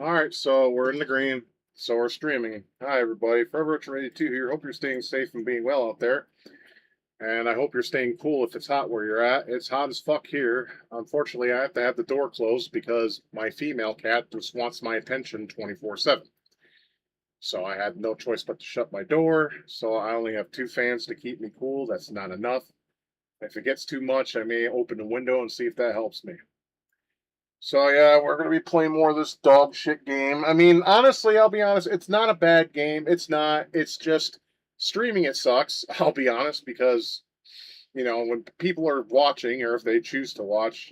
All right, so we're in the green. So we're streaming. Hi, everybody. Forever Rich 82 here. Hope you're staying safe and being well out there. And I hope you're staying cool if it's hot where you're at. It's hot as fuck here. Unfortunately, I have to have the door closed because my female cat just wants my attention 24/7. So I had no choice but to shut my door. So I only have two fans to keep me cool. That's not enough. If it gets too much, I may open the window and see if that helps me. So yeah, we're gonna be playing more of this dog shit game. I mean, honestly, I'll be honest, it's not a bad game. It's not. It's just streaming it sucks. I'll be honest because when people are watching or if they choose to watch,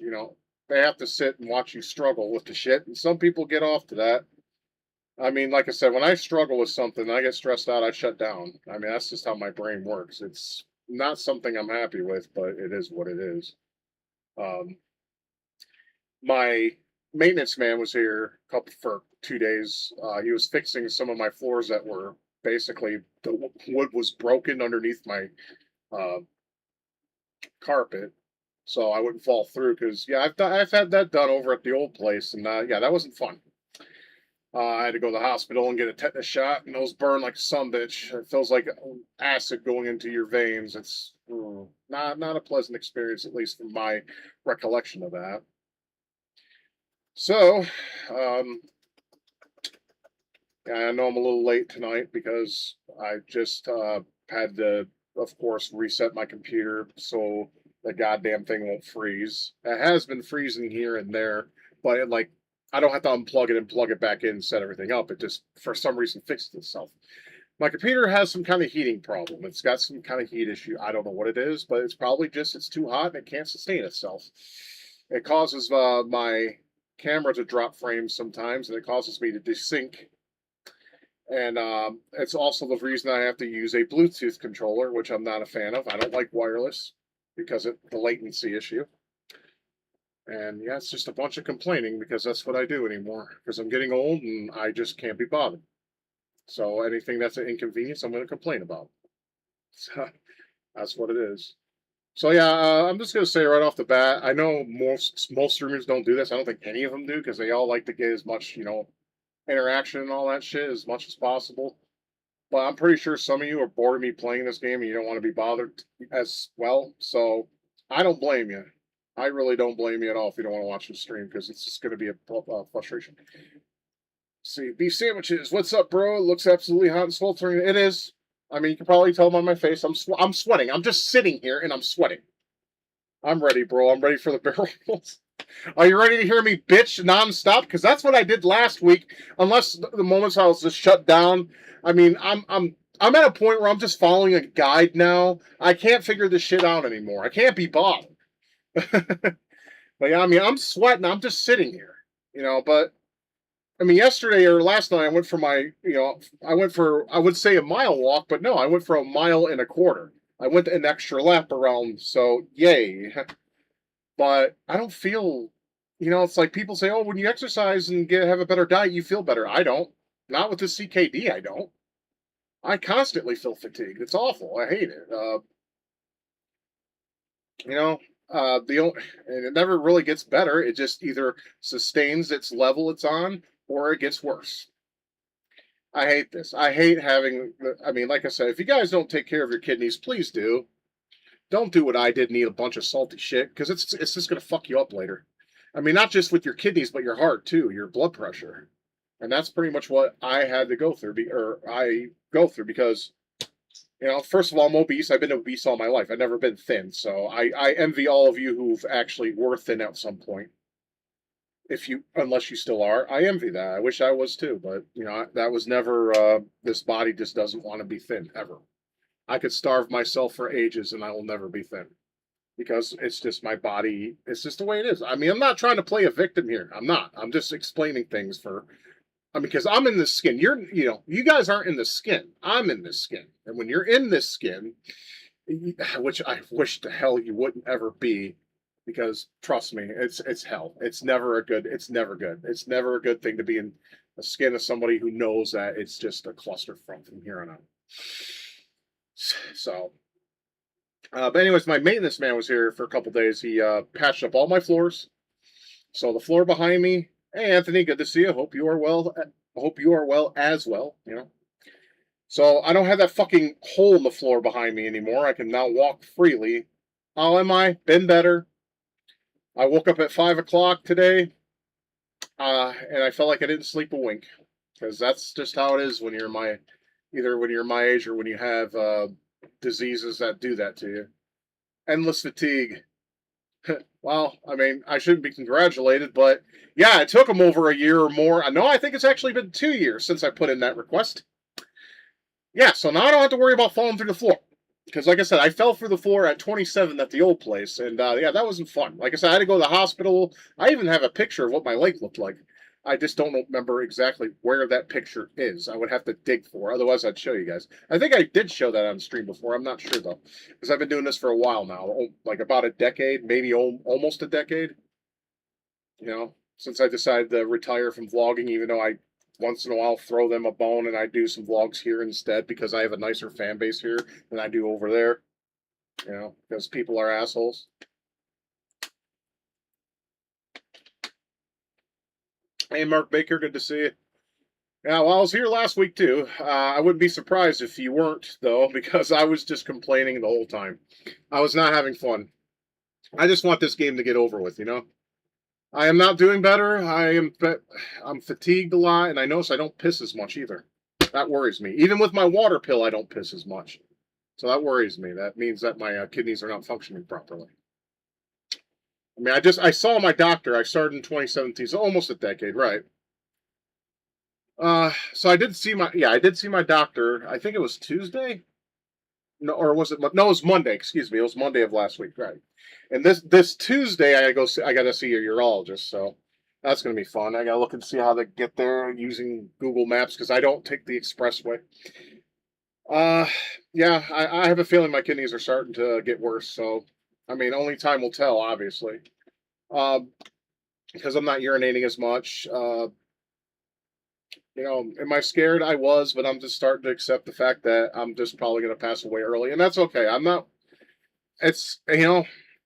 they have to sit and watch you struggle with the shit. And some people get off to that. I mean, like I said, when I struggle with something, I get stressed out. I shut down. I mean, that's just how my brain works. It's not something I'm happy with, but it is what it is. Um, my maintenance man was here for 2 days. He was fixing some of my floors that were basically the wood was broken underneath my uh, carpet, so I wouldn't fall through. Because yeah, I've had that done over at the old place, and yeah, that wasn't fun. I had to go to the hospital and get a tetanus shot, and those burn like a sumbitch. It feels like acid going into your veins. It's not a pleasant experience, at least from my recollection of that. So, um, I know I'm a little late tonight because I just had to, of course, reset my computer so the goddamn thing won't freeze. It has been freezing here and there, but I don't have to unplug it and plug it back in and set everything up. It just, for some reason, fixed itself. My computer has some kind of heating problem. It's got some kind of heat issue. I don't know what it is, but it's probably just it's too hot and it can't sustain itself. It causes my camera to drop frames sometimes, and it causes me to desync. And it's also the reason I have to use a Bluetooth controller, which I'm not a fan of. I don't like wireless because of the latency issue. And yeah, it's just a bunch of complaining because that's what I do anymore. Because I'm getting old and I just can't be bothered. So anything that's an inconvenience, I'm going to complain about. So that's what it is. So yeah, I'm just going to say right off the bat, I know most streamers don't do this. I don't think any of them do because they all like to get as much interaction and all that shit as much as possible. But I'm pretty sure some of you are bored of me playing this game and you don't want to be bothered as well. So I don't blame you. I really don't blame you at all if you don't want to watch the stream because it's just going to be a frustration. See, beef sandwiches. What's up, bro? It looks absolutely hot and sweltering. It is. I mean, you can probably tell by my face. I'm sweating. I'm just sitting here and I'm sweating. I'm ready, bro. I'm ready for the barrels. Are you ready to hear me bitch nonstop? Because that's what I did last week. Unless the moments I was just shut down. I mean, I'm at a point where I'm just following a guide now. I can't figure this shit out anymore. I can't be bothered. But yeah, I mean, I'm sweating. I'm just sitting here, But I mean, yesterday or last night, I went for I would say a mile walk, but no, I went for a mile and a quarter. I went an extra lap around, so yay. But I don't feel, it's like people say, oh, when you exercise and have a better diet, you feel better. I don't. Not with the CKD, I don't. I constantly feel fatigued. It's awful. I hate it. You know, and it never really gets better. It just either sustains its level it's on or it gets worse. I hate this. I hate having, I mean, like I said, if you guys don't take care of your kidneys, please do. Don't do what I did and eat a bunch of salty shit because it's just going to fuck you up later. I mean, not just with your kidneys, but your heart too, your blood pressure. And that's pretty much what I had to go through, or I go through because, first of all, I'm obese. I've been obese all my life. I've never been thin. So I envy all of you who've actually were thin at some point. Unless you still are, I envy that. I wish I was too, but that was never. This body just doesn't want to be thin ever. I could starve myself for ages and I will never be thin because it's just my body. It's just the way it is. I mean, I'm not trying to play a victim here. I'm not. I'm just explaining things I mean, because I'm in this skin. You guys aren't in the skin. I'm in this skin. And when you're in this skin, which I wish the hell you wouldn't ever be, because trust me, it's hell. It's never good. It's never good. It's never a good thing to be in the skin of somebody who knows that it's just a cluster from here on out. So, but anyways, my maintenance man was here for a couple days. He patched up all my floors. So the floor behind me, Hey, Anthony, good to see you. Hope you are well. Hope you are well as well. So I don't have that fucking hole in the floor behind me anymore. I can now walk freely. How am I? Been better. I woke up at 5 o'clock today, and I felt like I didn't sleep a wink because that's just how it is when you're either when you're my age or when you have diseases that do that to you. Endless fatigue. Well, I mean, I shouldn't be congratulated, but yeah, it took them over a year or more. I know. I think it's actually been 2 years since I put in that request. Yeah, so now I don't have to worry about falling through the floor. Because, like I said, I fell through the floor at 27 at the old place, and yeah, that wasn't fun. Like I said, I had to go to the hospital. I even have a picture of what my leg looked like. I just don't remember exactly where that picture is. I would have to dig for. Otherwise, I'd show you guys. I think I did show that on stream before. I'm not sure though, because I've been doing this for a while now, like about a decade, maybe almost a decade. Since I decided to retire from vlogging, even though I once in a while throw them a bone and I do some vlogs here instead because I have a nicer fan base here than I do over there. Because people are assholes. Hey, Mark Baker, good to see you. Yeah, well, I was here last week too. I wouldn't be surprised if you weren't, though, because I was just complaining the whole time. I was not having fun. I just want this game to get over with. I am not doing better. I'm fatigued a lot, and I notice I don't piss as much either. That worries me. Even with my water pill, I don't piss as much. So that worries me. That means that my kidneys are not functioning properly. I mean, I saw my doctor. I started in 2017, so almost a decade, right? So I did see my doctor. I think it was Tuesday. No, or was it? No, it was Monday. Excuse me, it was Monday of last week, right? And this Tuesday, I got to see a urologist. So that's gonna be fun. I gotta look and see how to get there using Google Maps because I don't take the expressway. Uh, yeah, I have a feeling my kidneys are starting to get worse. So, I mean, only time will tell, obviously. Um, because I'm not urinating as much. Am I scared? I was, but I'm just starting to accept the fact that I'm just probably going to pass away early, and that's okay. I'm not. It's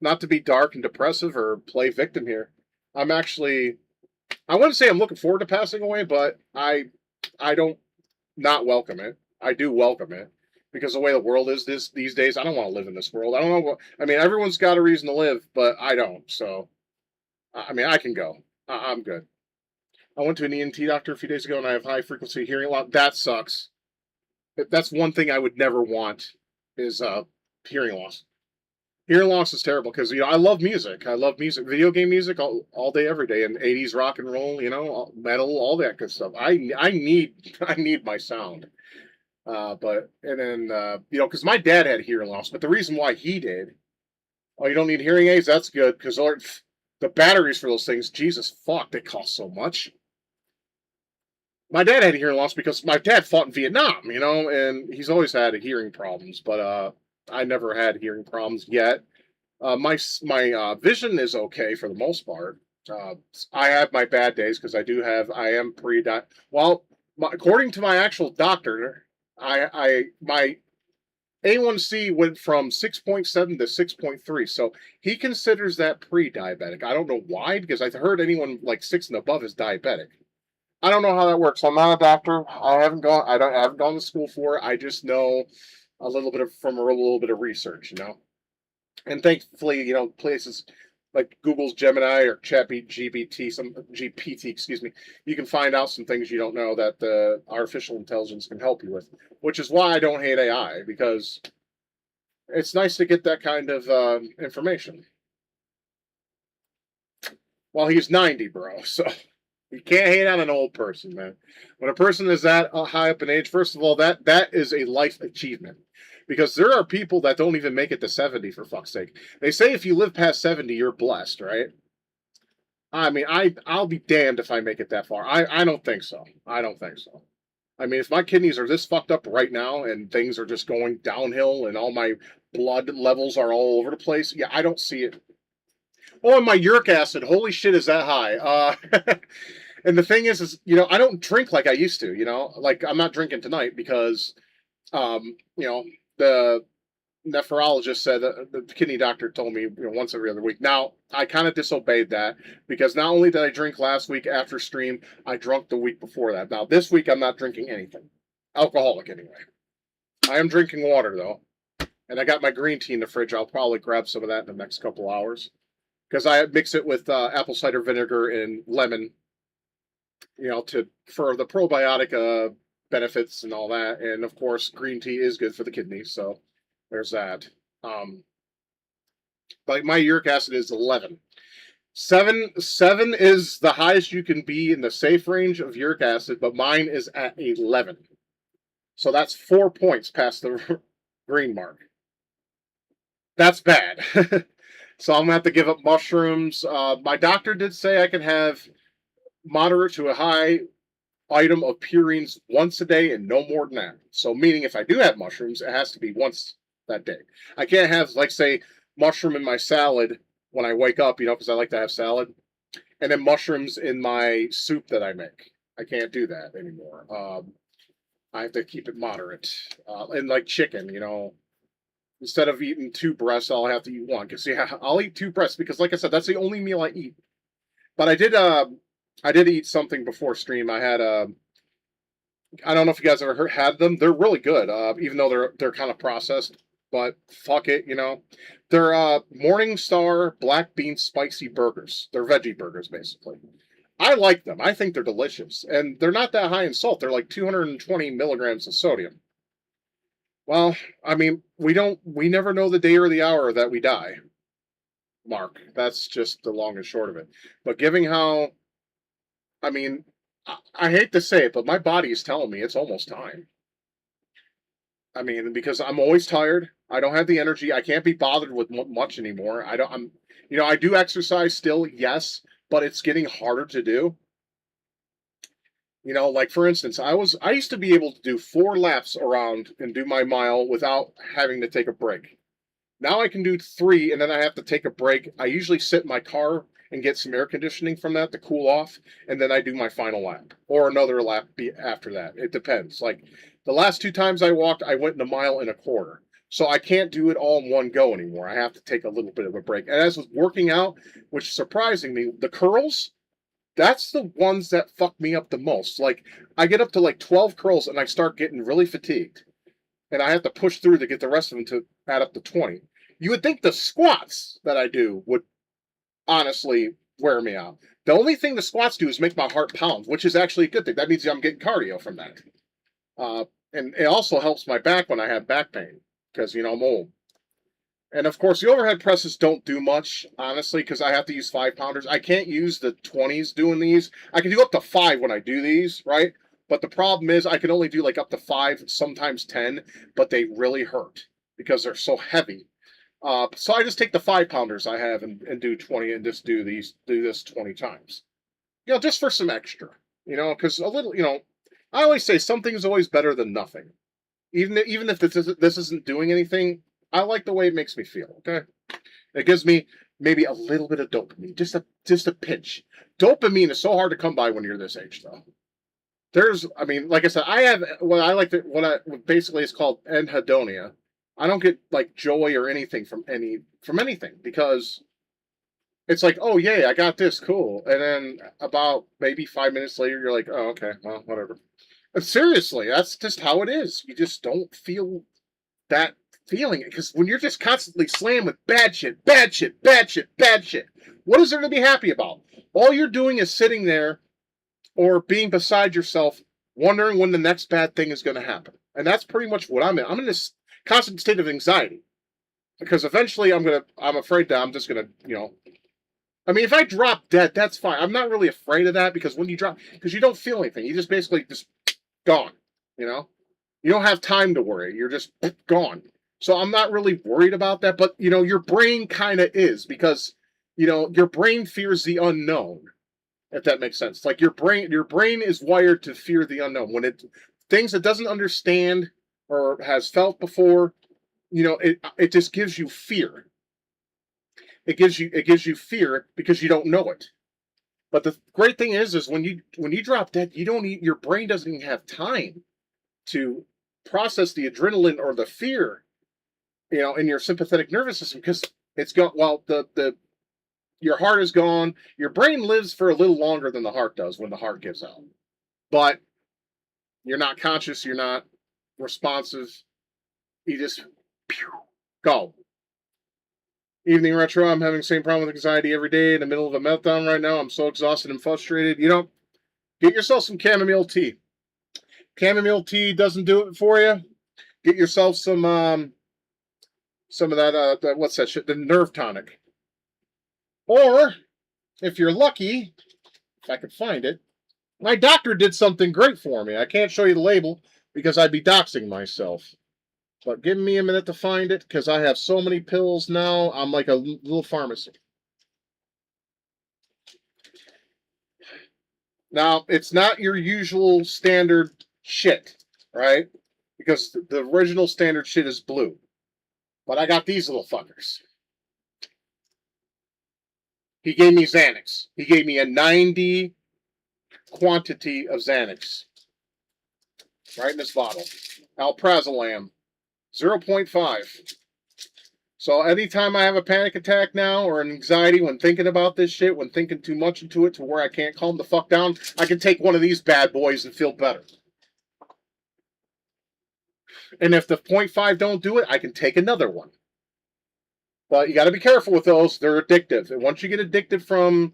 not to be dark and depressive or play victim here. I'm actually. I wouldn't say I'm looking forward to passing away, but I don't not welcome it. I do welcome it because the way the world is these days, I don't want to live in this world. I don't know what. I mean, everyone's got a reason to live, but I don't. So, I mean, I can go. I'm good. I went to an ENT doctor a few days ago, and I have high frequency hearing loss. That sucks. That's one thing I would never want is hearing loss. Hearing loss is terrible because I love music. I love music, video game music all day, every day, and 80s rock and roll. Metal, all that good stuff. I need I need my sound. But and then because my dad had hearing loss, but the reason why he did, oh, you don't need hearing aids. That's good because the batteries for those things, Jesus fuck, they cost so much. My dad had hearing loss because my dad fought in Vietnam, and he's always had hearing problems, but I never had hearing problems yet. My vision is okay for the most part. Uh, I have my bad days because I am pre. Well, according to my actual doctor, my A1C went from 6.7 to 6.3, so he considers that pre-diabetic. I don't know why, because I've heard anyone like 6 and above is diabetic. I don't know how that works. I'm not a doctor. I haven't gone to school for it. I just know a little bit from a little bit of research. And thankfully, places like Google's Gemini or some GPT, excuse me, you can find out some things you don't know that the artificial intelligence can help you with. Which is why I don't hate AI because it's nice to get that kind of information. Well, he's 90, bro, so you can't hate on an old person, man. When a person is that high up in age, first of all, that is a life achievement. Because there are people that don't even make it to 70, for fuck's sake. They say if you live past 70, you're blessed, right? I mean, I'll be damned if I make it that far. I don't think so. I don't think so. I mean, if my kidneys are this fucked up right now and things are just going downhill and all my blood levels are all over the place, yeah, I don't see it. Oh, and my uric acid, holy shit, is that high? And the thing is, I don't drink like I used to. Like I'm not drinking tonight because, um, you know, the nephrologist said the kidney doctor told me, once every other week. Now I kind of disobeyed that because not only did I drink last week after stream, I drunk the week before that. Now this week I'm not drinking anything, alcoholic anyway. I am drinking water though, and I got my green tea in the fridge. I'll probably grab some of that in the next couple hours because I mix it with apple cider vinegar and lemon, for the probiotic benefits and all that. And of course, green tea is good for the kidneys, so there's that. Um, but my uric acid is 11. Seven is the highest you can be in the safe range of uric acid, but mine is at 11. So that's 4 points past the green mark. That's bad. So I'm gonna have to give up mushrooms. My doctor did say I can have moderate to a high item of purines once a day and no more than that. So meaning if I do have mushrooms, it has to be once that day. I can't have, like, say, mushroom in my salad when I wake up, because I like to have salad, and then mushrooms in my soup that I make. I can't do that anymore. I have to keep it moderate. And like chicken, instead of eating 2 breasts, I'll have to eat 1. Because I'll eat 2 breasts because, like I said, that's the only meal I eat. But I did eat something before stream. I had I don't know if you guys ever had them. They're really good, even though they're kind of processed. But fuck it, They're Morningstar black bean spicy burgers. They're veggie burgers, basically. I like them. I think they're delicious, and they're not that high in salt. They're like 220 milligrams of sodium. Well, I mean, we never know the day or the hour that we die, Mark. That's just the long and short of it. But given how, I mean, I hate to say it, but my body is telling me it's almost time. I mean, because I'm always tired. I don't have the energy. I can't be bothered with much anymore. I do exercise still, yes, but it's getting harder to do. Like for instance, I used to be able to do 4 laps around and do my mile without having to take a break. Now I can do 3 and then I have to take a break. I usually sit in my car and get some air conditioning from that to cool off, and then I do my final lap or another lap after that. It depends. Like the last 2 times I walked, I went in 1.25 miles. So I can't do it all in one go anymore. I have to take a little bit of a break. And as with working out, which is surprising me, the curls, that's the ones that fuck me up the most. Like I get up to like 12 curls and I start getting really fatigued. And I have to push through to get the rest of them to add up to 20. You would think the squats that I do would honestly wear me out. The only thing the squats do is make my heart pound, which is actually a good thing. That means I'm getting cardio from that. And it also helps my back when I have back pain because, I'm old. And of course, the overhead presses don't do much, honestly, because I have to use 5-pounders. I can't use the 20s doing these. I can do up to 5 when I do these, right? But the problem is I can only do like up to 5, sometimes 10, but they really hurt because they're so heavy. So I just take the 5-pounders I have and do 20 and just do this 20 times. Just for some extra, because a little, I always say something is always better than nothing. Even if this isn't doing anything, I like the way it makes me feel, okay? It gives me maybe a little bit of dopamine, just a pinch. Dopamine is so hard to come by when you're this age, though. Like I said, I have what basically is called anhedonia. I don't get like joy or anything from anything because it's like, oh yay, I got this, cool. And then about maybe 5 minutes later, you're like, oh okay, well whatever. And seriously, that's just how it is. You just don't feel that feeling because when you're just constantly slammed with bad shit, bad shit, bad shit, bad shit, what is there to be happy about? All you're doing is sitting there or being beside yourself, wondering when the next bad thing is going to happen. And that's pretty much what I'm in. I'm in this constant state of anxiety because eventually I'm afraid that I'm just going to, if I drop dead, that's fine. I'm not really afraid of that because when you drop, because you don't feel anything. You just basically just gone, You don't have time to worry. You're just gone. So I'm not really worried about that. But, your brain kind of is because, your brain fears the unknown, if that makes sense. Like your brain is wired to fear the unknown. When things it doesn't understand or has felt before, it just gives you fear. It gives you fear because you don't know it. But the great thing is when you drop dead, your brain doesn't even have time to process the adrenaline or the fear. in your sympathetic nervous system because it's got well the your heart is gone. Your brain lives for a little longer than the heart does when the heart gives out, but you're not conscious. You're not responsive. You just pew, go. Evening retro. I'm having the same problem with anxiety every day in the middle of a meltdown right now. I'm so exhausted and frustrated. Get yourself some chamomile tea. Chamomile tea doesn't do it for you. Get yourself some of that what's that shit? The nerve tonic. Or if you're lucky, if I could find it, my doctor did something great for me. I can't show you the label because I'd be doxing myself. But give me a minute to find it because I have so many pills now. I'm like a little pharmacy. Now, it's not your usual standard shit, right? Because the original standard shit is blue. But I got these little fuckers. He gave me Xanax. He gave me a 90 quantity of Xanax. Right in this bottle. Alprazolam. 0.5. So anytime I have a panic attack now or an anxiety when thinking about this shit, when thinking too much into it to where I can't calm the fuck down, I can take one of these bad boys and feel better. And if the 0.5 don't do it, I can take another one. But you got to be careful with those. They're addictive. And once you get addicted from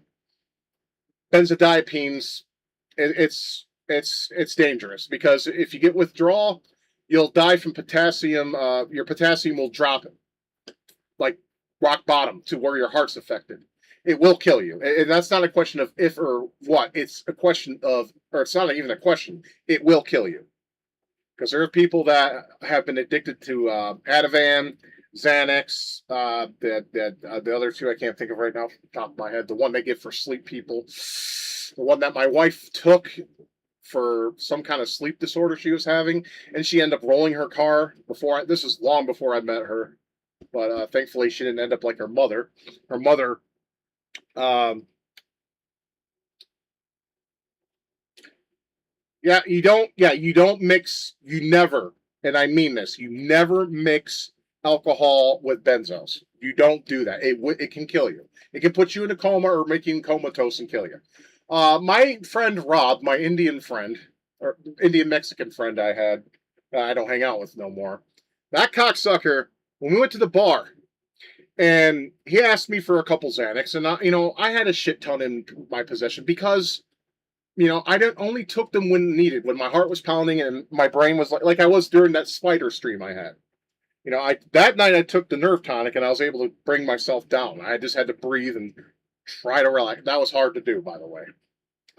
benzodiazepines, it's dangerous because if you get withdrawal, you'll die from potassium. Your potassium will drop like rock bottom to where your heart's affected. It will kill you. And that's not a question of if or what. It's a question of, or it's not even a question. It will kill you. Because there are people that have been addicted to Ativan, Xanax, the other two I can't think of right now off the top of my head. The one they give for sleep people. The one that my wife took for some kind of sleep disorder she was having, and she ended up rolling her car before. This is long before I met her, but thankfully she didn't end up like her mother. Her mother, you don't mix. You never, and I mean this. You never mix alcohol with benzos. You don't do that. It can kill you. It can put you in a coma or make you comatose and kill you. My friend Rob, my Indian friend, or Indian Mexican friend I had, I don't hang out with no more. That cocksucker, when we went to the bar, and he asked me for a couple Xanax, and I had a shit ton in my possession because, I only took them when needed, when my heart was pounding and my brain was like I was during that spider stream I had. That night I took the nerve tonic and I was able to bring myself down. I just had to breathe and try to relax. That was hard to do, by the way.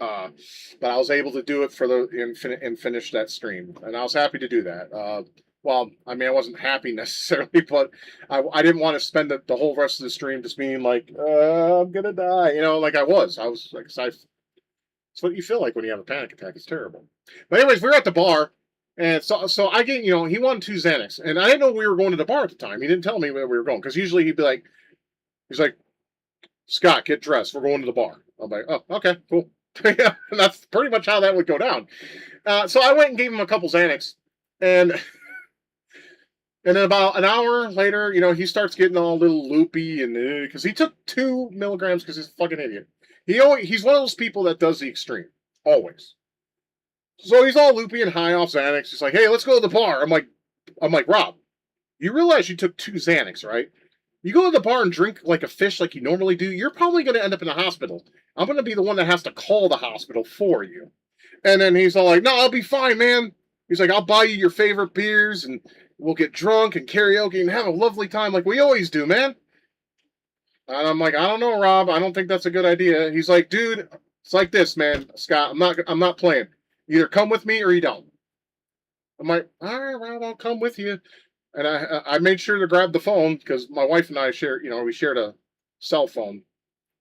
But I was able to do it and finish that stream, and I was happy to do that. Well, I mean, I wasn't happy necessarily, but I didn't want to spend the whole rest of the stream just being like, I'm gonna die, like I was. I was like, it's what you feel like when you have a panic attack. It's terrible. But anyways, we were at the bar, and so I get, he wanted 2 Xanax, and I didn't know we were going to the bar at the time. He didn't tell me where we were going because usually he's like, Scott, get dressed. We're going to the bar. I'm like, oh, okay, cool. Yeah, and that's pretty much how that would go down. So I went and gave him a couple Xanax, and then about an hour later, he starts getting all a little loopy, and because he took 2 milligrams because he's a fucking idiot. He's one of those people that does the extreme always. So he's all loopy and high off Xanax. He's like, "Hey, let's go to the bar." I'm like, Rob, you realize you took 2 Xanax, right? You go to the bar and drink like a fish like you normally do, you're probably going to end up in a hospital. I'm going to be the one that has to call the hospital for you. And then he's all like, no, I'll be fine, man. He's like, I'll buy you your favorite beers and we'll get drunk and karaoke and have a lovely time like we always do, man. And I'm like, I don't know, Rob. I don't think that's a good idea. He's like, dude, it's like this, man. Scott, I'm not playing. Either come with me or you don't. I'm like, all right, Rob, I'll come with you. And I made sure to grab the phone because my wife and I we shared a cell phone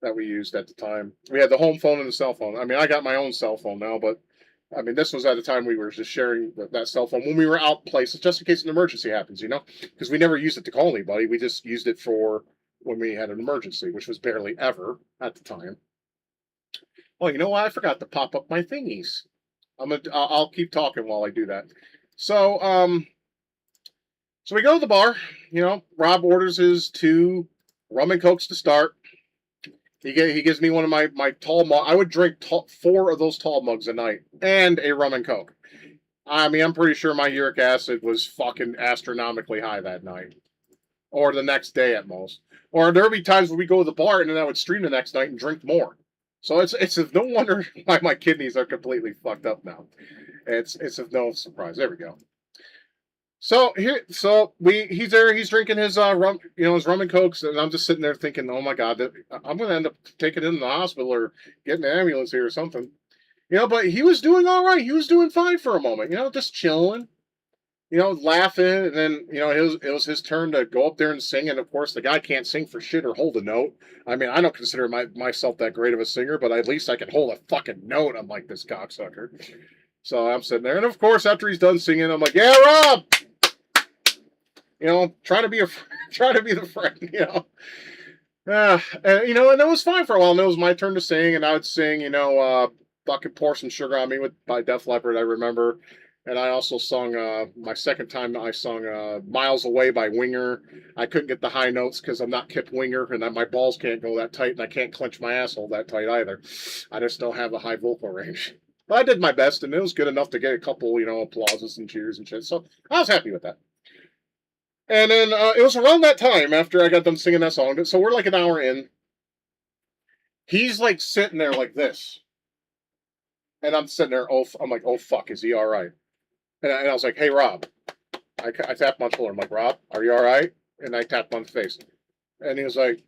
that we used at the time. We had the home phone and the cell phone. I mean, I got my own cell phone now, but I mean, this was at the time we were just sharing that cell phone when we were out places, just in case an emergency happens, because we never used it to call anybody. We just used it for when we had an emergency, which was barely ever at the time. Well, you know what? I forgot to pop up my thingies. I'll keep talking while I do that. So So we go to the bar. Rob orders his 2 rum and cokes to start. He gives me one of my tall mugs. I would drink 4 of those tall mugs a night and a rum and coke. I mean, I'm pretty sure my uric acid was fucking astronomically high that night, or the next day at most. Or there'd be times when we go to the bar and then I would stream the next night and drink more. So it's no wonder why my kidneys are completely fucked up now. It's of no surprise. There we go. He's there. He's drinking his rum, his rum and cokes, and I'm just sitting there thinking, oh my god, I'm gonna end up taking him to the hospital or getting an ambulance here or something. But he was doing all right. He was doing fine for a moment. Just chilling. Laughing, and then it was his turn to go up there and sing. And of course, the guy can't sing for shit or hold a note. I mean, I don't consider myself that great of a singer, but at least I can hold a fucking note. I'm like this cocksucker. So I'm sitting there, and of course, after he's done singing, I'm like, "Yeah, Rob." Trying to be trying to be the friend. And it was fine for a while. And it was my turn to sing, and I would sing, fucking Pour Some Sugar on Me by Def Leppard. I remember. And I also sung, my second time I sung Miles Away by Winger. I couldn't get the high notes because I'm not Kip Winger, and my balls can't go that tight, and I can't clench my asshole that tight either. I just don't have a high vocal range. But I did my best, and it was good enough to get a couple, applauses and cheers and shit. So I was happy with that. And then it was around that time after I got done singing that song. So we're like an hour in. He's like sitting there like this. And I'm sitting there, I'm like, oh fuck, is he all right? And I was like, hey, Rob. I tapped him on the shoulder. I'm like, Rob, are you all right? And I tapped him on the face. And he was like,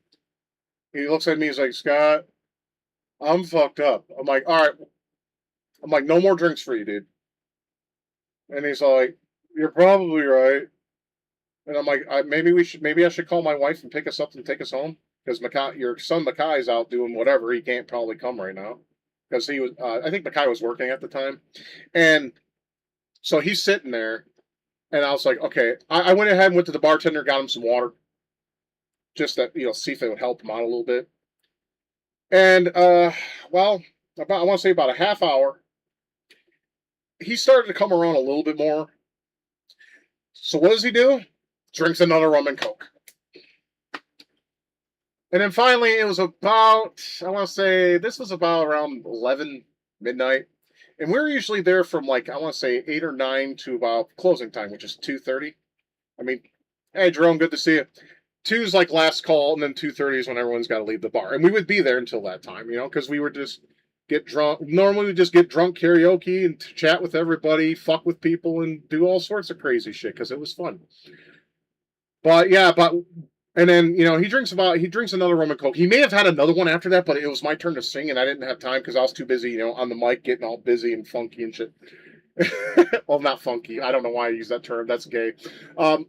he looks at me, he's like, Scott, I'm fucked up. I'm like, all right. I'm like, no more drinks for you, dude. And he's like, you're probably right. And I'm like, maybe I should call my wife and pick us up and take us home. Because your son Makai's out doing whatever. He can't probably come right now. Because he was, I think Makai was working at the time. And so he's sitting there. And I was like, okay. I went ahead and went to the bartender, got him some water. Just that, see if it would help him out a little bit. And, I want to say about a half hour, he started to come around a little bit more. So what does he do? Drinks another rum and coke. And then finally, it was about, I want to say, this was about around 11 midnight. And we're usually there from I want to say 8 or 9 to about closing time, which is 2:30. I mean, hey, Jerome, good to see you. 2's last call, and then 2:30 is when everyone's got to leave the bar. And we would be there until that time, because we would just get drunk. Normally, we just get drunk karaoke and chat with everybody, fuck with people, and do all sorts of crazy shit because it was fun. But yeah, and then he drinks another rum and coke. He may have had another one after that, but it was my turn to sing, and I didn't have time because I was too busy, on the mic getting all busy and funky and shit. Well, not funky. I don't know why I use that term. That's gay. I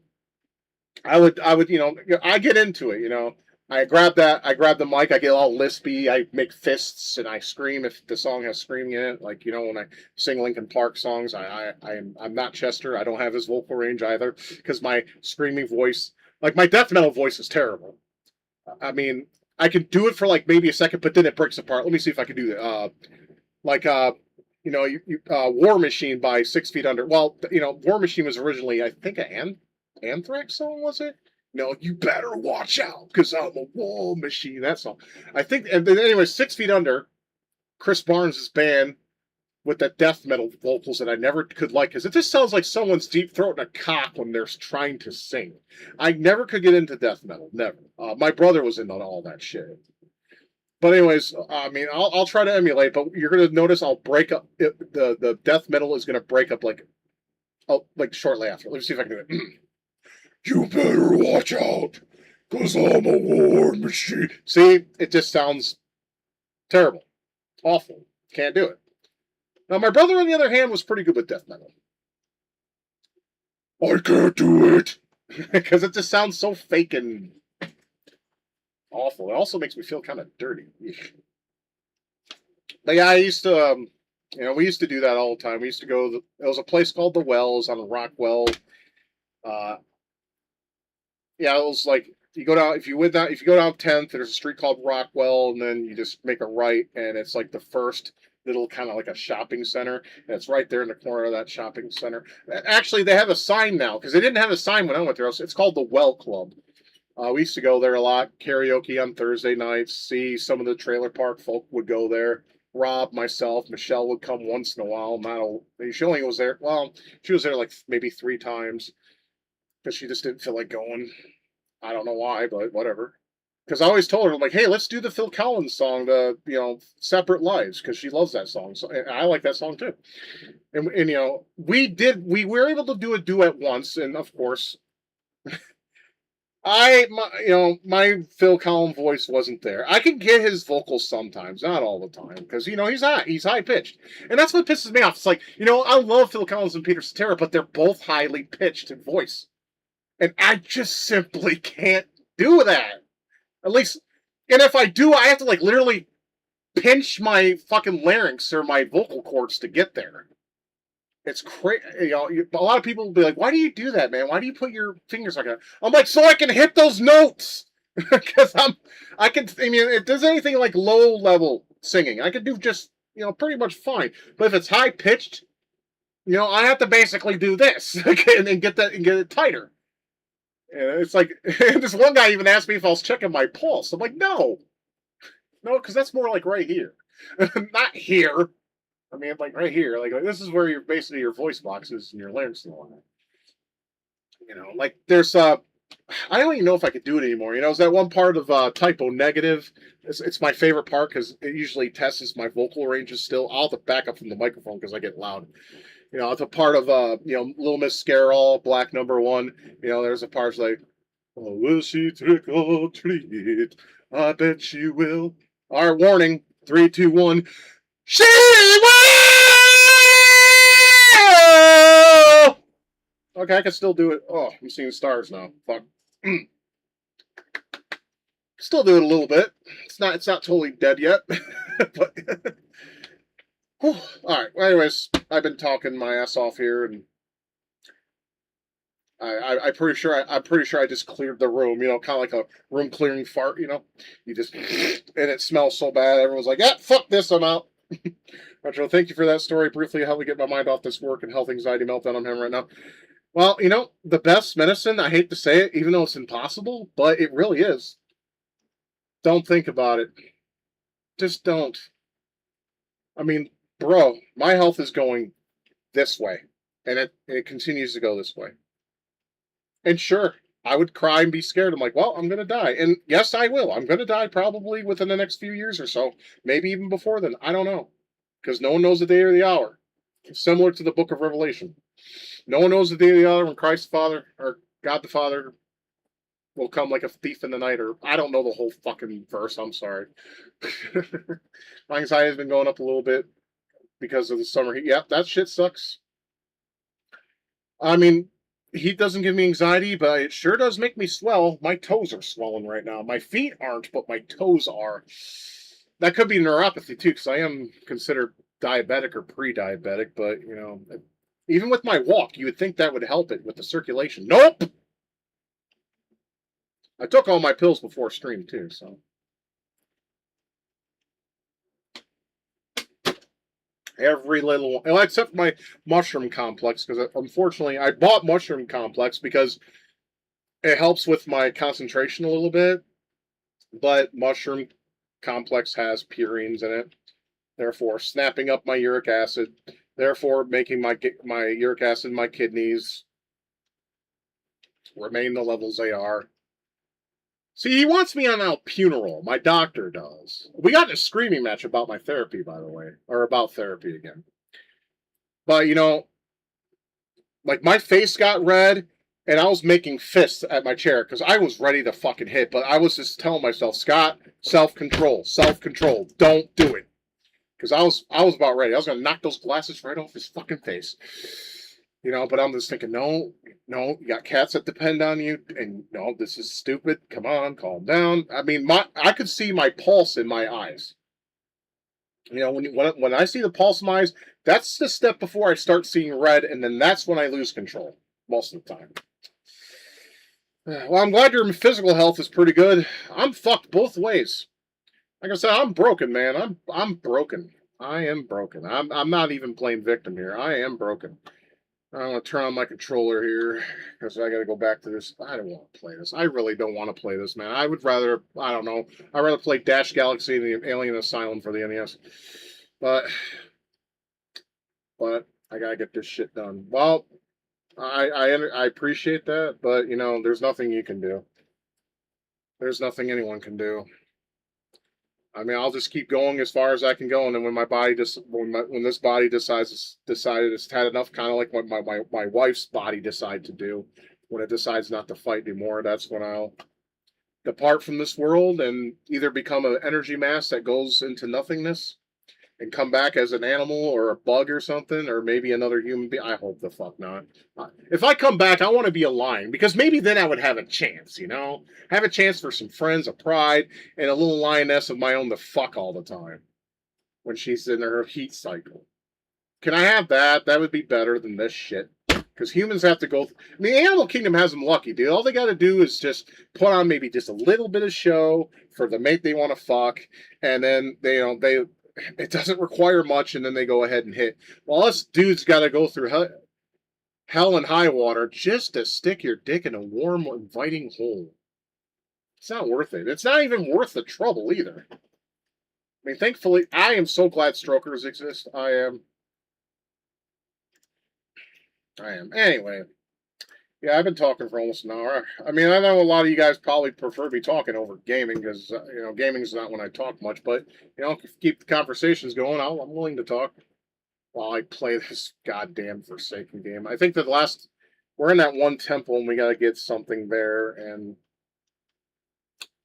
would, I get into it. I grab the mic. I get all lispy. I make fists and I scream if the song has screaming in it. When I sing Linkin Park songs, I'm not Chester. I don't have his vocal range either because my screaming voice, my death metal voice, is terrible. I mean, I can do it for maybe a second, but then it breaks apart. Let me see if I can do that. War Machine by 6 Feet Under. Well, War Machine was originally, I think, an Anthrax song, was it? No, you better watch out, because I'm a war machine. That song. I think, and then anyway, 6 Feet Under, Chris Barnes' band with the death metal vocals that I never could like, because it just sounds like someone's deep throating a cock when they're trying to sing. I never could get into death metal, never. My brother was into all that shit. But anyways, I mean, I'll try to emulate, but you're gonna notice I'll break up. The death metal is gonna break up shortly after. Let me see if I can do it. You better watch out, because I'm a war machine. See, it just sounds terrible. Awful. Can't do it. Now, my brother, on the other hand, was pretty good with death metal. I can't do it. Because it just sounds so fake and awful. It also makes me feel kind of dirty. But yeah, I used to, we used to do that all the time. We used to go, there was a place called The Wells on Rockwell. Yeah, it was you go down, if you go down 10th, there's a street called Rockwell, and then you just make a right, and it's the first little kind of like a shopping center, and it's right there in the corner of that shopping center. Actually, they have a sign now because they didn't have a sign when I went there. It's called the Well Club. We used to go there a lot, karaoke on Thursday nights. See some of the trailer park folk would go there. Rob, myself, Michelle would come once in a while. She only was there. Well, she was there like maybe 3 times because she just didn't feel like going. I don't know why, but whatever. Because I always told her, like, hey, let's do the Phil Collins song, the Separate Lives, because she loves that song. So and I like that song too. And we were able to do a duet once, and of course, my Phil Collins voice wasn't there. I can get his vocals sometimes, not all the time, because he's high pitched, and that's what pisses me off. It's like I love Phil Collins and Peter Cetera, but they're both highly pitched in voice, and I just simply can't do that. At least, and if I do, I have to like literally pinch my fucking larynx or my vocal cords to get there. It's crazy. A lot of people will be like, "Why do you do that, man? Why do you put your fingers like that?" I'm like, so I can hit those notes because I can. I mean, if there's anything like low level singing, I can do just pretty much fine. But if it's high pitched, I have to basically do this and then get it tighter. And it's like this one guy even asked me if I was checking my pulse. I'm like, no, because that's more like right here, not here. I mean, like right here, like this is where basically your voice box is and your larynx and all that. Like there's I don't even know if I could do it anymore. Is that one part of typo negative? It's my favorite part because it usually tests my vocal ranges still. I'll have to back up from the microphone because I get loud. It's a part of Little Miss Scarroll, Black Number One. There's a part like, oh, will she trick or treat? I bet she will. All right, warning. 3, 2, 1. She will! Okay, I can still do it. Oh, I'm seeing stars now. Fuck. Still do it a little bit. It's not totally dead yet. But all right. Well, anyways, I've been talking my ass off here, and I'm pretty sure I just cleared the room. Kind of like a room clearing fart. You just and it smells so bad. Everyone's like, "Yeah, fuck this, I'm out." Retro, thank you for that story. Briefly, how to get my mind off this work and health anxiety meltdown I'm having right now. Well, the best medicine. I hate to say it, even though it's impossible, but it really is. Don't think about it. Just don't. I mean, bro, my health is going this way, and it continues to go this way. And sure, I would cry and be scared. I'm like, well, I'm going to die. And yes, I will. I'm going to die probably within the next few years or so. Maybe even before then. I don't know. Because no one knows the day or the hour. Similar to the book of Revelation. No one knows the day or the hour when Christ the Father or God the Father will come like a thief in the night. Or I don't know the whole fucking verse. I'm sorry. My anxiety has been going up a little bit because of the summer heat. Yep, that shit sucks. I mean, heat doesn't give me anxiety, but it sure does make me swell. My toes are swollen right now. My feet aren't, but my toes are. That could be neuropathy too, because I am considered diabetic or pre-diabetic. But even with my walk, you would think that would help it with the circulation. Nope. I took all my pills before stream too, so. Every little one, except my mushroom complex, because unfortunately I bought mushroom complex because it helps with my concentration a little bit, but mushroom complex has purines in it, therefore snapping up my uric acid, therefore making my uric acid in my kidneys remain the levels they are. See, he wants me on alpunerol. My doctor does. We got in a screaming match about my therapy, by the way, or about therapy again. But like my face got red, and I was making fists at my chair because I was ready to fucking hit. But I was just telling myself, Scott, self-control, don't do it, because I was about ready. I was gonna knock those glasses right off his fucking face. But I'm just thinking, no, you got cats that depend on you, and no, this is stupid. Come on, calm down. I mean, I could see my pulse in my eyes. When I see the pulse in my eyes, that's the step before I start seeing red, and then that's when I lose control most of the time. Well, I'm glad your physical health is pretty good. I'm fucked both ways. Like I said, I'm broken, man. I'm broken. I am broken. I'm not even playing victim here. I am broken. I'm gonna turn on my controller here because I gotta go back to this. I don't want to play this. I really don't want to play this, man. I would rather, I don't know. I'd rather play Dash Galaxy and the Alien Asylum for the NES. But I gotta get this shit done. Well, I appreciate that, but you know, there's nothing you can do. There's nothing anyone can do. I mean, I'll just keep going as far as I can go, and then when my body just when this body decided it's had enough, kind of like what my wife's body decided to do, when it decides not to fight anymore, that's when I'll depart from this world and either become an energy mass that goes into nothingness and come back as an animal or a bug or something, or maybe another human being. I hope the fuck not. If I come back, I want to be a lion because maybe then I would have a chance, you know? Have a chance for some friends, a pride, and a little lioness of my own to fuck all the time when she's in her heat cycle. Can I have that? That would be better than this shit. Because humans have to go. I mean, the animal kingdom has them lucky, dude. All they got to do is just put on maybe just a little bit of show for the mate they want to fuck, and then they it doesn't require much, and then they go ahead and hit. Well, us dudes got to go through hell and high water just to stick your dick in a warm, inviting hole. It's not worth it. It's not even worth the trouble either. I mean, thankfully, I am so glad strokers exist. I am. Anyway, yeah, I've been talking for almost an hour. I mean, I know a lot of you guys probably prefer me talking over gaming because you know gaming is not when I talk much. But you know, keep the conversations going. I'm willing to talk while I play this goddamn Forsaken game. I think that we're in that one temple and we got to get something there. And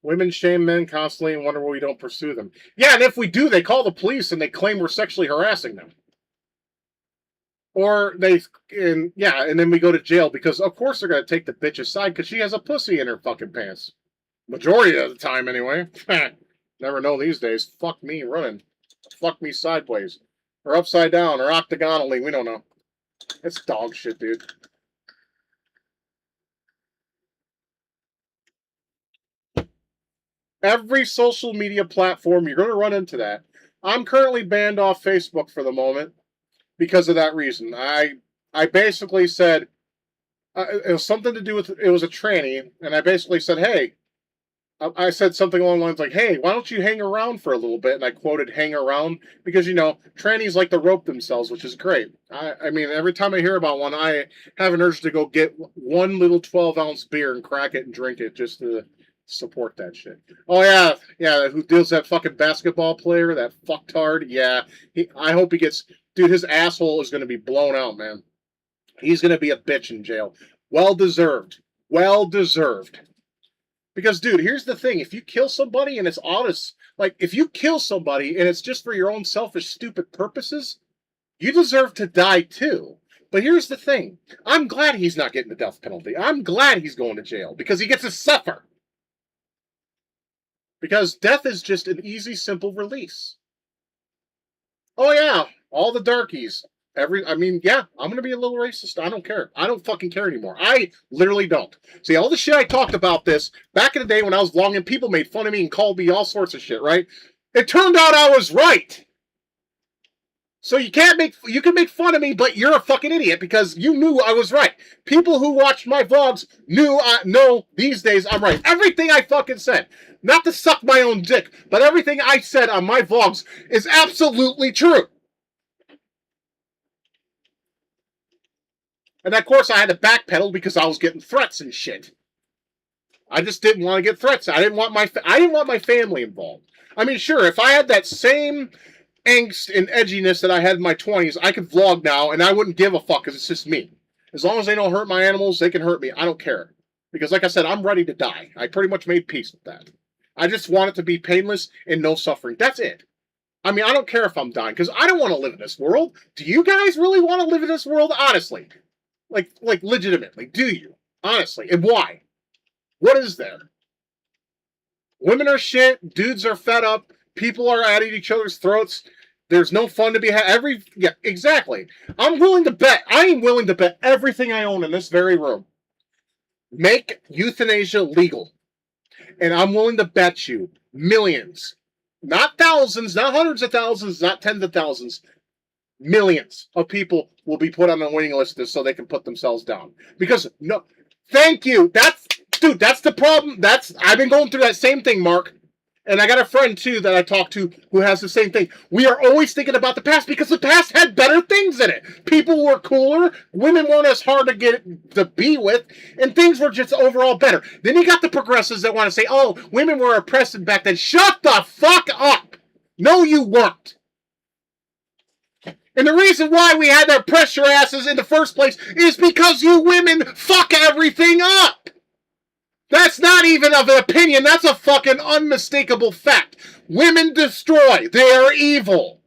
women shame men constantly and wonder why we don't pursue them. Yeah, and if we do, they call the police and they claim we're sexually harassing them. Or and then we go to jail because of course they're gonna take the bitch aside because she has a pussy in her fucking pants. Majority of the time, anyway. Never know these days. Fuck me running. Fuck me sideways. Or upside down, or octagonally. We don't know. It's dog shit, dude. Every social media platform, you're going to run into that. I'm currently banned off Facebook for the moment because of that reason. I basically said it was something to do with it was a tranny, and I basically said, "Hey," I said something along the lines like, "Hey, why don't you hang around for a little bit?" And I quoted "hang around" because you know trannies like to rope themselves, which is great. I mean, every time I hear about one, I have an urge to go get one little 12-ounce beer and crack it and drink it just to support that shit. Oh yeah, who deals that fucking basketball player, that fucktard? Yeah, I hope he gets. Dude, his asshole is going to be blown out, man. He's going to be a bitch in jail. Well deserved. Well deserved. Because, dude, here's the thing. If you kill somebody and it's honest, like, if you kill somebody and it's just for your own selfish, stupid purposes, you deserve to die too. But here's the thing. I'm glad he's not getting the death penalty. I'm glad he's going to jail because he gets to suffer. Because death is just an easy, simple release. Oh, yeah. All the darkies. I mean, yeah, I'm gonna be a little racist. I don't care. I don't fucking care anymore. I literally don't. See, all the shit I talked about this back in the day when I was vlogging, people made fun of me and called me all sorts of shit, right? It turned out I was right. So you can make fun of me, but you're a fucking idiot because you knew I was right. People who watched my vlogs know these days I'm right. Everything I fucking said, not to suck my own dick, but everything I said on my vlogs is absolutely true. And of course, I had to backpedal because I was getting threats and shit. I just didn't want to get threats. I didn't want my family involved. I mean, sure, if I had that same angst and edginess that I had in my 20s, I could vlog now and I wouldn't give a fuck because it's just me. As long as they don't hurt my animals, they can hurt me. I don't care. Because like I said, I'm ready to die. I pretty much made peace with that. I just want it to be painless and no suffering. That's it. I mean, I don't care if I'm dying because I don't want to live in this world. Do you guys really want to live in this world? Honestly. Like legitimately, do you? Honestly, and why? What is there? Women are shit. Dudes are fed up. People are at each other's throats. There's no fun to be had. Yeah, exactly. I am willing to bet everything I own in this very room. Make euthanasia legal. And I'm willing to bet you millions not thousands, not hundreds of thousands, not tens of thousands, millions of people will be put on the waiting list so they can put themselves down. Because no, thank you. That's the problem. I've been going through that same thing, Mark. And I got a friend too that I talked to who has the same thing. We are always thinking about the past because the past had better things in it. People were cooler, women weren't as hard to get to be with, and things were just overall better. Then you got the progressives that want to say, "Oh, women were oppressed back then." Shut the fuck up. No, you weren't. And the reason why we had to oppress your asses in the first place is because you women fuck everything up. That's not even of an opinion. That's a fucking unmistakable fact. Women destroy. They are evil.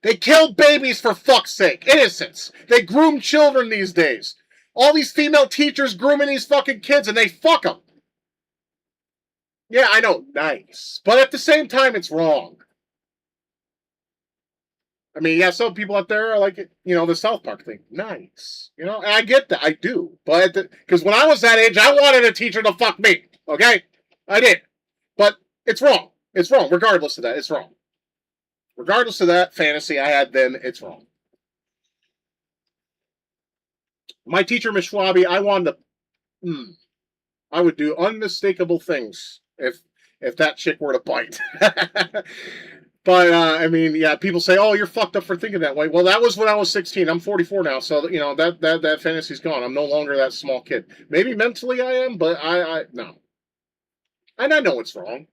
They kill babies for fuck's sake. Innocents. They groom children these days. All these female teachers grooming these fucking kids and they fuck them. Yeah, I know. Nice. But at the same time, it's wrong. I mean, yeah, some people out there are like, the South Park thing. Nice. And I get that. I do. But, because when I was that age, I wanted a teacher to fuck me. Okay? I did. But it's wrong. It's wrong. Regardless of that, it's wrong. Regardless of that fantasy I had then, it's wrong. My teacher, Miss Schwabi, I wanted to, I would do unmistakable things if that chick were to bite. But, I mean, yeah, people say, "Oh, you're fucked up for thinking that way." Well, that was when I was 16. I'm 44 now, so, that fantasy's gone. I'm no longer that small kid. Maybe mentally I am, but no. And I know it's wrong.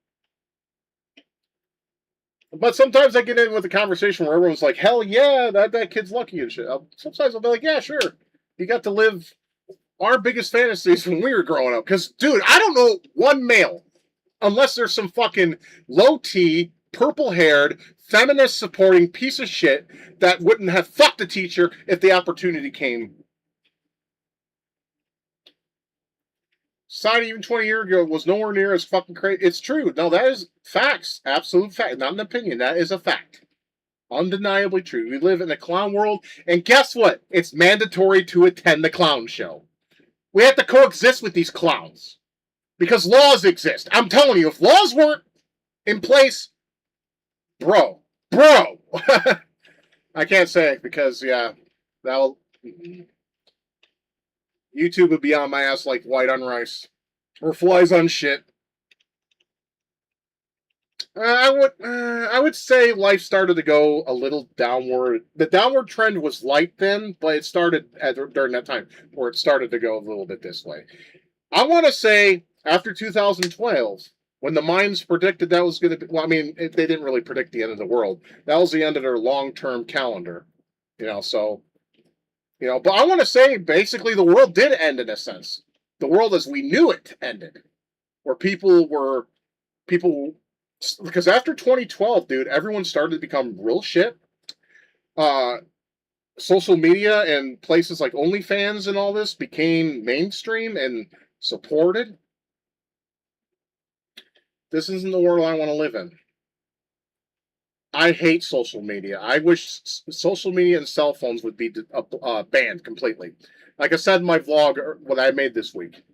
But sometimes I get in with a conversation where everyone's like, "Hell yeah, that kid's lucky and shit." Sometimes I'll be like, "Yeah, sure. You got to live our biggest fantasies when we were growing up." Because, dude, I don't know one male, unless there's some fucking low-T, purple-haired, feminist-supporting piece of shit that wouldn't have fucked a teacher if the opportunity came. Society even 20 years ago was nowhere near as fucking crazy. It's true. No, that is facts. Absolute fact. Not an opinion. That is a fact. Undeniably true. We live in a clown world, and guess what? It's mandatory to attend the clown show. We have to coexist with these clowns. Because laws exist. I'm telling you, if laws weren't in place, bro. I can't say it because, yeah, YouTube would be on my ass like white on rice. Or flies on shit. I would say life started to go a little downward. The downward trend was light then, but it started during that time where it started to go a little bit this way. I want to say after 2012, when the Mayans predicted that was going to be, well, I mean, they didn't really predict the end of the world. That was the end of their long-term calendar, so, but I want to say basically the world did end in a sense. The world as we knew it ended, where people, because after 2012, dude, everyone started to become real shit. Social media and places like OnlyFans and all this became mainstream and supported. This isn't the world I want to live in. I hate social media. I wish social media and cell phones would be banned completely. Like I said in my vlog, what I made this week.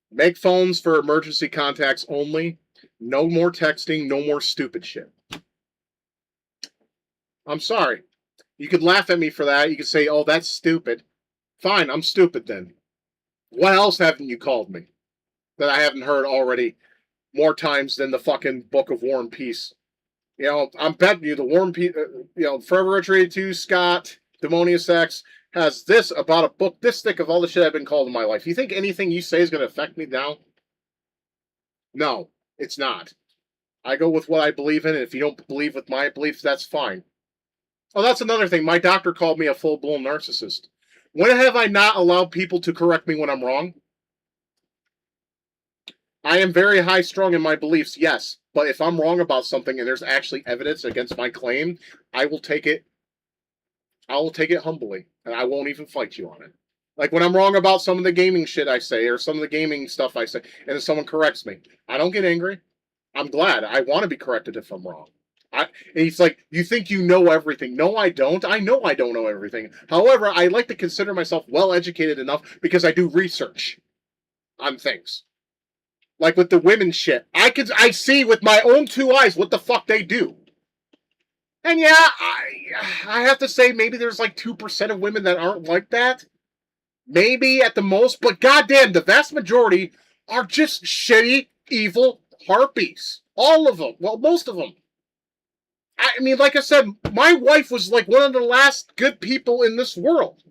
Make phones for emergency contacts only. No more texting. No more stupid shit. I'm sorry. You could laugh at me for that. You could say, "Oh, that's stupid." Fine, I'm stupid then. What else haven't you called me that I haven't heard already more times than the fucking Book of War and Peace? I'm betting you the War and Peace, Forever Retreated 2, Scott, Demonius X, has this about a book this thick of all the shit I've been called in my life. You think anything you say is going to affect me now? No, it's not. I go with what I believe in, and if you don't believe with my beliefs, that's fine. Oh, that's another thing. My doctor called me a full-blown narcissist. When have I not allowed people to correct me when I'm wrong? I am very high-strung in my beliefs, yes. But if I'm wrong about something and there's actually evidence against my claim, I will take it humbly, and I won't even fight you on it. Like when I'm wrong about some of the gaming shit I say, or some of the gaming stuff I say, and then someone corrects me, I don't get angry. I'm glad. I want to be corrected if I'm wrong. And he's like, "You think you know everything?" No, I don't. I know I don't know everything. However, I like to consider myself well-educated enough because I do research on things. Like with the women shit. I see with my own two eyes what the fuck they do. And yeah, I have to say maybe there's like 2% of women that aren't like that. Maybe at the most, but goddamn, the vast majority are just shitty, evil harpies. All of them. Well, most of them. I mean, like I said, my wife was like one of the last good people in this world.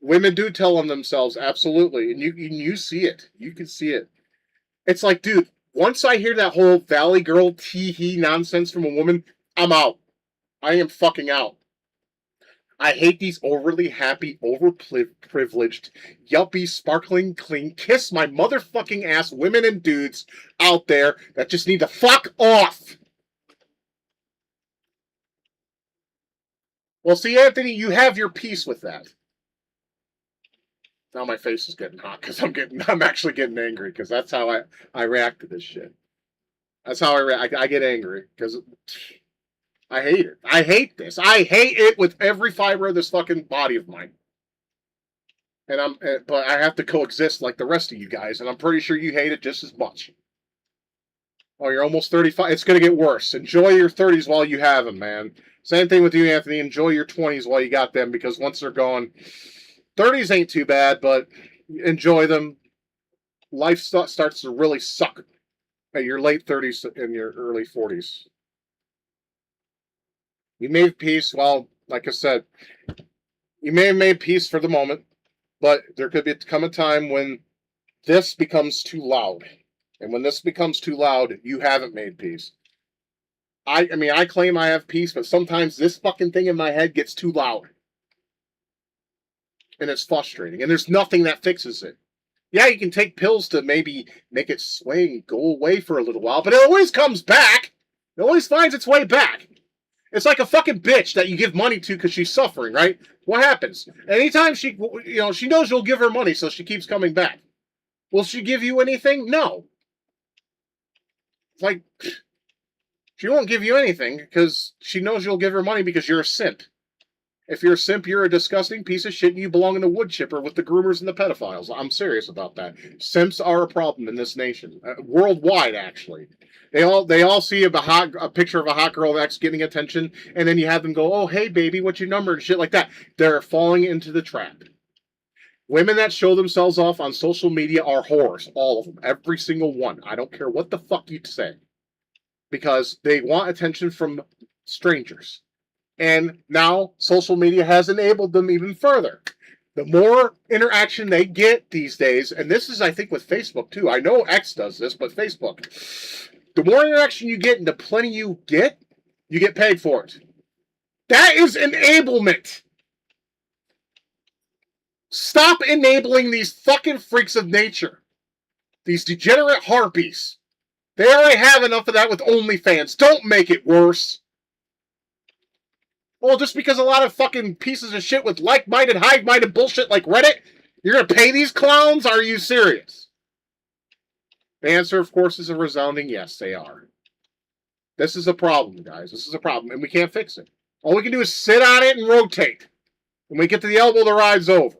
Women do tell on themselves, absolutely, and you see it. You can see it. It's like, dude, once I hear that whole Valley Girl tee hee nonsense from a woman, I'm out. I am fucking out. I hate these overly happy, overprivileged, yuppie, sparkling, clean, kiss my motherfucking ass women and dudes out there that just need to fuck off. Well, see, Anthony, you have your piece with that. Now my face is getting hot because I'm actually getting angry because that's how I react to this shit. That's how I react. I get angry because I hate it. I hate this. I hate it with every fiber of this fucking body of mine. But I have to coexist like the rest of you guys, and I'm pretty sure you hate it just as much. Oh, you're almost 35. It's gonna get worse. Enjoy your 30s while you have them, man. Same thing with you, Anthony. Enjoy your 20s while you got them, because once they're gone, 30s ain't too bad, but enjoy them. Life starts to really suck at your late 30s and your early 40s. You made peace. Well, like I said, you may have made peace for the moment, but there could come a time when this becomes too loud. And when this becomes too loud, you haven't made peace. I mean, I claim I have peace, but sometimes this fucking thing in my head gets too loud. And it's frustrating. And there's nothing that fixes it. Yeah, you can take pills to maybe make it sway and go away for a little while, but it always comes back. It always finds its way back. It's like a fucking bitch that you give money to because she's suffering, right? What happens? Anytime she knows you'll give her money, so she keeps coming back. Will she give you anything? No. It's like, she won't give you anything because she knows you'll give her money because you're a simp. If you're a simp, you're a disgusting piece of shit and you belong in the wood chipper with the groomers and the pedophiles. I'm serious about that. Simps are a problem in this nation. Worldwide, actually. They all see a picture of a hot girl that's getting attention, and then you have them go, oh, hey, baby, what's your number? And shit like that. They're falling into the trap. Women that show themselves off on social media are whores. All of them. Every single one. I don't care what the fuck you say. Because they want attention from strangers. And now social media has enabled them even further. The more interaction they get these days, and this is, I think, with Facebook too. I know X does this, but Facebook. The more interaction you get and the plenty you get paid for it. That is enablement. Stop enabling these fucking freaks of nature. These degenerate harpies. They already have enough of that with OnlyFans. Don't make it worse. Well, just because a lot of fucking pieces of shit with like-minded, hive-minded bullshit like Reddit, you're gonna pay these clowns? Are you serious? The answer, of course, is a resounding yes, they are. This is a problem, guys. This is a problem, and we can't fix it. All we can do is sit on it and rotate. When we get to the elbow, the ride's over.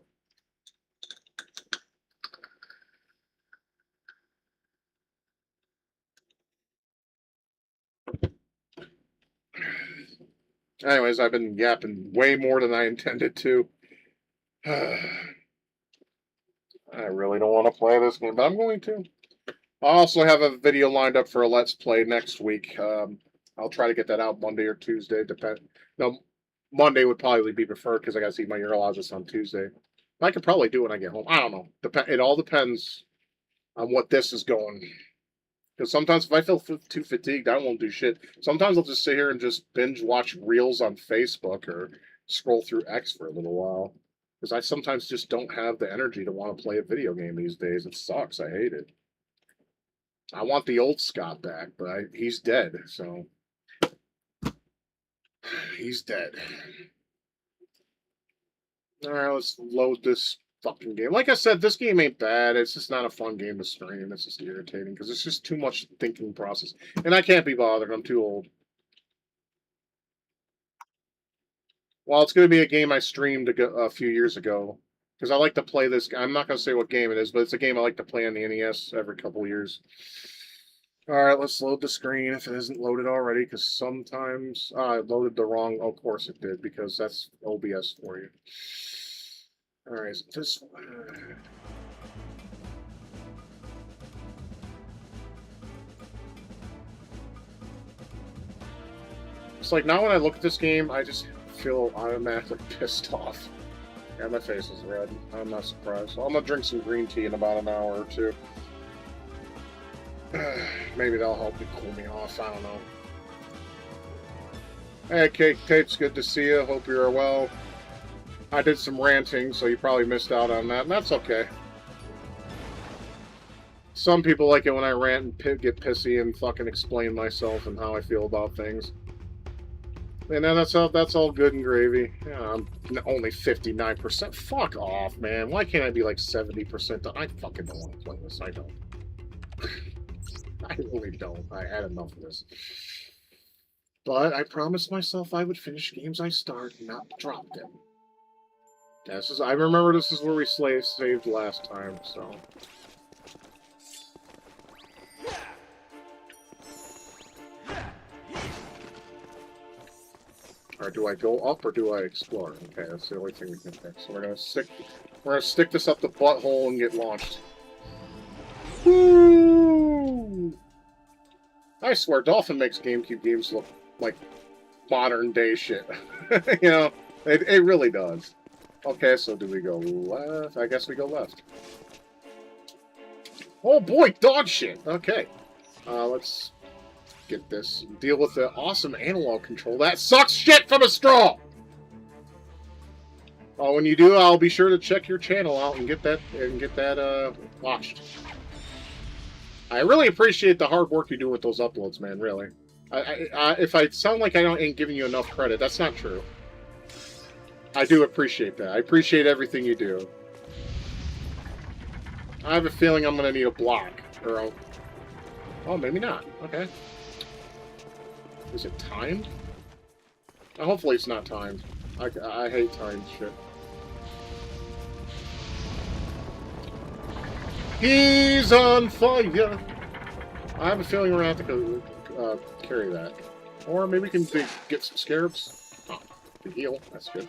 Anyways, I've been yapping way more than I intended to. I really don't want to play this game, but I'm going to. I also have a video lined up for a Let's Play next week. I'll try to get that out Monday or Tuesday. No, Monday would probably be preferred because I got to see my urologist on Tuesday. I could probably do it when I get home. I don't know. It all depends on what this is going. Because sometimes if I feel too fatigued, I won't do shit. Sometimes I'll just sit here and just binge watch reels on Facebook or scroll through X for a little while. Because I sometimes just don't have the energy to want to play a video game these days. It sucks. I hate it. I want the old Scott back, but he's dead, so he's dead. All right, let's load this fucking game. Like I said, this game ain't bad. It's just not a fun game to stream. It's just irritating because it's just too much thinking process, and I can't be bothered. I'm too old. Well, it's going to be a game I streamed a few years ago, Because I like to play this. I'm not going to say what game it is, but it's a game I like to play on the NES every couple years. All right, let's load the screen if it isn't loaded already, because sometimes I loaded the wrong. Oh, of course it did, because that's OBS for you. All right, so this one. It's like now when I look at this game, I just feel automatically pissed off. Yeah, my face is red. I'm not surprised. So I'm gonna drink some green tea in about an hour or two. Maybe that'll help me cool me off. I don't know. Hey, Cake Tapes, good to see you. Hope you're well. I did some ranting, so you probably missed out on that, and that's okay. Some people like it when I rant and get pissy and fucking explain myself and how I feel about things. And then that's all good and gravy. Yeah, I'm only 59%. Fuck off, man. Why can't I be like 70%? I fucking don't want to play this. I don't. I really don't. I had enough of this. But I promised myself I would finish games I start, not drop them. I remember this is where we saved last time, so. Or do I go up or do I explore? Okay, that's the only thing we can pick. So we're gonna stick this up the butthole and get launched. Woo! I swear, Dolphin makes GameCube games look like modern day shit. You know, it really does. Okay, so do we go left? I guess we go left. Oh boy, dog shit! Okay. Let's get this. Deal with the awesome analog control. That sucks shit from a straw! When you do, I'll be sure to check your channel out and get that watched. I really appreciate the hard work you do with those uploads, man, really. If I sound like I ain't giving you enough credit, that's not true. I do appreciate that. I appreciate everything you do. I have a feeling I'm going to need a block. Oh, maybe not. Okay. Is it timed? Hopefully it's not timed. I hate timed shit. He's on fire! I have a feeling we're going to have to carry that. Or maybe we can get some scarabs. Oh, the heal. That's good.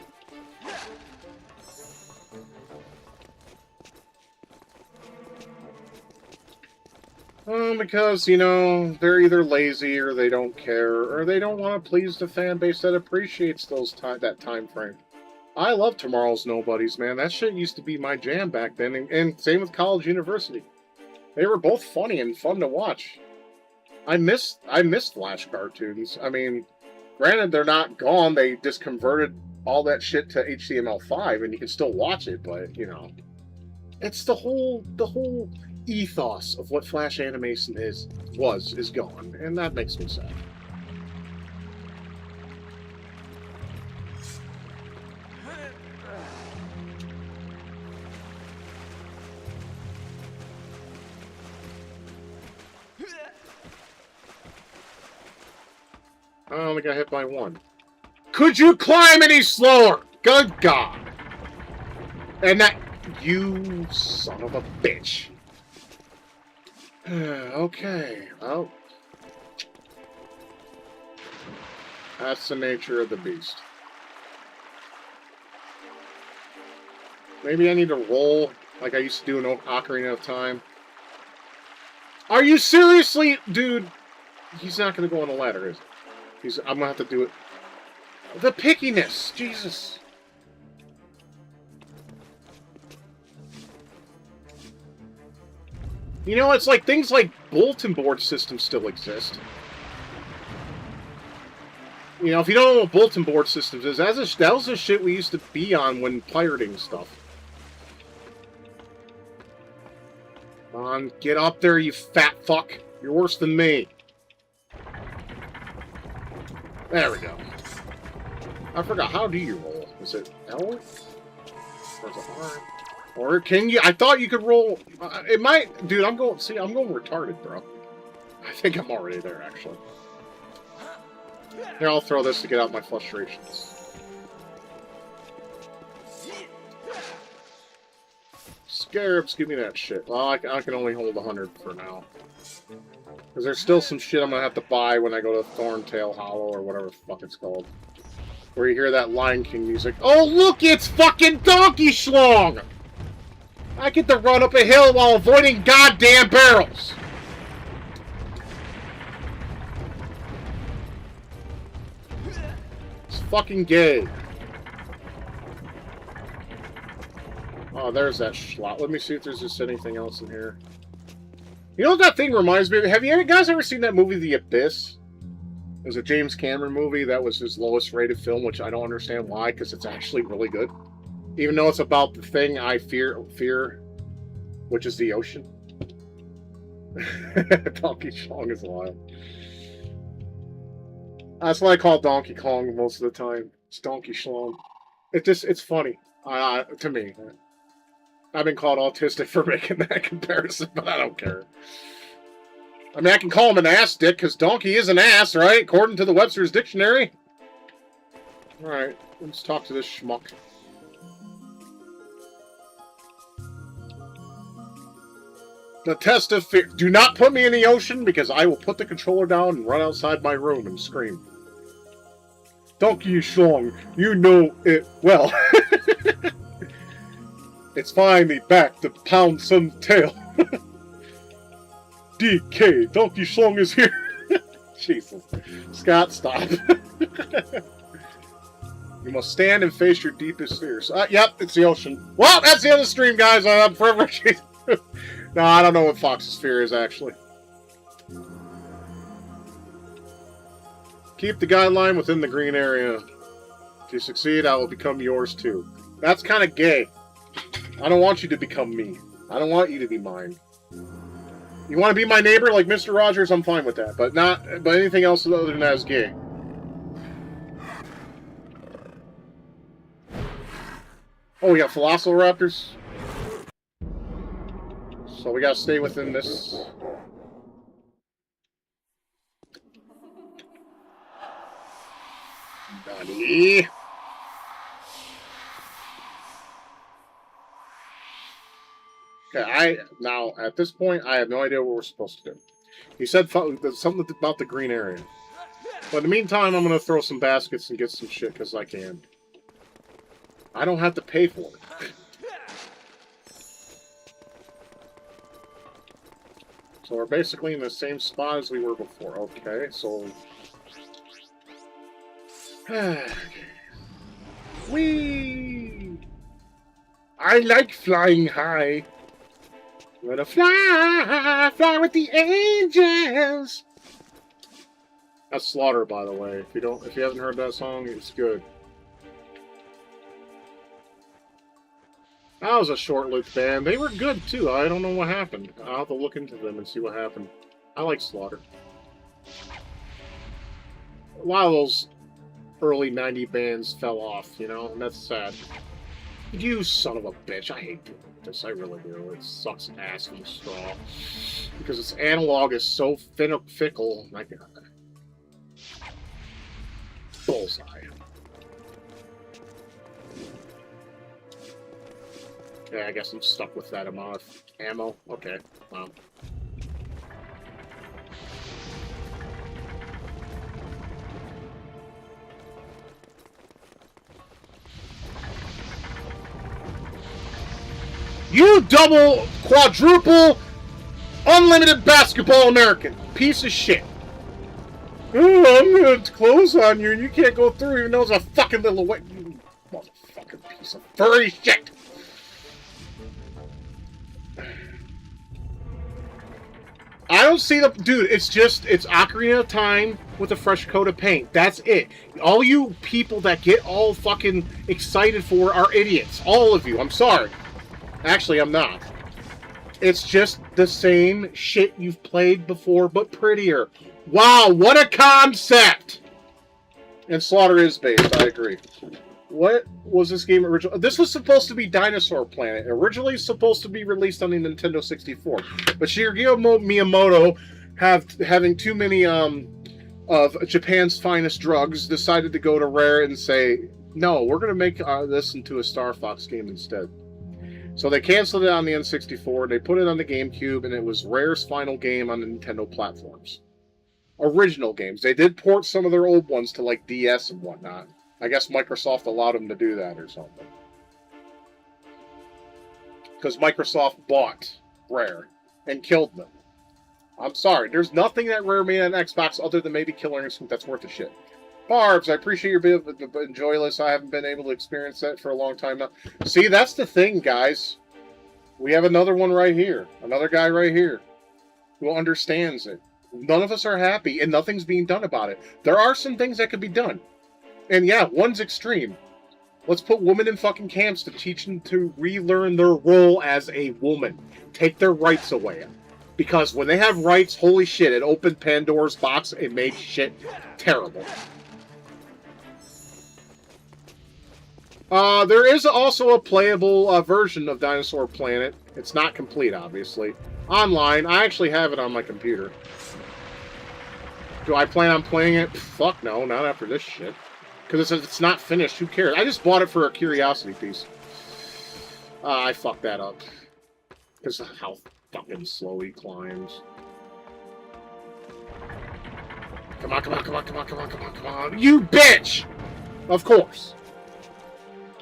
Because, you know, they're either lazy or they don't care or they don't want to please the fan base that appreciates that time frame. I love Tomorrow's Nobodies, man. That shit used to be my jam back then, and same with College University. They were both funny and fun to watch. I missed Flash cartoons. I mean, granted, they're not gone. They just converted all that shit to HTML5, and you can still watch it, but, you know. It's the whole ethos of what Flash animation is gone, and that makes me sad. I only got hit by one. Could you climb any slower? Good God! And that... You son of a bitch. Okay, well... That's the nature of the beast. Maybe I need to roll like I used to do in Ocarina of Time. Are you seriously... Dude, he's not going to go on the ladder, is he? I'm going to have to do it. The pickiness! Jesus! You know, it's like things like bulletin board systems still exist. You know, if you don't know what bulletin board systems is, that was the shit we used to be on when pirating stuff. Come on, get up there, you fat fuck. You're worse than me. There we go. I forgot, how do you roll? Is it L? Or is it R? Or can you... I thought you could roll... it might... Dude, I'm going retarded, bro. I think I'm already there, actually. Here, I'll throw this to get out my frustrations. scarabs, give me that shit. Well, I can only hold 100 for now. Because there's still some shit I'm going to have to buy when I go to Thorntail Hollow or whatever the fuck it's called. Where you hear that Lion King music. Oh, look, it's fucking Donkey Schlong! I get to run up a hill while avoiding goddamn barrels! It's fucking gay. Oh, there's that schlot. Let me see if there's just anything else in here. You know what that thing reminds me of? Have you guys ever seen that movie, The Abyss? It was a James Cameron movie. That was his lowest rated film, which I don't understand why, because it's actually really good. Even though it's about the thing I fear, which is the ocean. Donkey Kong is wild. That's what I call Donkey Kong most of the time. It's Donkey Schlong. It's funny to me. I've been called autistic for making that comparison, but I don't care. I mean, I can call him an ass dick, because donkey is an ass, right? According to the Webster's Dictionary. Alright, let's talk to this schmuck. The test of fear. Do not put me in the ocean, because I will put the controller down and run outside my room and scream. Donkey Schlong, you know it well. It's finally back to pound some tail. DK, Donkey Schlong is here. Jesus. Scott, stop. You must stand and face your deepest fears. Yep, it's the ocean. Well, that's the end of the stream, guys. I'm forever. No, I don't know what Fox's fear is, actually. Keep the guideline within the green area. If you succeed, I will become yours, too. That's kind of gay. I don't want you to become me. I don't want you to be mine. You want to be my neighbor like Mr. Rogers? I'm fine with that. But anything else other than that is gay. Oh, we got Velociraptors. So we gotta stay within this. Buddy. Okay, now, at this point, I have no idea what we're supposed to do. He said something about the green area. But in the meantime, I'm going to throw some baskets and get some shit, because I can. I don't have to pay for it. So we're basically in the same spot as we were before. Okay, so... Whee! I like flying high. I'm gonna fly with the angels. That's Slaughter, by the way. If you haven't heard that song, it's good. That was a short-lived band. They were good too. I don't know what happened. I'll have to look into them and see what happened. I like Slaughter. A lot of those early 90 bands fell off, you know, and that's sad. You son of a bitch. I hate doing this. I really do. It sucks ass from the straw. Because its analog is so fickle. My God. Bullseye. Yeah, I guess I'm stuck with that amount of ammo. Okay. Wow. You double, quadruple, unlimited basketball American. Piece of shit. Oh, I'm gonna close on you and you can't go through even though it's a fucking little way. You motherfucking piece of furry shit. I don't see the... Dude, it's Ocarina of Time with a fresh coat of paint. That's it. All you people that get all fucking excited for are idiots. All of you. I'm sorry. Actually, I'm not. It's just the same shit you've played before, but prettier. Wow, what a concept! And Slaughter is based, I agree. What was this game originally? This was supposed to be Dinosaur Planet. Originally supposed to be released on the Nintendo 64. But Shigeru Miyamoto, having too many of Japan's finest drugs, decided to go to Rare and say, no, we're going to make this into a Star Fox game instead. So they canceled it on the N64, they put it on the GameCube, and it was Rare's final game on the Nintendo platforms. Original games. They did port some of their old ones to like DS and whatnot. I guess Microsoft allowed them to do that or something. Because Microsoft bought Rare and killed them. I'm sorry, there's nothing that Rare made on Xbox other than maybe Killer Instinct that's worth a shit. Barbs, I appreciate your being joyless. I haven't been able to experience that for a long time now. See, that's the thing, guys. We have another one right here. Another guy right here who understands it. None of us are happy, and nothing's being done about it. There are some things that could be done. And yeah, one's extreme. Let's put women in fucking camps to teach them to relearn their role as a woman. Take their rights away. Because when they have rights, holy shit, it opened Pandora's box and made shit terrible. There is also a playable version of Dinosaur Planet. It's not complete, obviously. Online, I actually have it on my computer. Do I plan on playing it? Fuck no, not after this shit. Because it's not finished, who cares? I just bought it for a curiosity piece. I fucked that up. Because of how fucking slow he climbs. Come on, come on, come on, come on, come on, come on, come on. You bitch! Of course.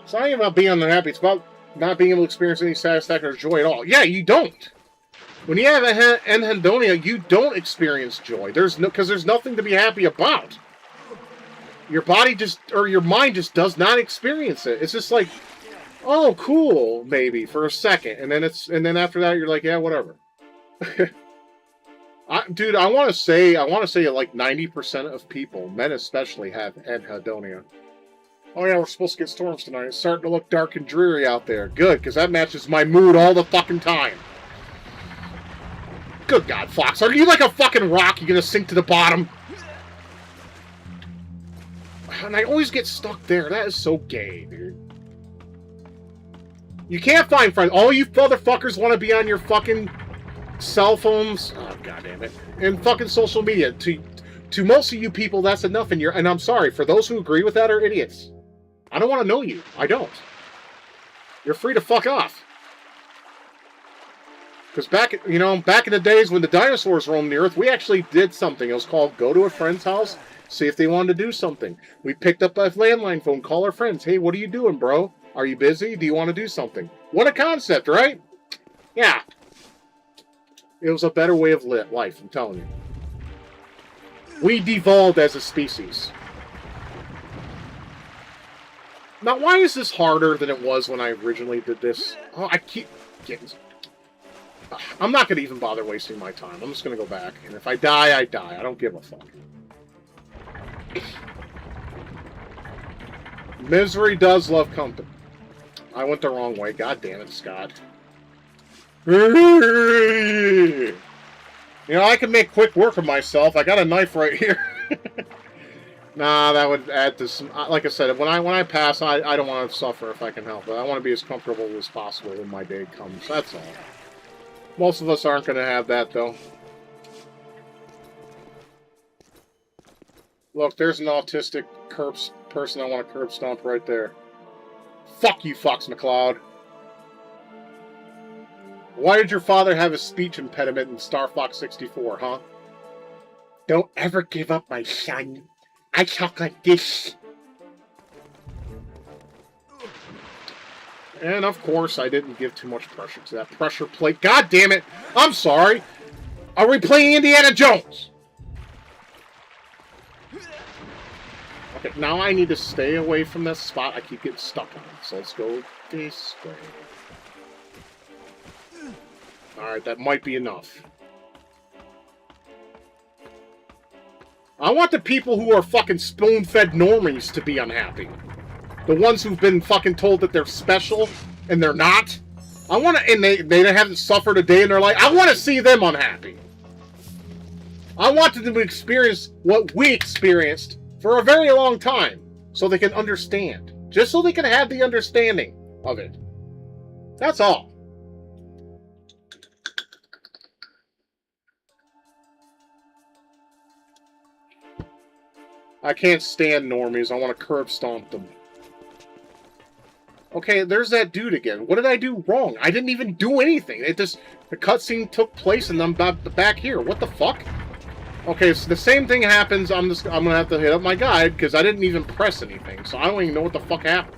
It's not even about being unhappy, it's about not being able to experience any satisfaction or joy at all. Yeah, you don't. When you have anhedonia, you don't experience joy. Because there's nothing to be happy about. Your body just, or your mind just does not experience it. It's just like, oh, cool, maybe for a second, and then after that, you're like, yeah, whatever. Dude, I want to say like 90% of people, men especially, have anhedonia. Oh yeah, we're supposed to get storms tonight. It's starting to look dark and dreary out there. Good, because that matches my mood all the fucking time. Good God, Fox, are you like a fucking rock? You gonna sink to the bottom? And I always get stuck there. That is so gay, dude. You can't find friends. All you motherfuckers want to be on your fucking cell phones. Oh, God damn it. And fucking social media. To most of you people, that's enough. And I'm sorry, for those who agree with that are idiots. I don't want to know you. I don't. You're free to fuck off. Because back in the days when the dinosaurs roamed the earth, we actually did something. It was called go to a friend's house, see if they wanted to do something. We picked up a landline phone, call our friends. Hey, what are you doing, bro? Are you busy? Do you want to do something? What a concept, right? Yeah. It was a better way of life, I'm telling you. We devolved as a species. Now, why is this harder than it was when I originally did this? Oh, I keep getting... I'm not going to even bother wasting my time. I'm just going to go back. And if I die, I die. I don't give a fuck. Misery does love company. I went the wrong way. God damn it, Scott. You know, I can make quick work of myself. I got a knife right here. Nah, that would add to some... Like I said, when I pass, I don't want to suffer if I can help it. I want to be as comfortable as possible when my day comes. That's all. Most of us aren't going to have that, though. Look, there's an autistic person I want to curb stomp right there. Fuck you, Fox McCloud. Why did your father have a speech impediment in Star Fox 64, huh? Don't ever give up, my son. I talk like this. And of course, I didn't give too much pressure to that pressure plate. God damn it! I'm sorry! Are we playing Indiana Jones? Okay, now I need to stay away from this spot I keep getting stuck on. So let's go this way. Alright, that might be enough. I want the people who are fucking spoon-fed normies to be unhappy. The ones who've been fucking told that they're special, and they're not. I want to, and they haven't suffered a day in their life. I want to see them unhappy. I want them to experience what we experienced for a very long time, so they can understand. Just so they can have the understanding of it. That's all. I can't stand normies. I want to curb stomp them. Okay, there's that dude again. What did I do wrong? I didn't even do anything. It just, the cutscene took place and I'm back here. What the fuck? Okay, so the same thing happens. I'm gonna have to hit up my guide because I didn't even press anything, so I don't even know what the fuck happened.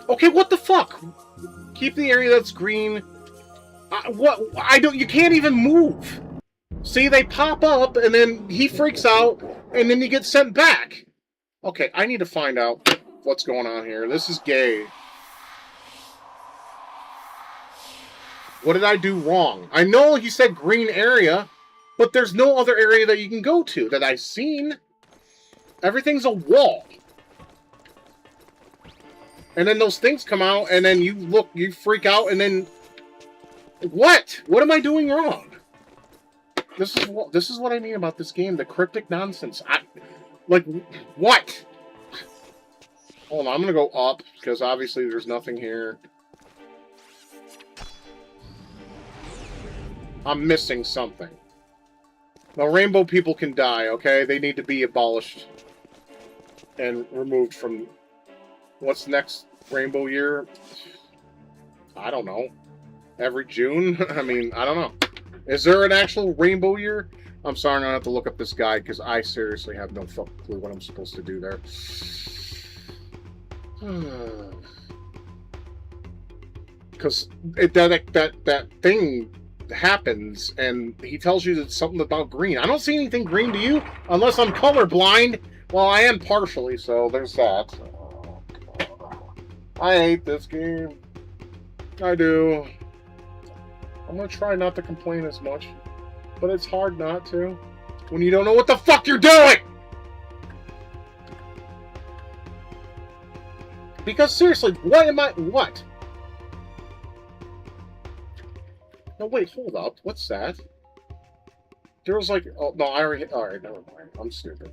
Okay, what the fuck? Keep the area that's green. What? I don't. You can't even move. See, they pop up, and then he freaks out, and then you get sent back. Okay, I need to find out what's going on here. This is gay. What did I do wrong? I know he said green area, but there's no other area that you can go to that I've seen. Everything's a wall. And then those things come out, and then you look, you freak out, and then... What? What am I doing wrong? This is what I mean about this game, the cryptic nonsense. Like, what? Hold on, I'm gonna go up, because obviously there's nothing here. I'm missing something. Now, rainbow people can die, okay? They need to be abolished and removed from... What's next rainbow year? I don't know. Every June? I mean, I don't know. Is there an actual rainbow year? I'm sorry, I'm going to have to look up this guide because I seriously have no fucking clue what I'm supposed to do there. Because that thing happens and he tells you that something about green. I don't see anything green to you unless I'm colorblind. Well, I am partially, so there's that. I hate this game. I do. I'm gonna try not to complain as much, but it's hard not to when you don't know what the fuck you're doing! Because seriously, what am I... What? No, wait, hold up. What's that? There was like... Oh, no, I already... Alright, never mind. I'm stupid.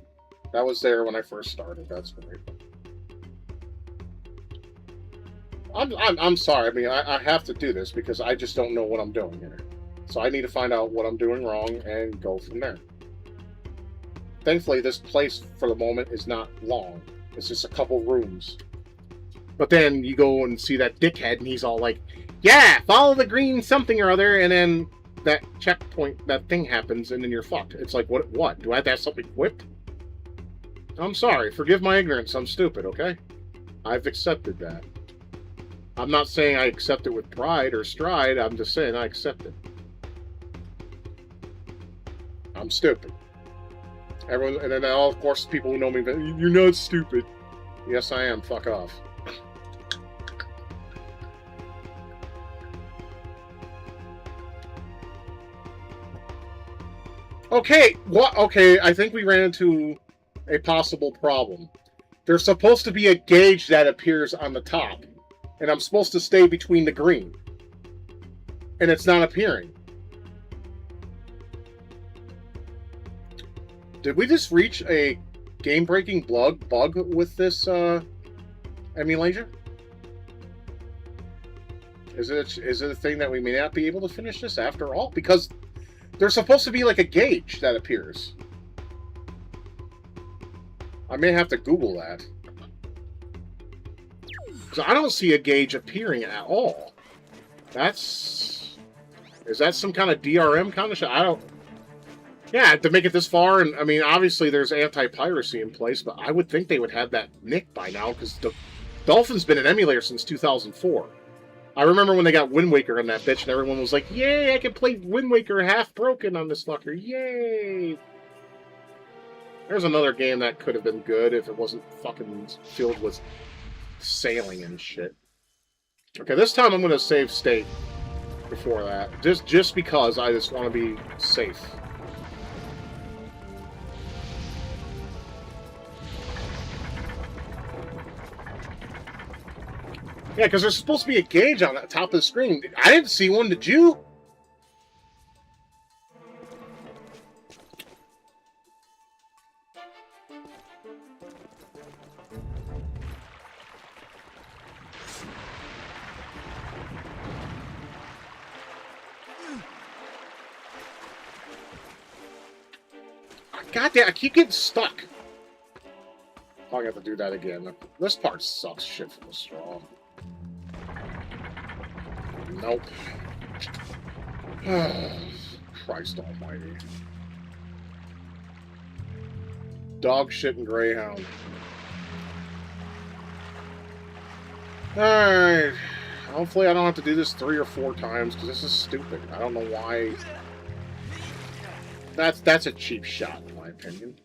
That was there when I first started. That's right. I'm sorry. I mean, I have to do this because I just don't know what I'm doing here. So I need to find out what I'm doing wrong and go from there. Thankfully, this place for the moment is not long. It's just a couple rooms. But then you go and see that dickhead and he's all like, yeah, follow the green something or other, and then that checkpoint, that thing happens, and then you're fucked. It's like, what? Do I have to have something equipped? I'm sorry. Forgive my ignorance. I'm stupid, okay? I've accepted that. I'm not saying I accept it with pride or stride. I'm just saying I accept it. I'm stupid. Everyone, and then all, of course, people who know me, you're not stupid. Yes, I am. Fuck off. Okay, what? Okay, I think we ran into a possible problem. There's supposed to be a gauge that appears on the top. And I'm supposed to stay between the green. And it's not appearing. Did we just reach a game-breaking bug with this emulation? Is it a thing that we may not be able to finish this after all? Because there's supposed to be like a gauge that appears. I may have to Google that. So I don't see a gauge appearing at all. Is that some kind of DRM kind of shit? I don't... Yeah, to make it this far, and I mean, obviously there's anti-piracy in place, but I would think they would have that nicked by now, because the Dolphin's been an emulator since 2004. I remember when they got Wind Waker on that bitch, and everyone was like, yay, I can play Wind Waker half broken on this fucker, yay! There's another game that could have been good if it wasn't fucking filled with sailing and shit. Okay, this time I'm going to save state before that. Just because I just want to be safe. Yeah, because there's supposed to be a gauge on the top of the screen. I didn't see one, did you? Goddamn, I keep getting stuck. I have to do that again. This part sucks shit from the straw. Nope. Christ almighty. Dog shit and Greyhound. Alright. Hopefully I don't have to do this 3 or 4 times, because this is stupid. I don't know why. That's a cheap shot, in my opinion.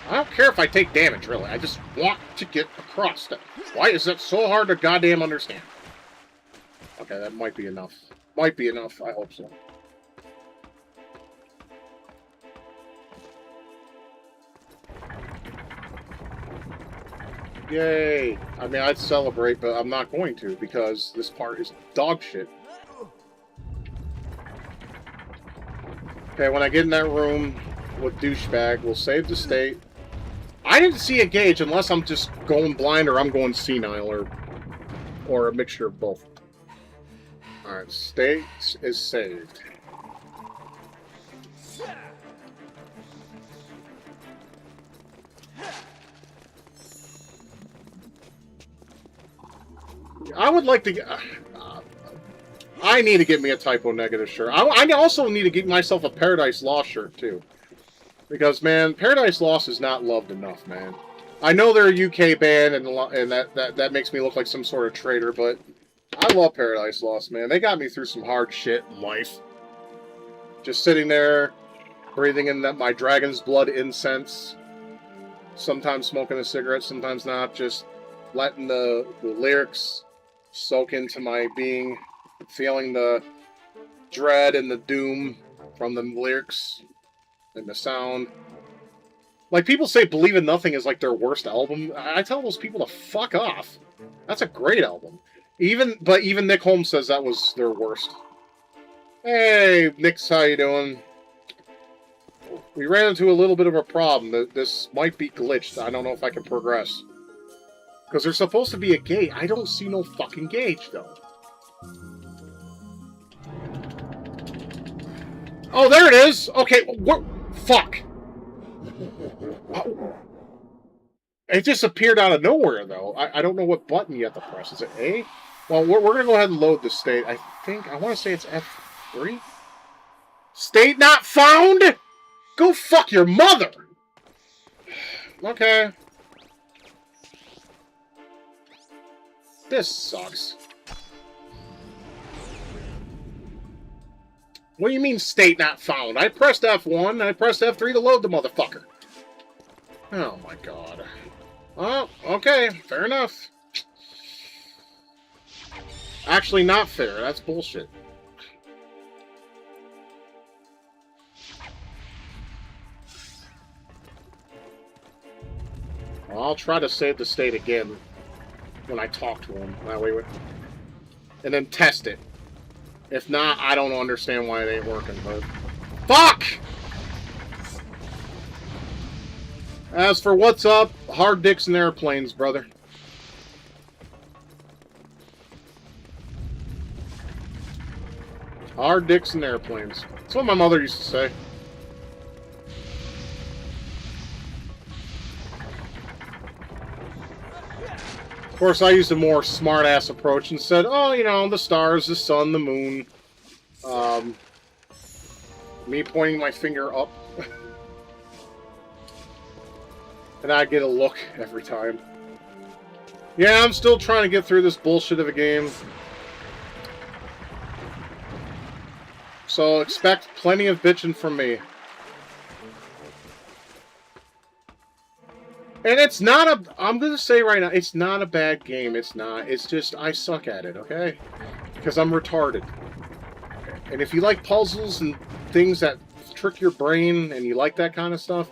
I don't care if I take damage, really. I just want to get across that. Why is that so hard to goddamn understand? Okay, that might be enough. Might be enough. I hope so. Yay! I mean, I'd celebrate, but I'm not going to, because this part is dog shit. Okay, when I get in that room with Douchebag, we'll save the state. I didn't see a gauge unless I'm just going blind or I'm going senile or a mixture of both. Alright, state is saved. I would like to get... I need to get me a typo negative shirt. I also need to get myself a Paradise Lost shirt, too. Because, man, Paradise Lost is not loved enough, man. I know they're a UK band, and that makes me look like some sort of traitor, but I love Paradise Lost, man. They got me through some hard shit in life. Just sitting there, breathing in my dragon's blood incense. Sometimes smoking a cigarette, sometimes not. Just letting the lyrics soak into my being. Feeling the dread and the doom from the lyrics and the sound. Like, people say Believe in Nothing is like their worst album. I tell those people to fuck off. That's a great album. But even Nick Holmes says that was their worst. Hey, Nick's, how you doing? We ran into a little bit of a problem. This might be glitched. I don't know if I can progress. Because there's supposed to be a gauge. I don't see no fucking gauge, though. Oh, there it is! Okay, what? Fuck! It just appeared out of nowhere, though. I don't know what button you have to press. Is it A? Well, we're going to go ahead and load the state. I want to say it's F3? State not found? Go fuck your mother! Okay. This sucks. What do you mean, state not found? I pressed F1, and I pressed F3 to load the motherfucker. Oh my god. Oh, okay, fair enough. Actually, not fair. That's bullshit. Well, I'll try to save the state again when I talk to him. That way, and then test it. If not, I don't understand why it ain't working, but... Fuck! As for what's up, hard dicks and airplanes, brother. Hard dicks and airplanes. That's what my mother used to say. Of course, I used a more smart-ass approach and said, oh, you know, the stars, the sun, the moon. Me pointing my finger up. And I get a look every time. Yeah, I'm still trying to get through this bullshit of a game. So expect plenty of bitching from me. And it's not a... I'm going to say right now, it's not a bad game. It's not. It's just, I suck at it, okay? Because I'm retarded. And if you like puzzles and things that trick your brain, and you like that kind of stuff,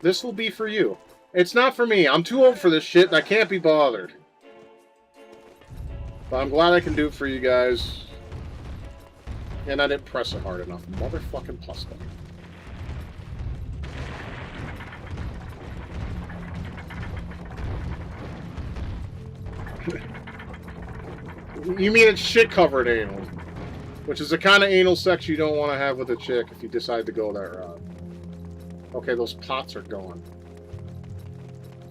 this will be for you. It's not for me. I'm too old for this shit, and I can't be bothered. But I'm glad I can do it for you guys. And I didn't press it hard enough. Motherfucking plus button. You mean it's shit covered anal? Which is the kind of anal sex you don't want to have with a chick if you decide to go that route. Okay, those pots are gone.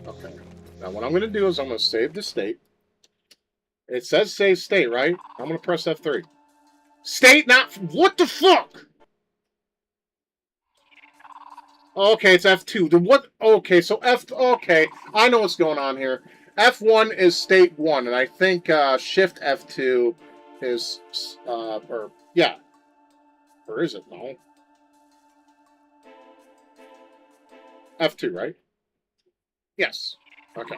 Okay. Now what I'm going to do is I'm going to save the state. It says save state, right? I'm going to press F3. State not... What the fuck? Okay, it's F2. The what? Okay, so F... Okay, I know what's going on here. F1 is state 1, and I think Shift F2 is... or... Yeah. Or is it? No. F2, right? Yes. Okay.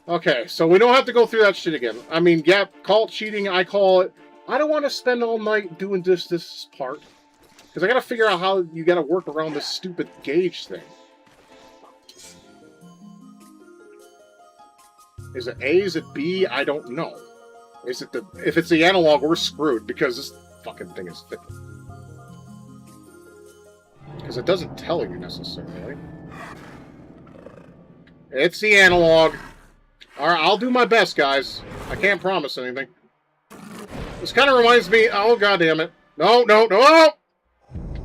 Okay, so we don't have to go through that shit again. I mean, yeah, call it cheating, I call it... I don't want to spend all night doing this part. Because I gotta figure out how you gotta work around this stupid gauge thing. Is it A? Is it B? I don't know. Is it the... If it's the analog, we're screwed, because this fucking thing is thick. Because it doesn't tell you, necessarily. It's the analog. Alright, I'll do my best, guys. I can't promise anything. This kind of reminds me... Oh, goddammit. No, no, no!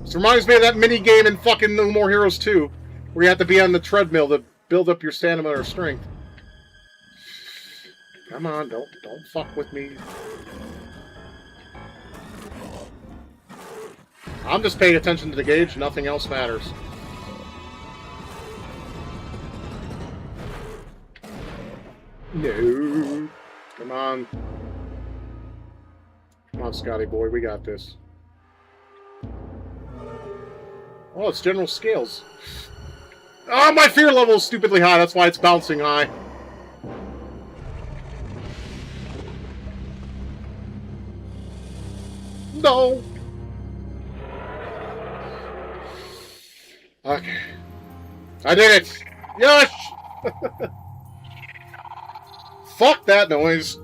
This reminds me of that mini-game in fucking No More Heroes 2, where you have to be on the treadmill to build up your stamina or strength. Come on, don't fuck with me. I'm just paying attention to the gauge, nothing else matters. No. Come on. Come on, Scotty boy, we got this. Oh, it's general scales. Oh, my fear level is stupidly high, that's why it's bouncing high. No! Okay. I did it! Yes! Fuck that noise.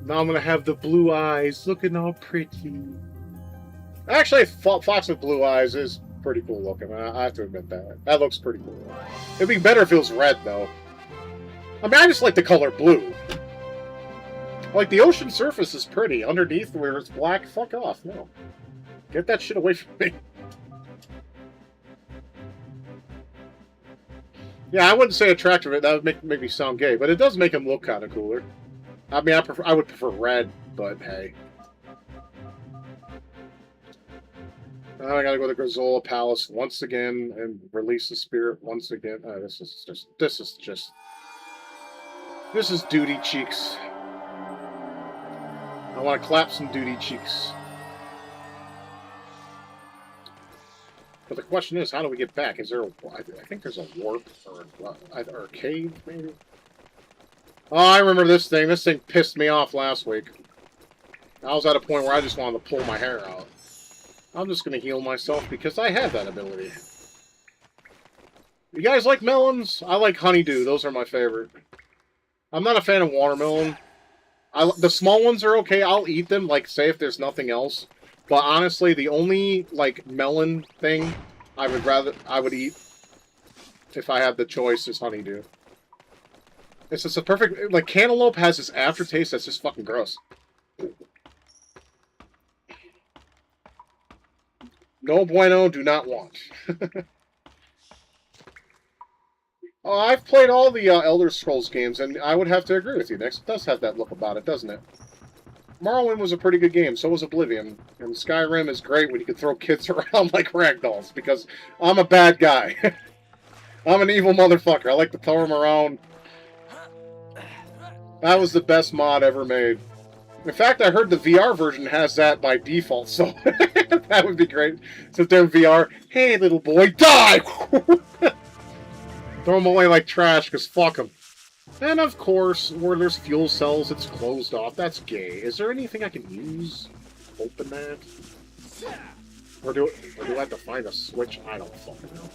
Now I'm gonna have the blue eyes looking all pretty. Actually, Fox with blue eyes is pretty cool looking. I have to admit that. That looks pretty cool. It'd be better if it was red, though. I mean, I just like the color blue. Like, the ocean surface is pretty. Underneath, where it's black, fuck off. No. Get that shit away from me. Yeah, I wouldn't say attractive. That would make me sound gay, but it does make him look kind of cooler. I mean, I would prefer red, but hey. Now I gotta go to the Grizola Palace once again and release the spirit once again. This is duty cheeks. I want to clap some duty cheeks. But the question is, how do we get back? Is there I think there's a warp or a cave, maybe? Oh, I remember this thing. This thing pissed me off last week. I was at a point where I just wanted to pull my hair out. I'm just going to heal myself because I have that ability. You guys like melons? I like honeydew. Those are my favorite. I'm not a fan of watermelon. The small ones are okay. I'll eat them, like, say if there's nothing else. But honestly, the only, like, melon thing I would eat if I had the choice is honeydew. It's just a perfect... Like, cantaloupe has this aftertaste that's just fucking gross. No bueno, do not want. Oh, I've played all the Elder Scrolls games, and I would have to agree with you, Nix. It does have that look about it, doesn't it? Morrowind was a pretty good game, so was Oblivion. And Skyrim is great when you can throw kids around like ragdolls, because I'm a bad guy. I'm an evil motherfucker. I like to throw them around. That was the best mod ever made. In fact, I heard the VR version has that by default, so that would be great. Sit there in VR, hey little boy, die! Throw them away like trash, because fuck them. And of course, where there's fuel cells, it's closed off. That's gay. Is there anything I can use? Open that? Or do I have to find a switch? I don't fucking know.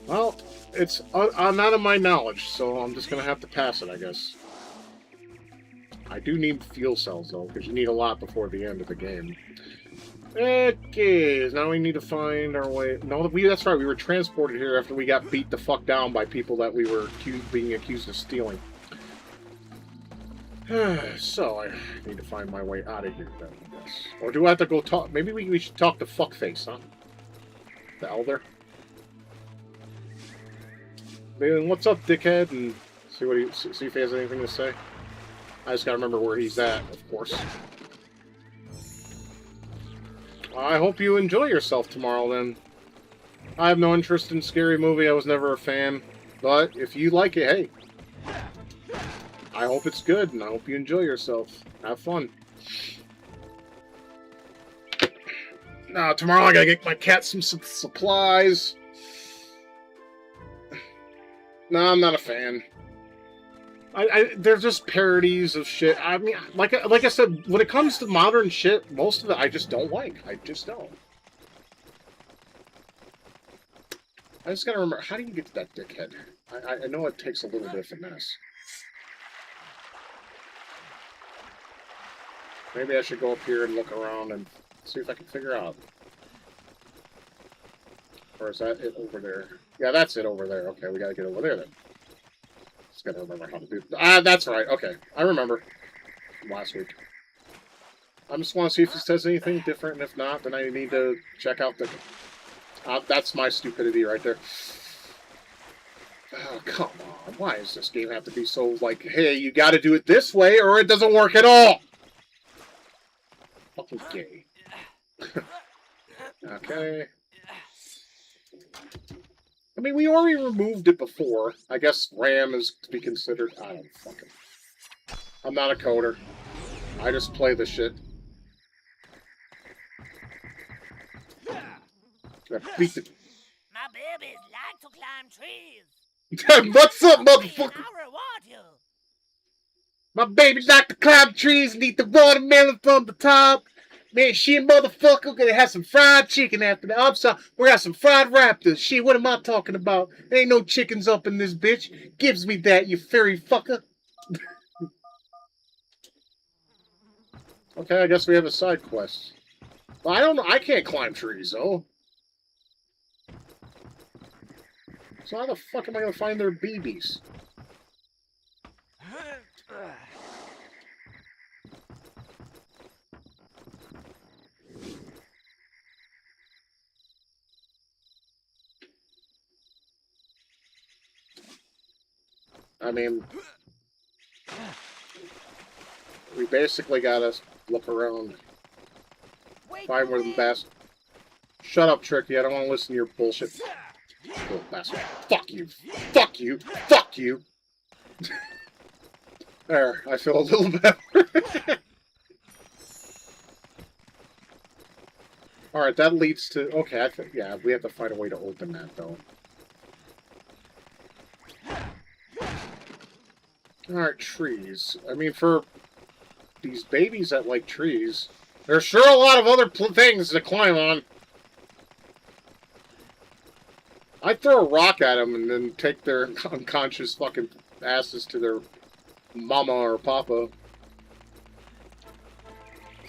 Well, it's not of my knowledge, so I'm just gonna have to pass it, I guess. I do need fuel cells, though, because you need a lot before the end of the game. Okay, now we need to find our way... No, that's right, we were transported here after we got beat the fuck down by people that we were being accused of stealing. So, I need to find my way out of here, then, I guess. Or do I have to go talk... Maybe we should talk to Fuckface, huh? The Elder? Man, what's up, dickhead? And see if he has anything to say. I just gotta remember where he's at, of course. I hope you enjoy yourself tomorrow, then. I have no interest in Scary Movie. I was never a fan. But if you like it, hey. I hope it's good, and I hope you enjoy yourself. Have fun. Now, tomorrow I gotta get my cat some supplies. No, I'm not a fan. They're just parodies of shit. I mean, like I said, when it comes to modern shit, most of it I just don't like. I just don't. I just gotta remember, how do you get to that dickhead? I know it takes a little bit of finesse. Maybe I should go up here and look around and see if I can figure out. Or is that it over there? Yeah, that's it over there. Okay, we gotta get over there then. Just gotta remember how to do... that's right. Okay, I remember. From last week. I just want to see if it says anything different, and if not, then I need to check out the... that's my stupidity right there. Oh, come on. Why does this game have to be so, like, hey, you gotta do it this way, or it doesn't work at all? Fucking gay. Okay. I mean, we already removed it before. I guess RAM is to be considered... I don't fucking... I'm not a coder. I just play the shit. Beat the... My babies like to climb trees. What's up, motherfucker? I'll reward you. My babies like to climb trees and eat the watermelon from the top. Man, shit, motherfucker, gonna have some fried chicken after that. I'm sorry, we're gonna have some fried raptors. Shit, what am I talking about? There ain't no chickens up in this bitch. Gives me that, you furry fucker. Okay, I guess we have a side quest. Well, I don't know. I can't climb trees, though. So how the fuck am I gonna find their babies? I mean, we basically gotta look around, find where the best. Shut up, Tricky. I don't want to listen to your bullshit. Little bastard. Fuck you. Fuck you. Fuck you. There, I feel a little better. Alright, that leads to... Okay, I think... Yeah, we have to find a way to open that, though. Alright, trees. I mean, for these babies that like trees, there's sure a lot of other things to climb on. I'd throw a rock at them and then take their unconscious fucking asses to their mama or papa.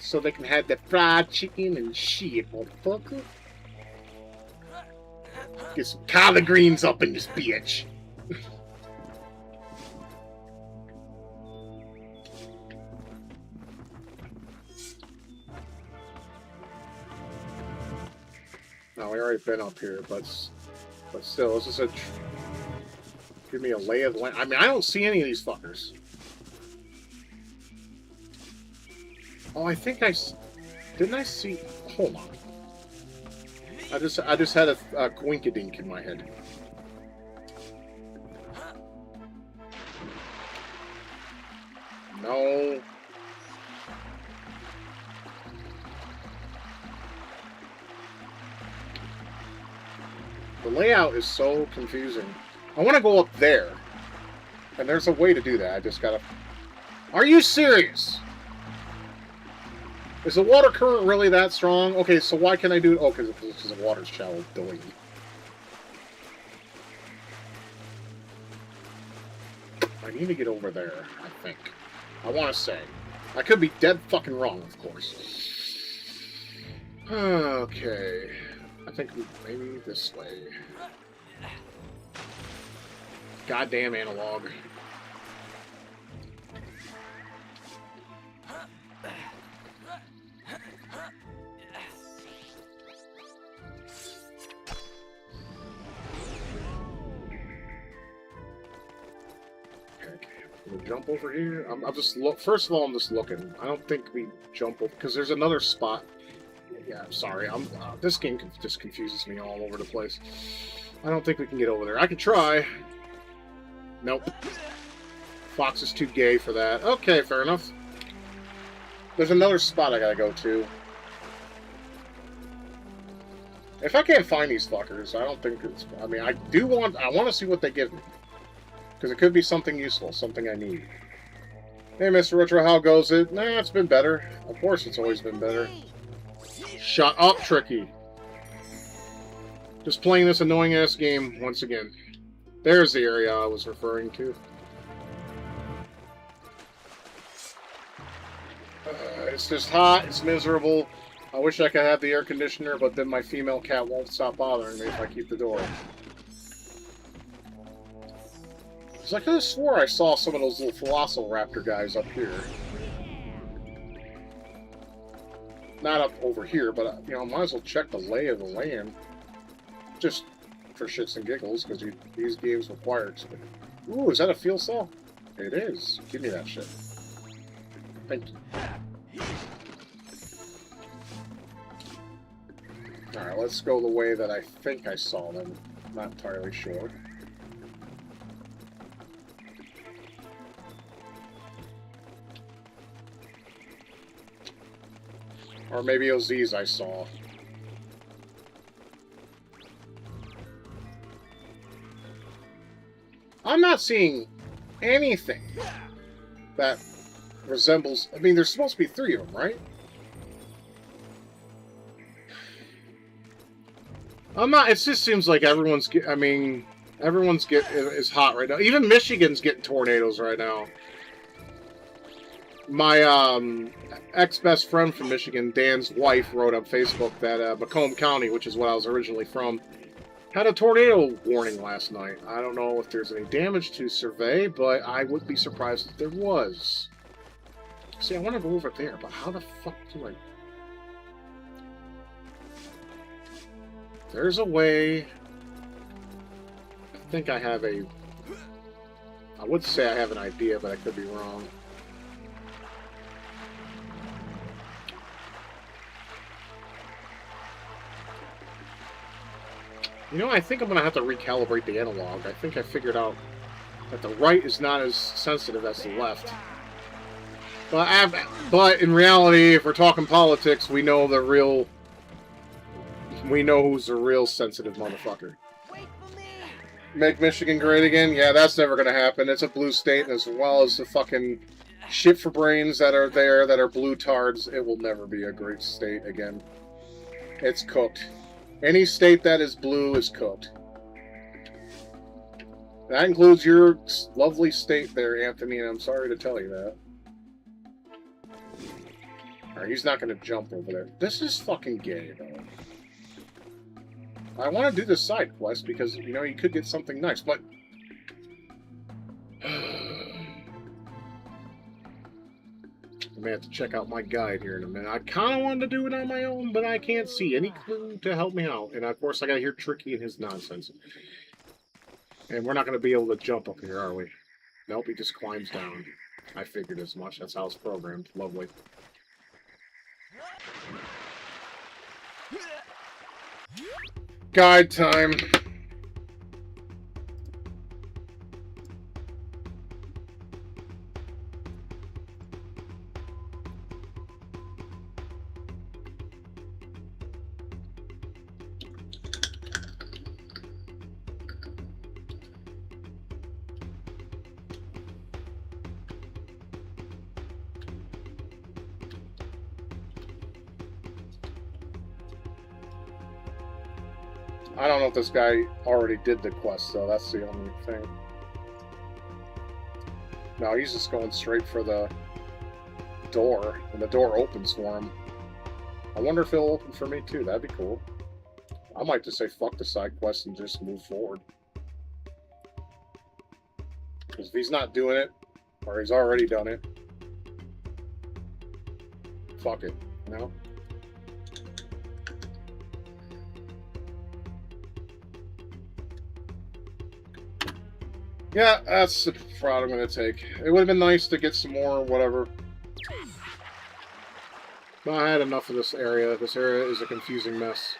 So they can have that fried chicken and shit, motherfucker. Get some collard greens up in this bitch. No, we already been up here, but still, this is a... Give me a lay of the land. I mean, I don't see any of these fuckers. Oh, I think I... Didn't I see... Hold on. I just had a coinkydink in my head. No. The layout is so confusing. I want to go up there. And there's a way to do that. I just gotta... Are you serious? Is the water current really that strong? Okay, so why can I do it? Oh, because the water's shallow. Delete. I need to get over there, I think. I want to say. I could be dead fucking wrong, of course. Okay. I think maybe this way. Goddamn analog. Jump over here. I'll just look. First of all, I'm just looking. I don't think we jump over because there's another spot. Yeah, I'm sorry. This game just confuses me all over the place. I don't think we can get over there. I can try. Nope. Fox is too gay for that. Okay, fair enough. There's another spot I gotta go to. If I can't find these fuckers, I don't think it's. I mean, I want to see what they give me. Because it could be something useful, something I need. Hey, Mr. Retro, how goes it? Nah, it's been better. Of course, it's always been better. Shut up, Tricky. Just playing this annoying-ass game once again. There's the area I was referring to. It's just hot, it's miserable. I wish I could have the air conditioner, but then my female cat won't stop bothering me if I keep the door open. I could have swore I saw some of those little Velociraptor guys up here. Not up over here, but, you know, I might as well check the lay of the land. Just for shits and giggles, because these games require it. Ooh, is that a field saw? It is. Give me that shit. Thank you. Alright, let's go the way that I think I saw them. Not entirely sure. Or maybe it was these I saw. I'm not seeing anything that resembles... I mean, there's supposed to be 3 of them, right? I'm not... It just seems like everyone's... I mean, everyone's is hot right now. Even Michigan's getting tornadoes right now. My ex-best friend from Michigan, Dan's wife, wrote on Facebook that Macomb County, which is what I was originally from, had a tornado warning last night. I don't know if there's any damage to survey, but I would be surprised if there was. See, I want to go over there, but how the fuck do I... There's a way... I think I have a... I would say I have an idea, but I could be wrong. You know, I think I'm going to have to recalibrate the analog. I think I figured out that the right is not as sensitive as the left. But in reality, if we're talking politics, we know the real... We know who's the real sensitive motherfucker. Make Michigan great again? Yeah, that's never going to happen. It's a blue state, as well as the fucking shit for brains that are there that are blue tards. It will never be a great state again. It's cooked. Any state that is blue is cooked. That includes your lovely state there, Anthony, and I'm sorry to tell you that. Alright, he's not going to jump over there. This is fucking gay, though. I want to do this side quest because, you know, you could get something nice, but... I may have to check out my guide here in a minute. I kind of wanted to do it on my own, but I can't see any clue to help me out. And of course, I got to hear Tricky and his nonsense. And we're not going to be able to jump up here, are we? Nope, he just climbs down. I figured as much. That's how it's programmed. Lovely. Guide time. I don't know if this guy already did the quest, though. That's the only thing. No, he's just going straight for the door, and the door opens for him. I wonder if it'll open for me too. That'd be cool. I might just say fuck the side quest and just move forward. Because if he's not doing it, or he's already done it, fuck it, you know? Yeah, that's the route I'm going to take. It would have been nice to get some more, whatever. But I had enough of this area. This area is a confusing mess.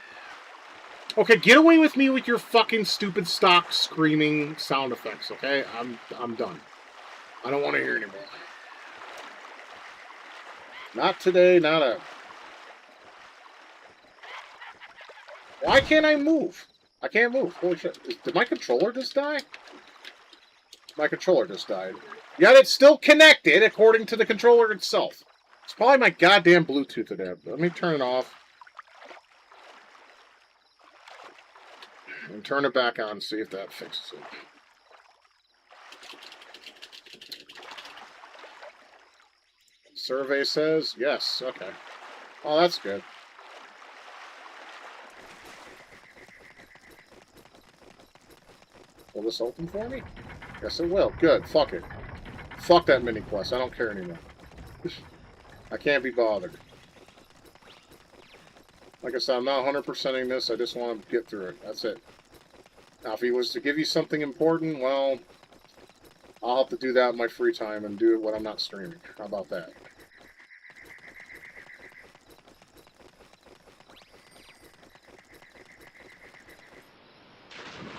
Okay, get away with me with your fucking stupid stock screaming sound effects, okay? I'm done. I don't want to hear anymore. Not today, not ever. Why can't I move? I can't move. Holy shit. Did my controller just die? My controller just died. Yet it's still connected according to the controller itself. It's probably my goddamn Bluetooth adapter. Let me turn it off. And turn it back on and see if that fixes it. Survey says yes. Okay. Oh, that's good. Will this open for me? Yes, it will. Good. Fuck it. Fuck that mini quest. I don't care anymore. I can't be bothered. Like I said, I'm not 100%ing this. I just want to get through it. That's it. Now, if he was to give you something important, well, I'll have to do that in my free time and do it when I'm not streaming. How about that?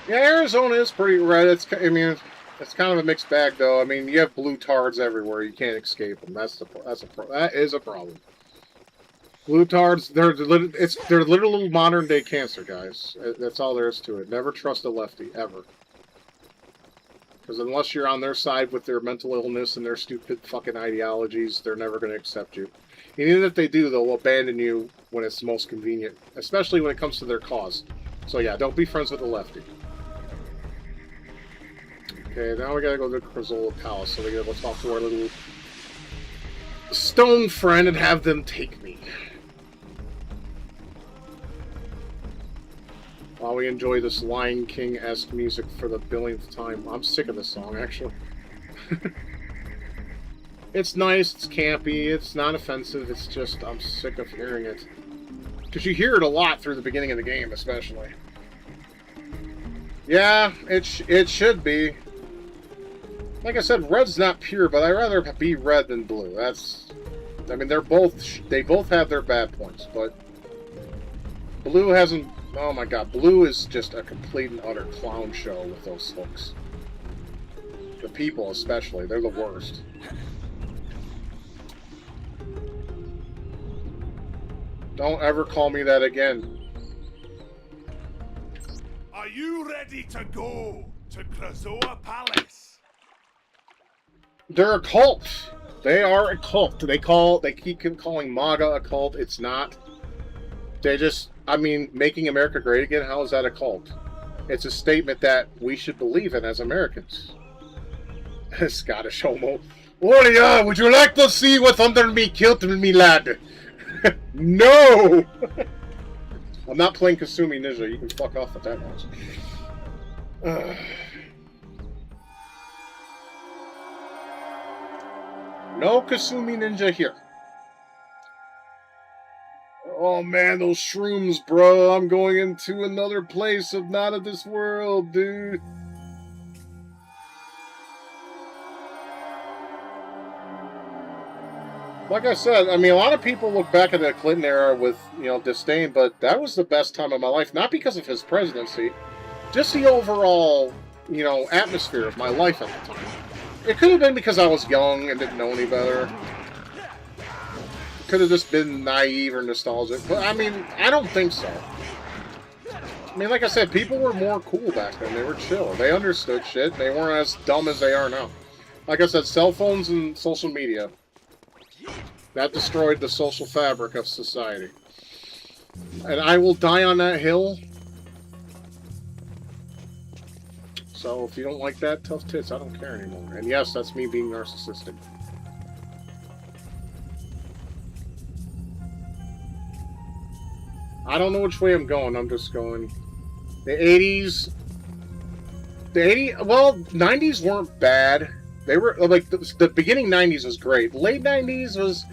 Yeah, Arizona is pretty red. I mean, it's kind of a mixed bag, though. I mean, you have blue tards everywhere. You can't escape them. That is a problem. Blue tards, they're literal modern day cancer, guys. That's all there is to it. Never trust a lefty ever, because unless you're on their side with their mental illness and their stupid fucking ideologies, they're never going to accept you. And even if they do, they'll abandon you when it's most convenient, especially when it comes to their cause. So yeah, don't be friends with a lefty. Okay, now we gotta go to Krazola Palace, so we gotta go talk to our little stone friend and have them take me. While we enjoy this Lion King-esque music for the billionth time. I'm sick of this song, actually. It's nice, it's campy, it's not offensive, it's just, I'm sick of hearing it. Because you hear it a lot through the beginning of the game, especially. Yeah, it should be. Like I said, red's not pure, but I'd rather be red than blue. I mean, they both have their bad points, but blue hasn't. Oh my god, blue is just a complete and utter clown show with those looks. The people, especially, they're the worst. Don't ever call me that again. Are you ready to go to Krazoa Palace? They're a cult. They are a cult. They keep calling MAGA a cult. It's not. I mean, making America great again, how is that a cult? It's a statement that we should believe in as Americans. Scottish homo. Oh yeah, would you like to see what's under me kilt, me lad? No! I'm not playing Kasumi Ninja. You can fuck off with that noise. No Kasumi Ninja here. Oh man, those shrooms, bro. I'm going into another place of not of this world, dude. Like I said, I mean, a lot of people look back at the Clinton era with, disdain, but that was the best time of my life. Not because of his presidency, just the overall, atmosphere of my life at the time. It could have been because I was young and didn't know any better. Could have just been naive or nostalgic. But, I mean, I don't think so. I mean, like I said, people were more cool back then. They were chill. They understood shit. They weren't as dumb as they are now. Like I said, cell phones and social media. That destroyed the social fabric of society. And I will die on that hill. So if you don't like that, tough tits. I don't care anymore. And yes, that's me being narcissistic. I don't know which way I'm going. I'm just going. The 80s. The 80s. Well, 90s weren't bad. They were like the beginning 90s was great. Late 90s was.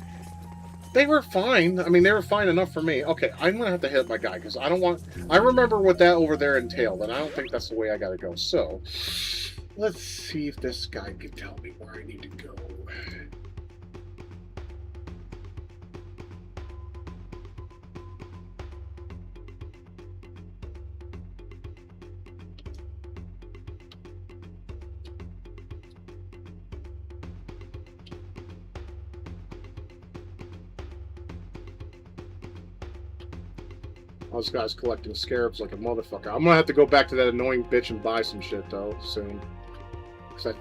They were fine. I mean, they were fine enough for me. Okay, I'm gonna have to hit my guy because I don't want. I remember what that over there entailed, and I don't think that's the way I gotta go. So, let's see if this guy can tell me where I need to go. This guy's collecting scarabs like a motherfucker. I'm gonna have to go back to that annoying bitch and buy some shit though soon. 'Cause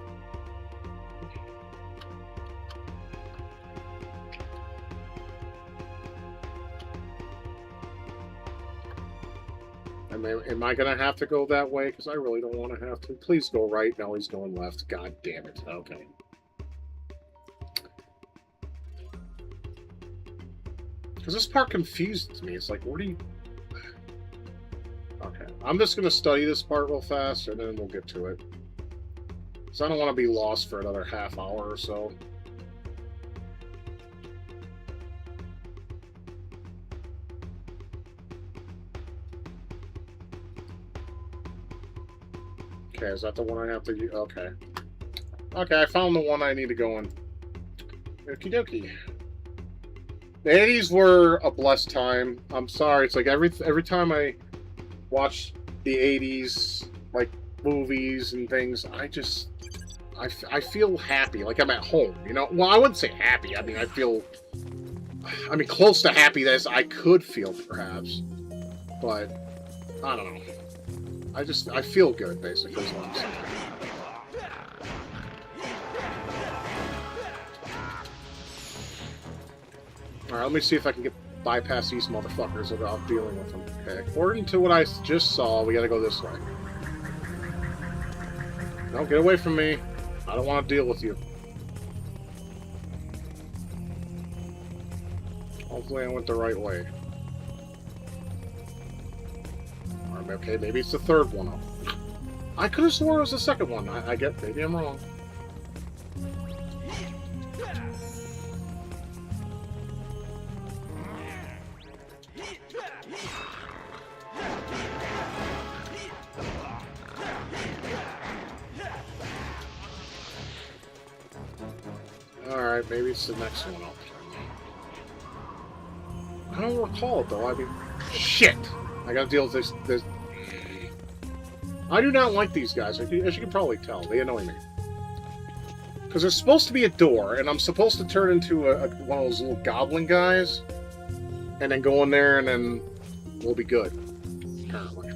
am I gonna have to go that way? Because I really don't want to have to. Please go right. No, he's going left. God damn it. Okay. Because this part confused me. It's like, where do you... Okay. I'm just going to study this part real fast, and then we'll get to it. Because I don't want to be lost for another half hour or so. Okay, is that the one I have to use? Okay. Okay, I found the one I need to go in. Okie dokie. The 80s were a blessed time. I'm sorry, it's like every time I watch the 80s, like, movies and things, I feel happy, like I'm at home, you know? Well, I wouldn't say happy, I mean, close to happy as I could feel, perhaps. But, I don't know. I feel good, basically, is what I'm saying. Alright, let me see if I can bypass these motherfuckers without dealing with them. Okay, according to what I just saw, we gotta go this way. No, get away from me. I don't want to deal with you. Hopefully I went the right way. Alright, okay, maybe it's the third one up. I could have sworn it was the second one. I get, maybe I'm wrong. Alright, maybe it's the next one up. I don't recall it though. I mean, shit! I gotta deal with this. I do not like these guys. As you can probably tell, they annoy me. Because there's supposed to be a door, and I'm supposed to turn into one of those little goblin guys, and then go in there, and then we'll be good. Apparently.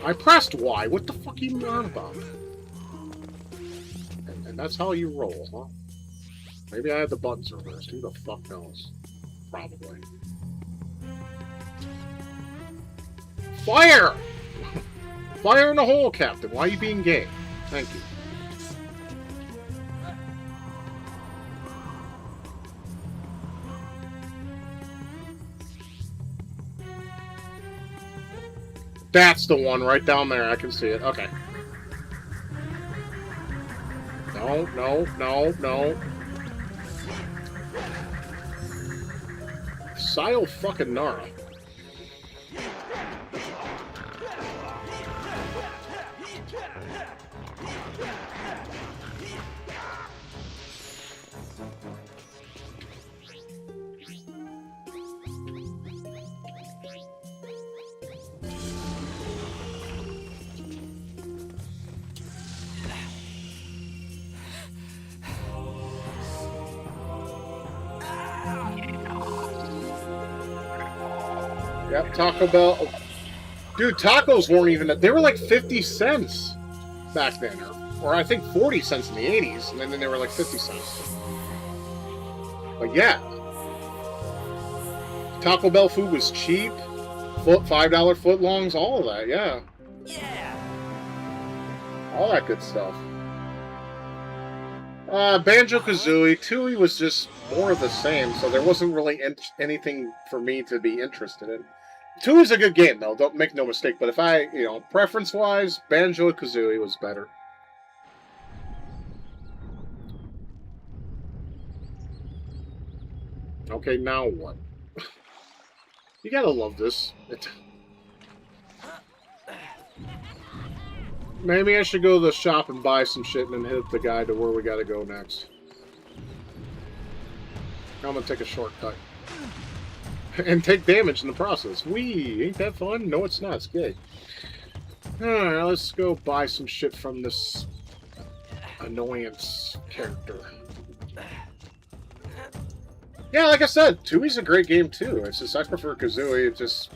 I pressed Y. What the fuck are you on about? And that's how you roll, huh? Maybe I had the buttons reversed. Who the fuck knows? Probably. Fire! Fire in the hole, Captain. Why are you being gay? Thank you. That's the one right down there. I can see it. Okay. No, no, no, no. Sile fucking Nara. Yep, Taco Bell. Dude, tacos weren't even... They were like 50 cents back then. Or I think 40 cents in the 80s. And then they were like 50 cents. But yeah. Taco Bell food was cheap. $5 footlongs, all of that, yeah. Yeah. All that good stuff. Banjo-Kazooie, Tooie was just more of the same, so there wasn't really anything for me to be interested in. Tooie's a good game, though, don't make no mistake, but if I, preference-wise, Banjo-Kazooie was better. Okay, now what? You gotta love this. Maybe I should go to the shop and buy some shit and then hit the guy to where we gotta go next. I'm gonna take a shortcut. And take damage in the process. Whee! Ain't that fun? No, it's not. It's gay. Alright, let's go buy some shit from this annoyance character. Yeah, like I said, Tooie's a great game too. It's just I prefer Kazooie. It just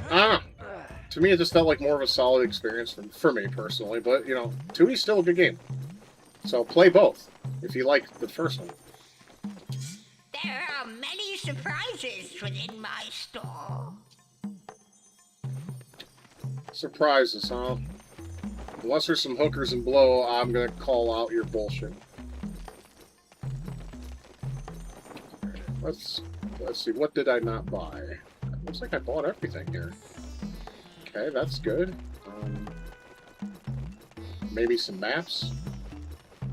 to me it just felt like more of a solid experience for me personally. But Tooie's still a good game. So play both if you like the first one. There are many surprises within my store. Surprises, huh? Unless there's some hookers and blow, I'm gonna call out your bullshit. Let's see, what did I not buy? Looks like I bought everything here. Okay, that's good. Maybe some maps?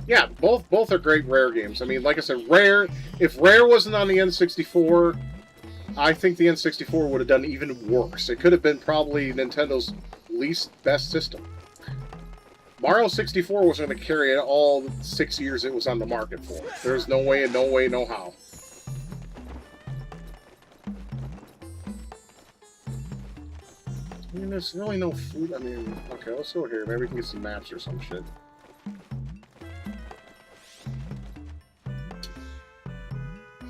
Yeah, both are great Rare games. I mean, like I said, Rare, if Rare wasn't on the N64, I think the N64 would have done even worse. It could have been probably Nintendo's least best system. Mario 64 was going to carry it all 6 years it was on the market for. There's no way, no how. I mean, there's really no food. I mean, okay, let's go here. Maybe we can get some maps or some shit.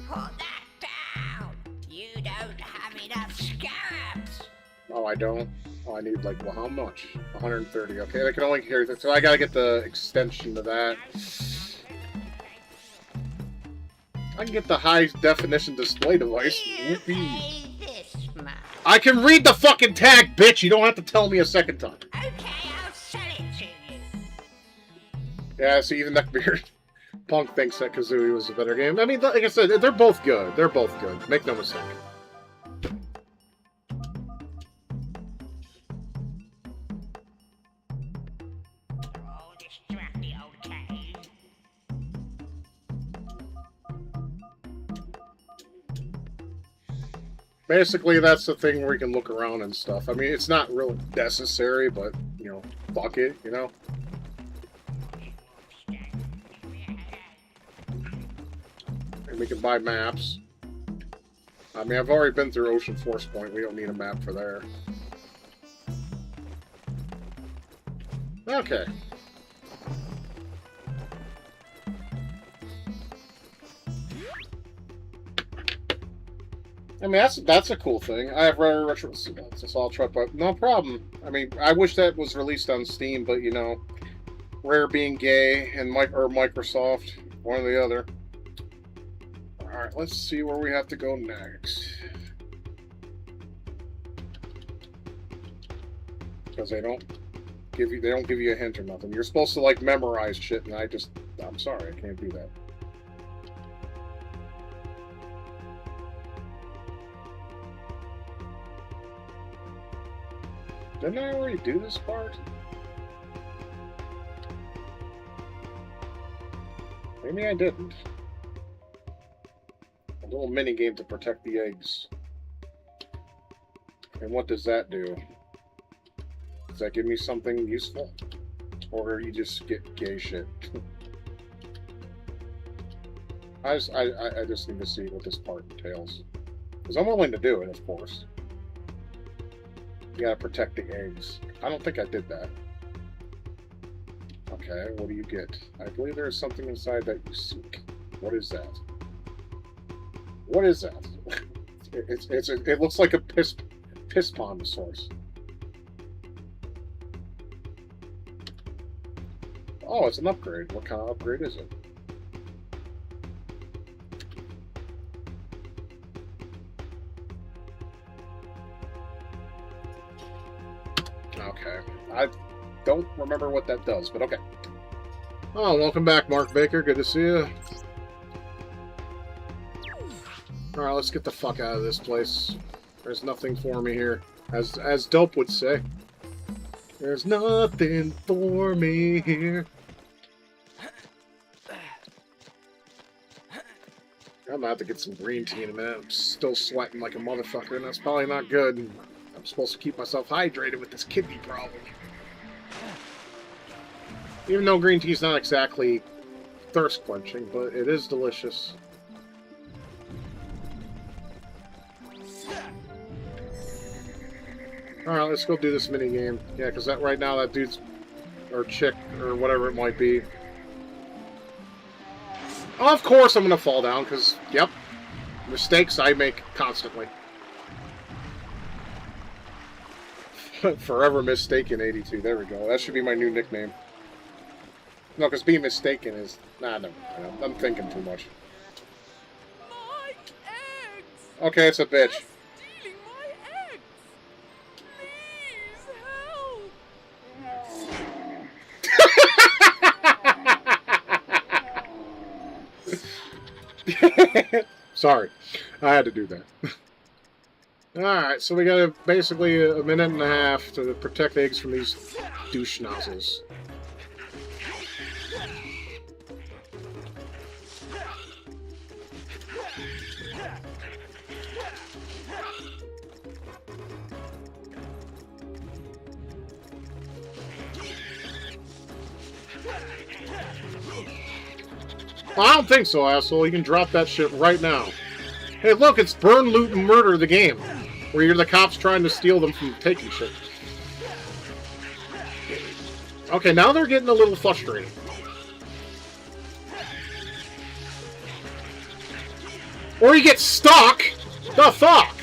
Put that down. You don't have enough scarabs. Oh, I don't? Oh, I need, like, well, how much? 130. Okay, I can only carry that. So I gotta get the extension to that. I can get the high-definition display device. You pay this much. I can read the fucking tag, bitch! You don't have to tell me a second time. Okay, I'll sell it to you. Yeah, see, even Neckbeard Punk thinks that Kazooie was a better game. I mean, like I said, they're both good. They're both good. Make no mistake. Oh, distract the old cave. Basically, that's the thing where you can look around and stuff. I mean, it's not really necessary, but, fuck it, And we can buy maps. I mean, I've already been through Ocean Force Point. We don't need a map for there. Okay. I mean, that's a cool thing. I have Rare Retro Assault Truck, but no problem. I mean, I wish that was released on Steam, but Rare being gay and Microsoft, one or the other. All right, let's see where we have to go next. Because they don't give you a hint or nothing. You're supposed to like memorize shit, and I'm sorry, I can't do that. Didn't I already do this part? Maybe I didn't. A little mini game to protect the eggs. And what does that do? Does that give me something useful? Or you just get gay shit? I just need to see what this part entails. Because I'm willing to do it, of course. You gotta protect the eggs. I don't think I did that. Okay, what do you get? I believe there is something inside that you seek. What is that? What is that? It looks like a piss pond source. Oh, it's an upgrade. What kind of upgrade is it? Okay. I don't remember what that does, but okay. Oh, welcome back, Mark Baker. Good to see you. Alright, let's get the fuck out of this place. There's nothing for me here. As Dope would say. There's nothing for me here. I'm about to get some green tea in a minute. I'm still sweating like a motherfucker, and that's probably not good. I'm supposed to keep myself hydrated with this kidney problem. Even though green tea is not exactly thirst quenching, but it is delicious. Alright, let's go do this mini game. Yeah, because right now that dude's, or chick, or whatever it might be. Oh, of course I'm going to fall down, because, yep, mistakes I make constantly. Forever mistaken 82. There we go. That should be my new nickname. No, because being mistaken is... Nah, no. I'm thinking too much. My eggs! Okay, it's a bitch. They're stealing my eggs! Please help! Sorry. I had to do that. Alright, so we got basically a minute and a half to protect eggs from these douche nozzles. I don't think so, asshole. You can drop that shit right now. Hey, look, it's burn, loot, and murder the game. Where you're the cops trying to steal them from taking shit. Okay, now they're getting a little frustrated. Or you get stuck! The fuck?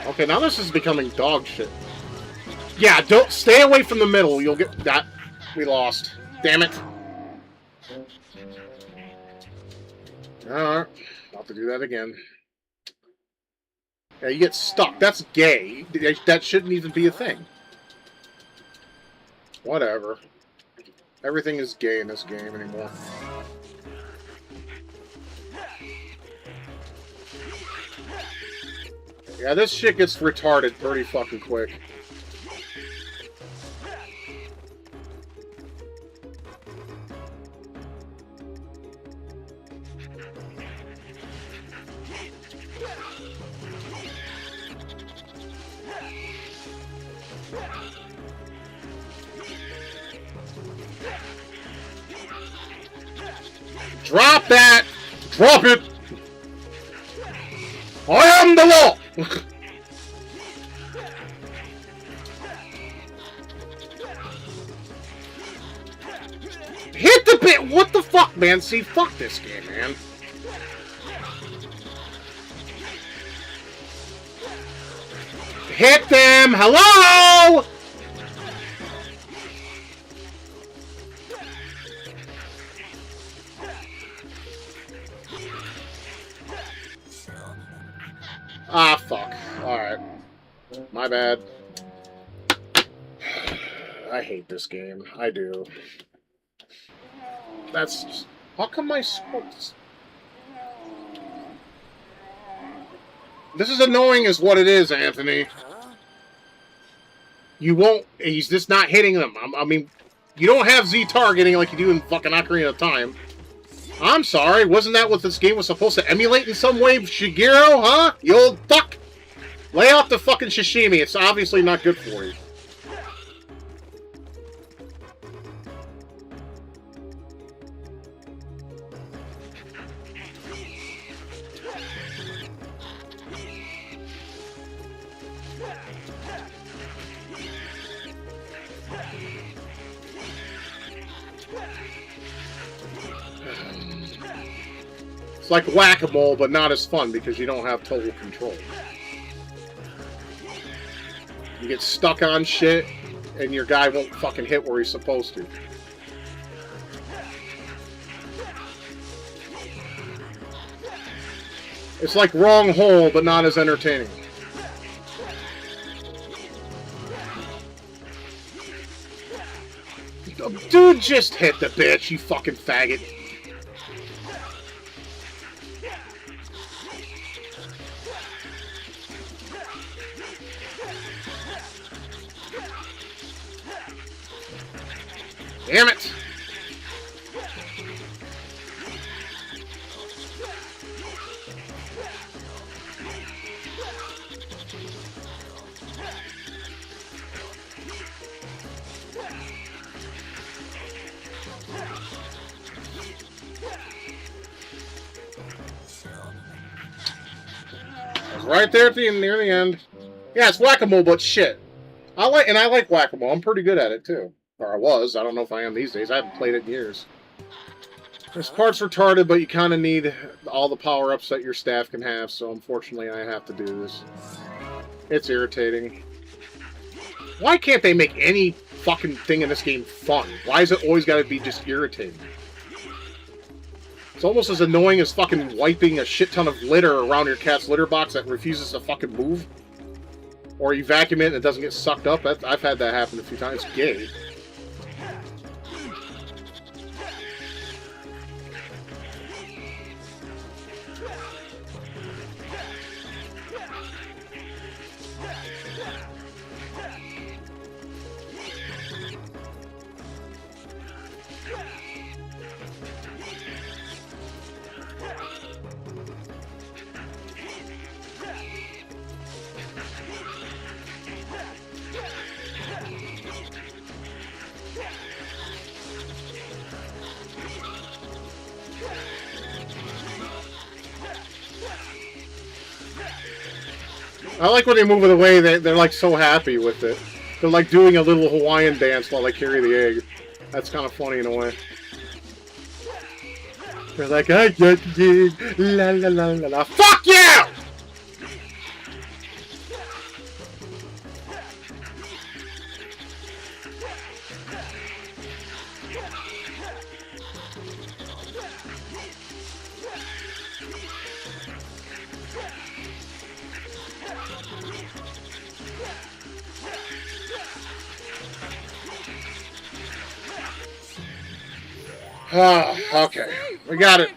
Okay, now this is becoming dog shit. Yeah, don't stay away from the middle. You'll get that. We lost. Damn it. Alright. About to do that again. Yeah, you get stuck. That's gay. That shouldn't even be a thing. Whatever. Everything is gay in this game anymore. Yeah, this shit gets retarded pretty fucking quick. Drop that! Drop it! I am the law! Hit the bit! What the fuck, man? See, fuck this game, man. Hit them! Hello! Ah, fuck. Alright. My bad. I hate this game. I do. That's just... How come my sports... This is annoying is what it is, Anthony. You won't... He's just not hitting them. I mean, you don't have Z targeting like you do in fucking Ocarina of Time. I'm sorry, wasn't that what this game was supposed to emulate in some way, Shigeru, huh? You old fuck! Lay off the fucking sashimi, it's obviously not good for you. It's like whack-a-mole, but not as fun because you don't have total control. You get stuck on shit, and your guy won't fucking hit where he's supposed to. It's like wrong hole, but not as entertaining. Dude, just hit the bitch, you fucking faggot. Damn it! Right there at the end, near the end. Yeah, it's whack-a-mole, but shit. I like whack-a-mole. I'm pretty good at it too. Or I was. I don't know if I am these days. I haven't played it in years. This part's retarded, but you kind of need all the power-ups that your staff can have, so unfortunately I have to do this. It's irritating. Why can't they make any fucking thing in this game fun? Why is it always got to be just irritating? It's almost as annoying as fucking wiping a shit ton of litter around your cat's litter box that refuses to fucking move. Or you vacuum it and it doesn't get sucked up. I've had that happen a few times. It's gay. I like when they move it away, they're like so happy with it. They're like doing a little Hawaiian dance while they carry the egg. That's kind of funny in a way. They're like, I got the egg, la la la la la. Fuck you! Okay. We got it.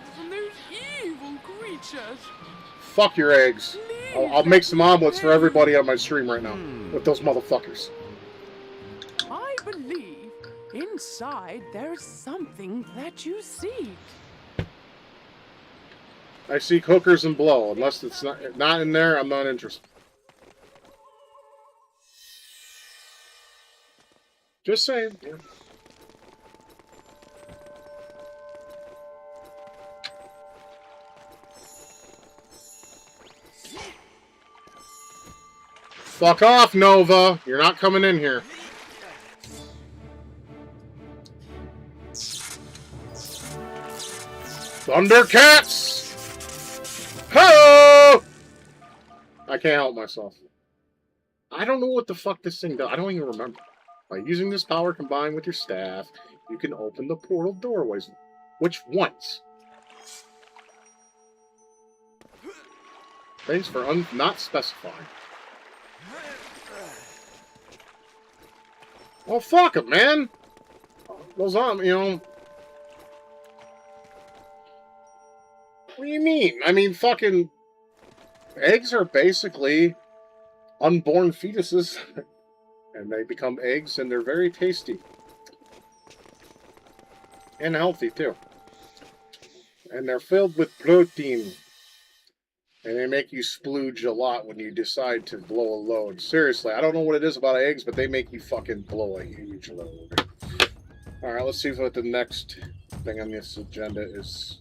Fuck your eggs. I'll make some omelets for everybody on my stream right now. With those motherfuckers. I believe inside there's something that you seek. I seek hookers and blow. Unless it's not in there, I'm not interested. Just saying. Yeah. Fuck off, Nova! You're not coming in here. Thundercats! Ho! I can't help myself. I don't know what the fuck this thing does. I don't even remember. By using this power combined with your staff, you can open the portal doorways. Which ones? Thanks for not specifying. Well, fuck it, man. Those on, you know. What do you mean? I mean, fucking eggs are basically unborn fetuses, and they become eggs, and they're very tasty and healthy too. And they're filled with protein. And they make you splooge a lot when you decide to blow a load. Seriously, I don't know what it is about eggs, but they make you fucking blow a huge load. Alright, let's see what the next thing on this agenda is.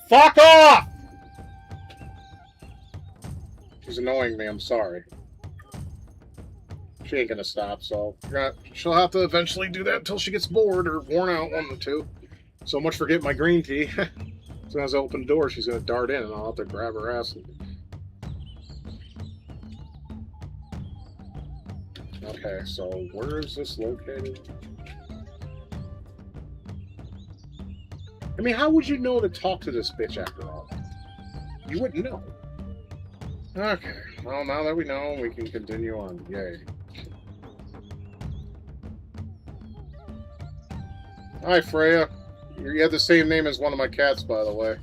Fuck off! She's annoying me, I'm sorry. She ain't gonna stop, so she'll have to eventually do that until she gets bored or worn out, one of the two. So much for getting my green tea. As soon as I open the door, she's gonna dart in, and I'll have to grab her ass. Okay, so where is this located? I mean, how would you know to talk to this bitch after all? You wouldn't know. Okay, well, now that we know, we can continue on. Yay. Hi, Freya. You have the same name as one of my cats, by the way.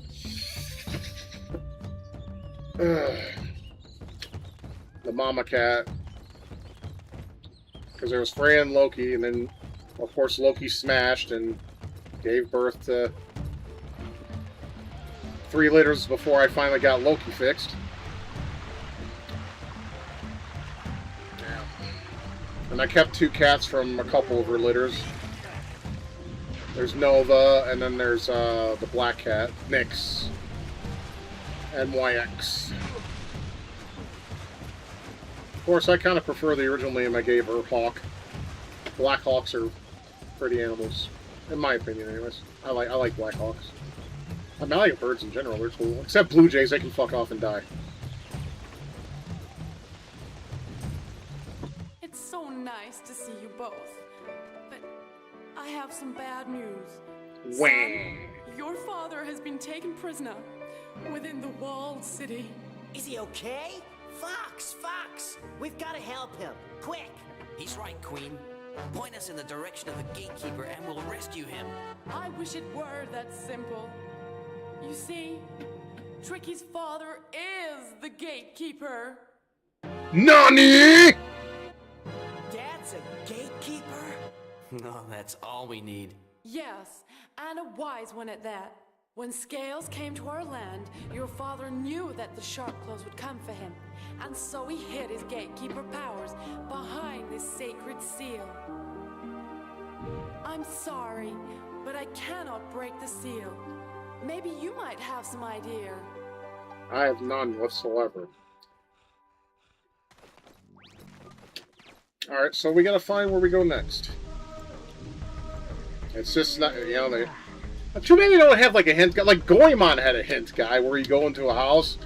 The mama cat. Because there was Freya and Loki, and then, of course, Loki smashed and gave birth to 3 litters before I finally got Loki fixed. Yeah. And I kept 2 cats from a couple of her litters. There's Nova, and then there's the black cat, Nyx, NYX. Of course, I kind of prefer the original name I gave her, Hawk. Black Hawks are pretty animals, in my opinion, anyways. I like Black Hawks. I mean, I like birds in general, they're cool. Except Blue Jays, they can fuck off and die. It's so nice to see you both. But I have some bad news. Wang! Son, your father has been taken prisoner within the walled city. Is he okay? Fox! We've got to help him. Quick! He's right, Queen. Point us in the direction of the gatekeeper and we'll rescue him. I wish it were that simple. You see, Tricky's father is the gatekeeper. NANI?! Dad's a gatekeeper? No, that's all we need. Yes, and a wise one at that. When Scales came to our land, your father knew that the Sharpclaws would come for him, and so he hid his gatekeeper powers behind this sacred seal. I'm sorry, but I cannot break the seal. Maybe you might have some idea. I have none whatsoever. Alright, so we gotta find where we go next. It's just not, you know, they... Too many don't have like a hint guy. Like Goemon had a hint guy where you go into a house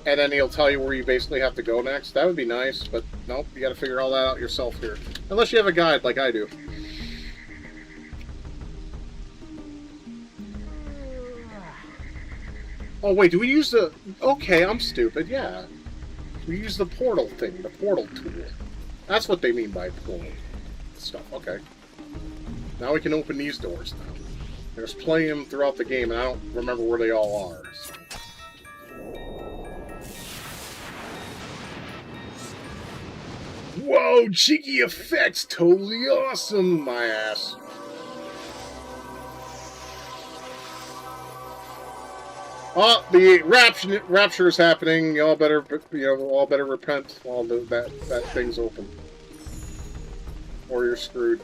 and then he'll tell you where you basically have to go next. That would be nice, but nope, you gotta figure all that out yourself here. Unless you have a guide like I do. Oh wait, do we use the... Okay, I'm stupid, yeah. We use the portal thing, the portal tool. That's what they mean by portal stuff, okay. Now we can open these doors now. There's plenty of them throughout the game, and I don't remember where they all are. So. Whoa, cheeky effects! Totally awesome, my ass. Oh, the rapture is happening. Y'all better, all better repent while that thing's open, or you're screwed.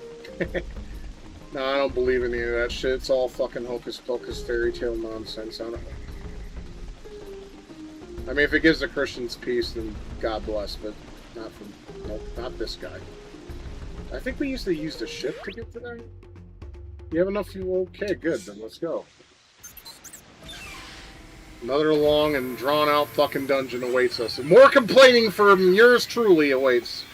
No, I don't believe any of that shit. It's all fucking hocus pocus fairy tale nonsense. I don't know. I mean, if it gives the Christians peace, then God bless, but not from... Nope, not this guy. I think we used to use the ship to get to there. You have enough fuel? Okay, good, then let's go. Another long and drawn-out fucking dungeon awaits us. And more complaining from yours truly awaits.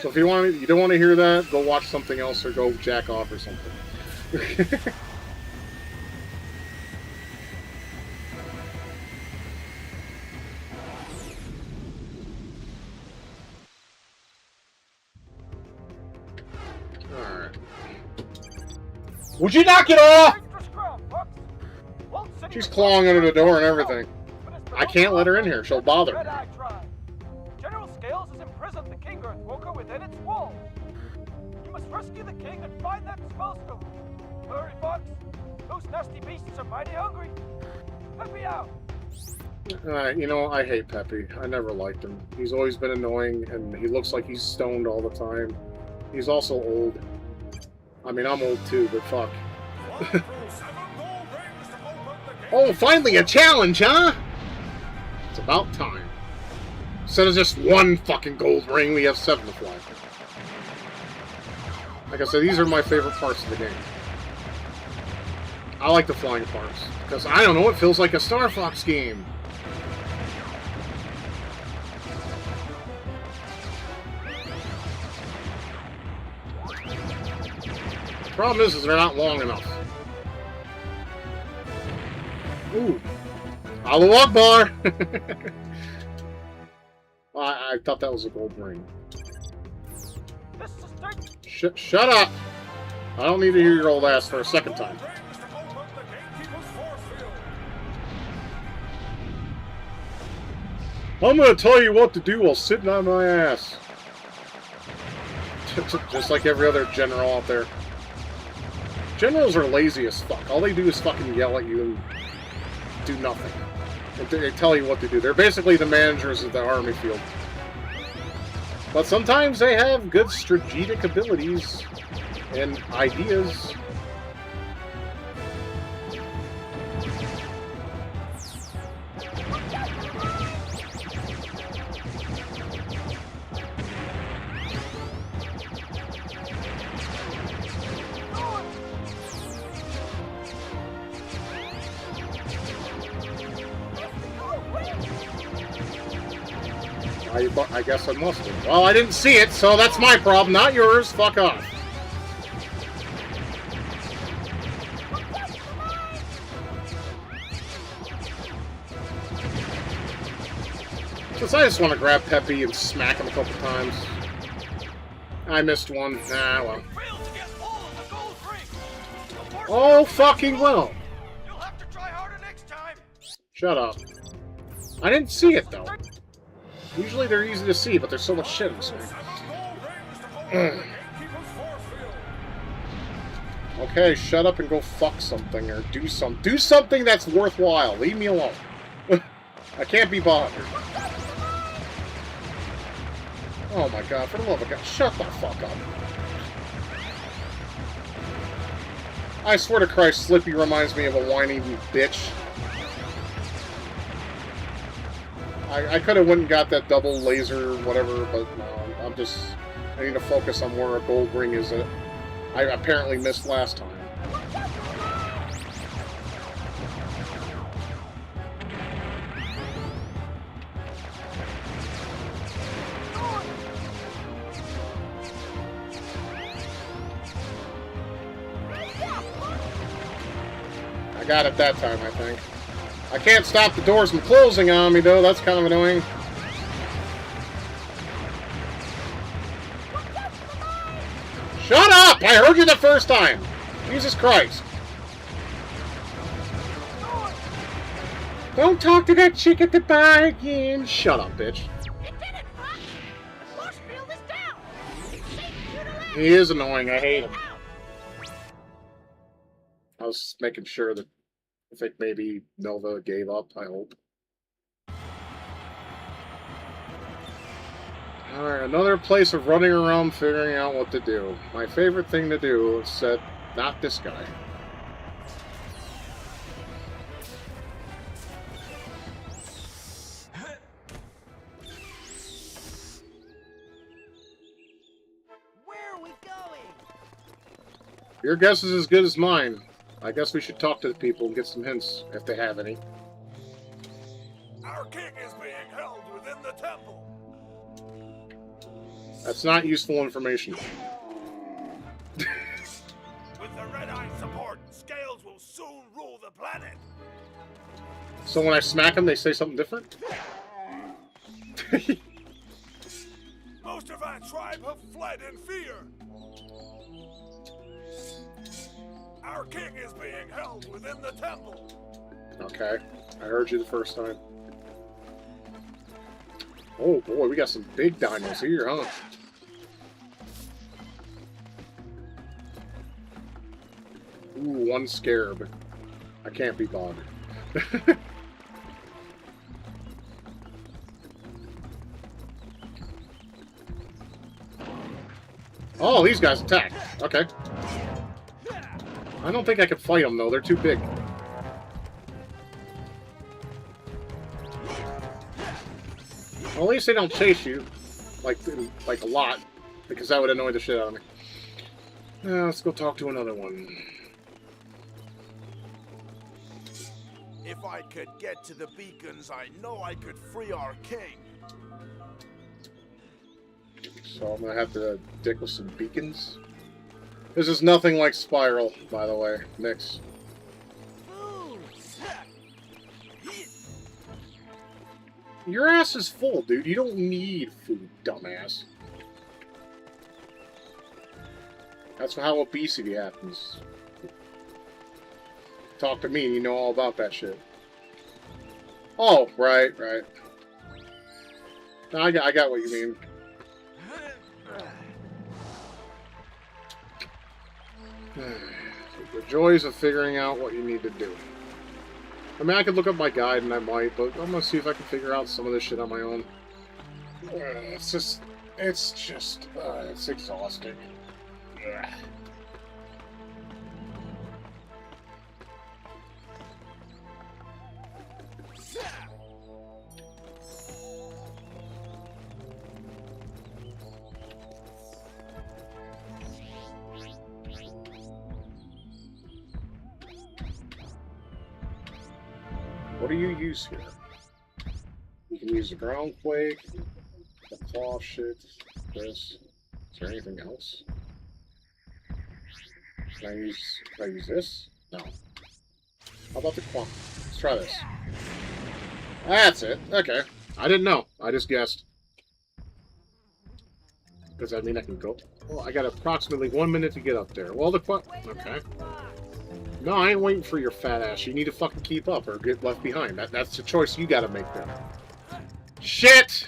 So if you don't want to hear that, go watch something else or go jack off or something. Alright. Would you knock it off? She's clawing under the door and everything. I can't let her in here. She'll bother me. General Scales has imprisoned the King Earthwalker within its walls. You must rescue the king and find that spellstone. Hurry, Fox. Those nasty beasts are mighty hungry. Let me out. You know, I hate Peppy. I never liked him. He's always been annoying, and he looks like he's stoned all the time. He's also old. I mean, I'm old too, but fuck. Oh, finally a challenge, huh? It's about time. Instead of just one fucking gold ring, we have 7 to fly. Like I said, these are my favorite parts of the game. I like the flying parts. Because, I don't know, it feels like a Star Fox game. Problem is they're not long enough. Ooh. Allahu Akbar! Well, I thought that was a gold ring. This is straight. Shut up! I don't need to hear your old ass for a second time. I'm gonna tell you what to do while sitting on my ass. Just like every other general out there. Generals are lazy as fuck. All they do is fucking yell at you and do nothing. They tell you what to do. They're basically the managers of the army field. But sometimes they have good strategic abilities and ideas. I guess I must have. Well, I didn't see it, so that's my problem, not yours. Fuck off. Since I just want to grab Peppy and smack him a couple times. I missed one. Ah, well. Oh, fucking well. You'll have to try harder next time. Shut up. I didn't see it, though. Usually they're easy to see, but there's so much shit in this one. Okay, shut up and go fuck something, or do something that's worthwhile. Leave me alone. I can't be bothered. Oh my god, for the love of God, shut the fuck up. I swear to Christ, Slippy reminds me of a whiny bitch. I could have went and got that double laser, whatever, but no, I need to focus on where a gold ring is that I apparently missed last time. I got it that time, I think. I can't stop the doors from closing on me, though. That's kind of annoying. Shut up! I heard you the first time! Jesus Christ. Don't talk to that chick at the bar again. Shut up, bitch. He is annoying. I hate him. I was making sure that I think maybe Nova gave up, I hope. Alright, another place of running around figuring out what to do. My favorite thing to do is set, not this guy. Where are we going? Your guess is as good as mine. I guess we should talk to the people and get some hints, if they have any. Our king is being held within the temple. That's not useful information. With the Red Eye support, Scales will soon rule the planet. So when I smack them, they say something different? Most of our tribe have fled in fear. Our king is being held within the temple. Okay, I heard you the first time. Oh boy, we got some big dinos here, huh? Ooh, one scarab. I can't be bothered. Oh, these guys attack. Okay. I don't think I can fight them, though. They're too big. Well, at least they don't chase you. Like a lot. Because that would annoy the shit out of me. Let's go talk to another one. If I could get to the beacons, I know I could free our king. So I'm gonna have to dick with some beacons. This is nothing like Spiral, by the way. Nix. Your ass is full, dude. You don't need food, dumbass. That's how obesity happens. Talk to me and you know all about that shit. Oh, right. No, I got what you mean. The joys of figuring out what you need to do. I mean, I could look up my guide and I might, but I'm gonna see if I can figure out some of this shit on my own. It's exhausting. Ugh. What do you use here? You can use the ground quake, the claw shit, this. Is there anything else? Can I use this? No. How about the claw? Let's try this. That's it. Okay. I didn't know. I just guessed. Does that mean I can go? Well, I got approximately 1 minute to get up there. Well, the claw... Okay. No, I ain't waiting for your fat ass. You need to fucking keep up or get left behind. That's the choice you gotta make then. Shit!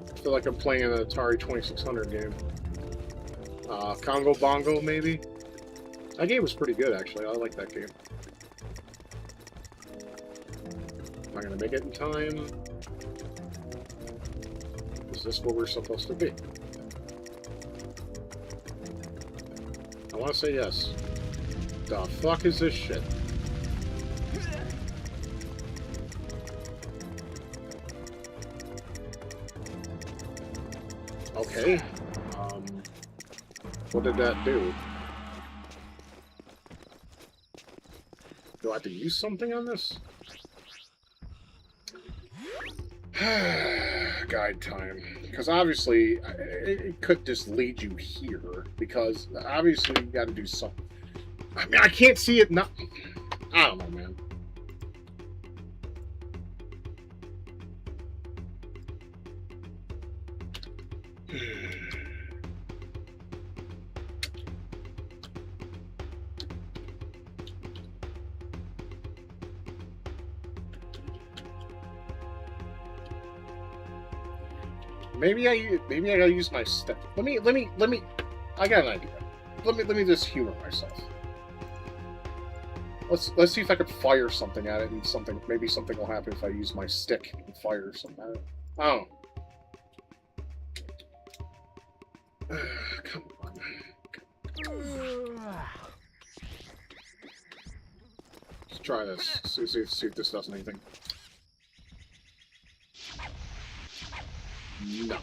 I feel like I'm playing an Atari 2600 game. Congo Bongo, maybe? That game was pretty good, actually. I like that game. Am I going to make it in time? Is this where we're supposed to be? I want to say yes. The fuck is this shit? Okay. What did that do? Do I have to use something on this? Guide time. Because obviously, it could just lead you here. Because obviously, you got to do something. I mean, I can't see it not... I don't know, man. Maybe I gotta use my step. Let me. I got an idea. Let me just humor myself. Let's see if I could fire something at it, and maybe something will happen if I use my stick and fire something at it. I don't know. Come on. Let's try this. See if this does anything. No.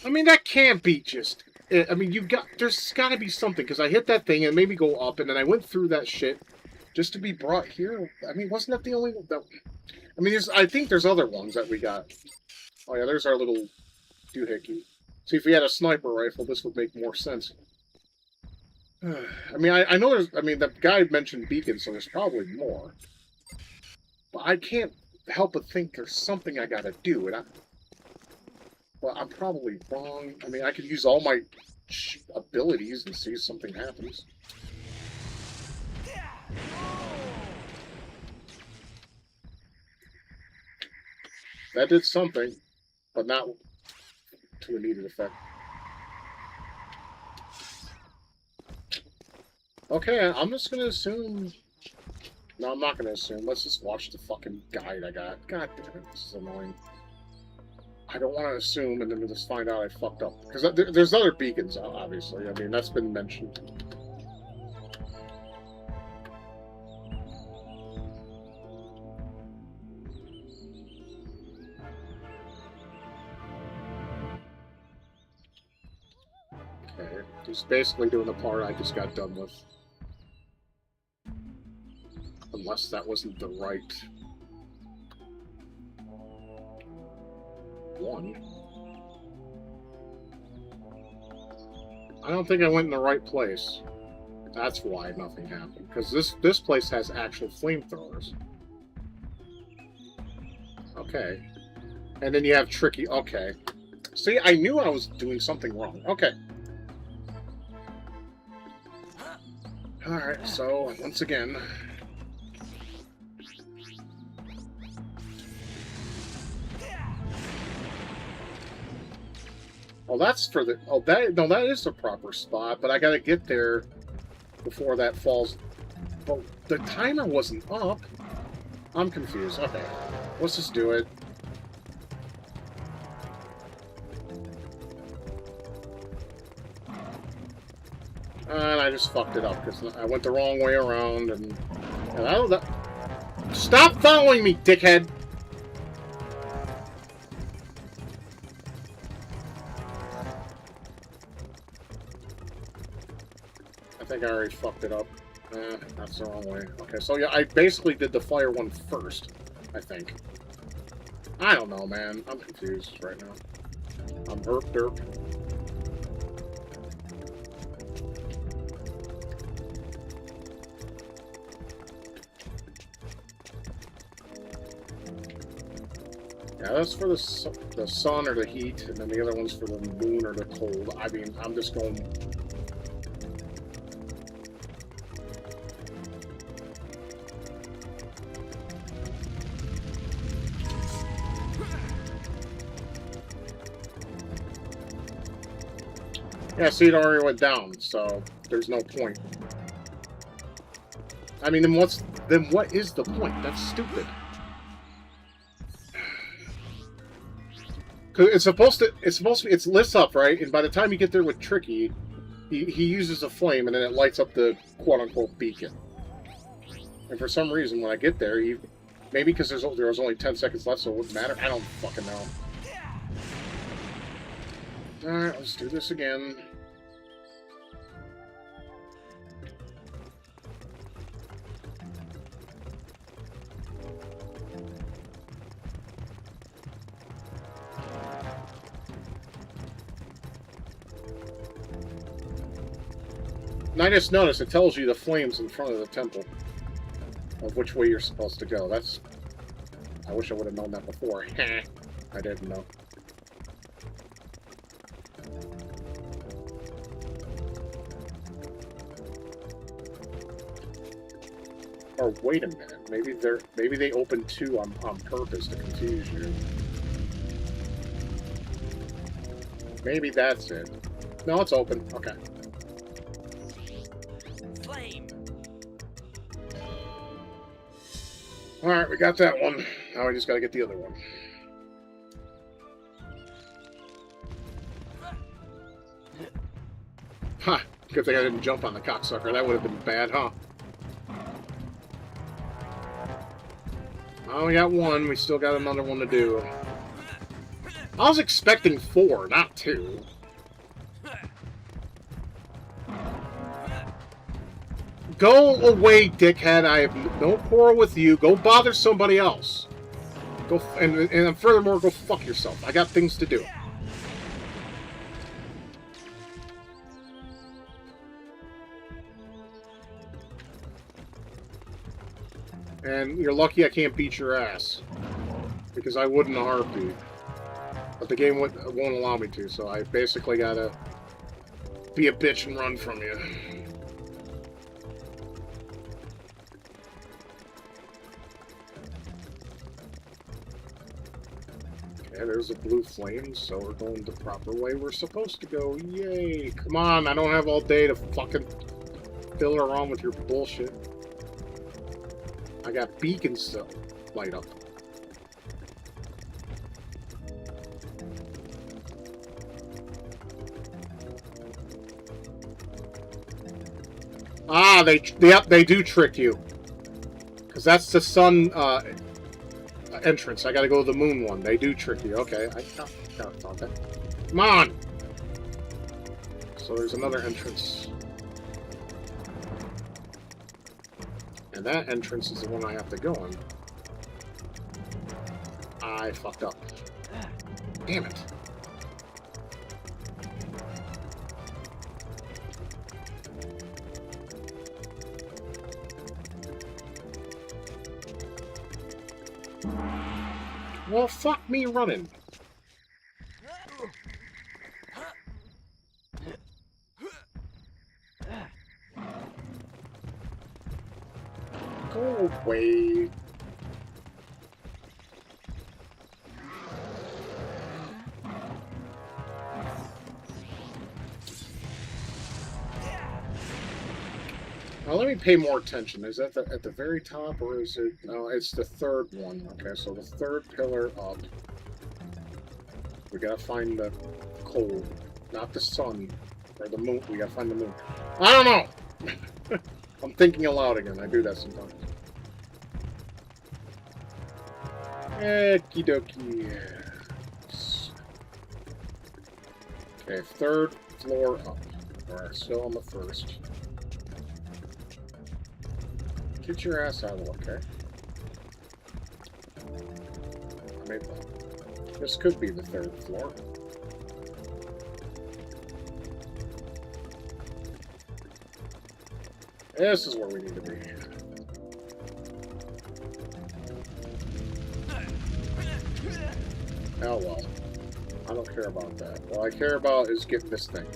I mean, that can't be just... I mean, there's gotta be something, because I hit that thing and it made me go up, and then I went through that shit just to be brought here. I mean, wasn't that the only... I mean, I think there's other ones that we got. Oh yeah, there's our little doohickey. See, if we had a sniper rifle, this would make more sense. I mean, I know there's... I mean, the guy mentioned beacons, so there's probably more. But I can't help but think there's something I gotta do, and well, I'm probably wrong. I mean, I could use all my abilities and see if something happens. That did something, but not to a needed effect. Okay, I'm just gonna assume... No, I'm not gonna assume. Let's just watch the fucking guide I got. God damn it, this is annoying. I don't want to assume and then just find out I fucked up. Because there's other beacons, obviously. I mean, that's been mentioned. Okay, he's basically doing the part I just got done with. Unless that wasn't the right one. I don't think I went in the right place. That's why nothing happened. Because this place has actual flamethrowers. Okay. And then you have tricky... Okay. See, I knew I was doing something wrong. Okay. Alright, so, once again... Oh, that's for the... Oh, that is the proper spot, but I gotta get there before that falls. But the timer wasn't up. I'm confused. Okay. Let's just do it. And I just fucked it up, because I went the wrong way around, and I don't know... Stop following me, dickhead! I think I already fucked it up. That's the wrong way. Okay, so yeah, I basically did the fire one first, I think. I don't know, man. I'm confused right now. I'm herp derp. Yeah, that's for the sun or the heat, and then the other one's for the moon or the cold. I mean, I'm just going... Yeah, see, it already went down, so there's no point. I mean, then what is the point? That's stupid. Cause it lifts up, right? And by the time you get there with Tricky, he uses a flame and then it lights up the quote-unquote beacon. And for some reason, when I get there, maybe because there was only 10 seconds left, so it wouldn't matter. I don't fucking know. Alright, let's do this again. And I just noticed it tells you the flames in front of the temple of which way you're supposed to go. That's... I wish I would have known that before. I didn't know. Or wait a minute, maybe they opened two on purpose to confuse you. Maybe that's it. No, it's open. Okay. Flame. All right, we got that one. Now we just got to get the other one. Ha! Good thing I didn't jump on the cocksucker. That would have been bad, huh? Oh, we got one. We still got another one to do. I was expecting 4, not 2. Go away, dickhead. I have no quarrel with you. Go bother somebody else. Go and furthermore, go fuck yourself. I got things to do. And you're lucky I can't beat your ass. Because I would in a heartbeat. But the game won't allow me to, so I basically gotta be a bitch and run from you. Okay, there's a blue flame, so we're going the proper way we're supposed to go. Yay! Come on, I don't have all day to fucking fiddle around with your bullshit. I got beacons to light up. Ah, yep, they do trick you. Because that's the sun entrance. I gotta go to the moon one. They do trick you. Okay, I thought that. Come on! So there's another entrance. And that entrance is the one I have to go in. I fucked up. Damn it. Well, fuck me running. Go away. Now let me pay more attention. Is that at the very top, or is it? No, it's the third one. Okay, so the third pillar up. We gotta find the coal, not the sun or the moon. We gotta find the moon. I don't know. I'm thinking aloud again. I do that sometimes. Okie dokie. Okay, third floor up. Alright, still on the first. Get your ass out of the way, okay? Maybe this could be the third floor. This is where we need to be. Oh well. I don't care about that. What I care about is getting this thing.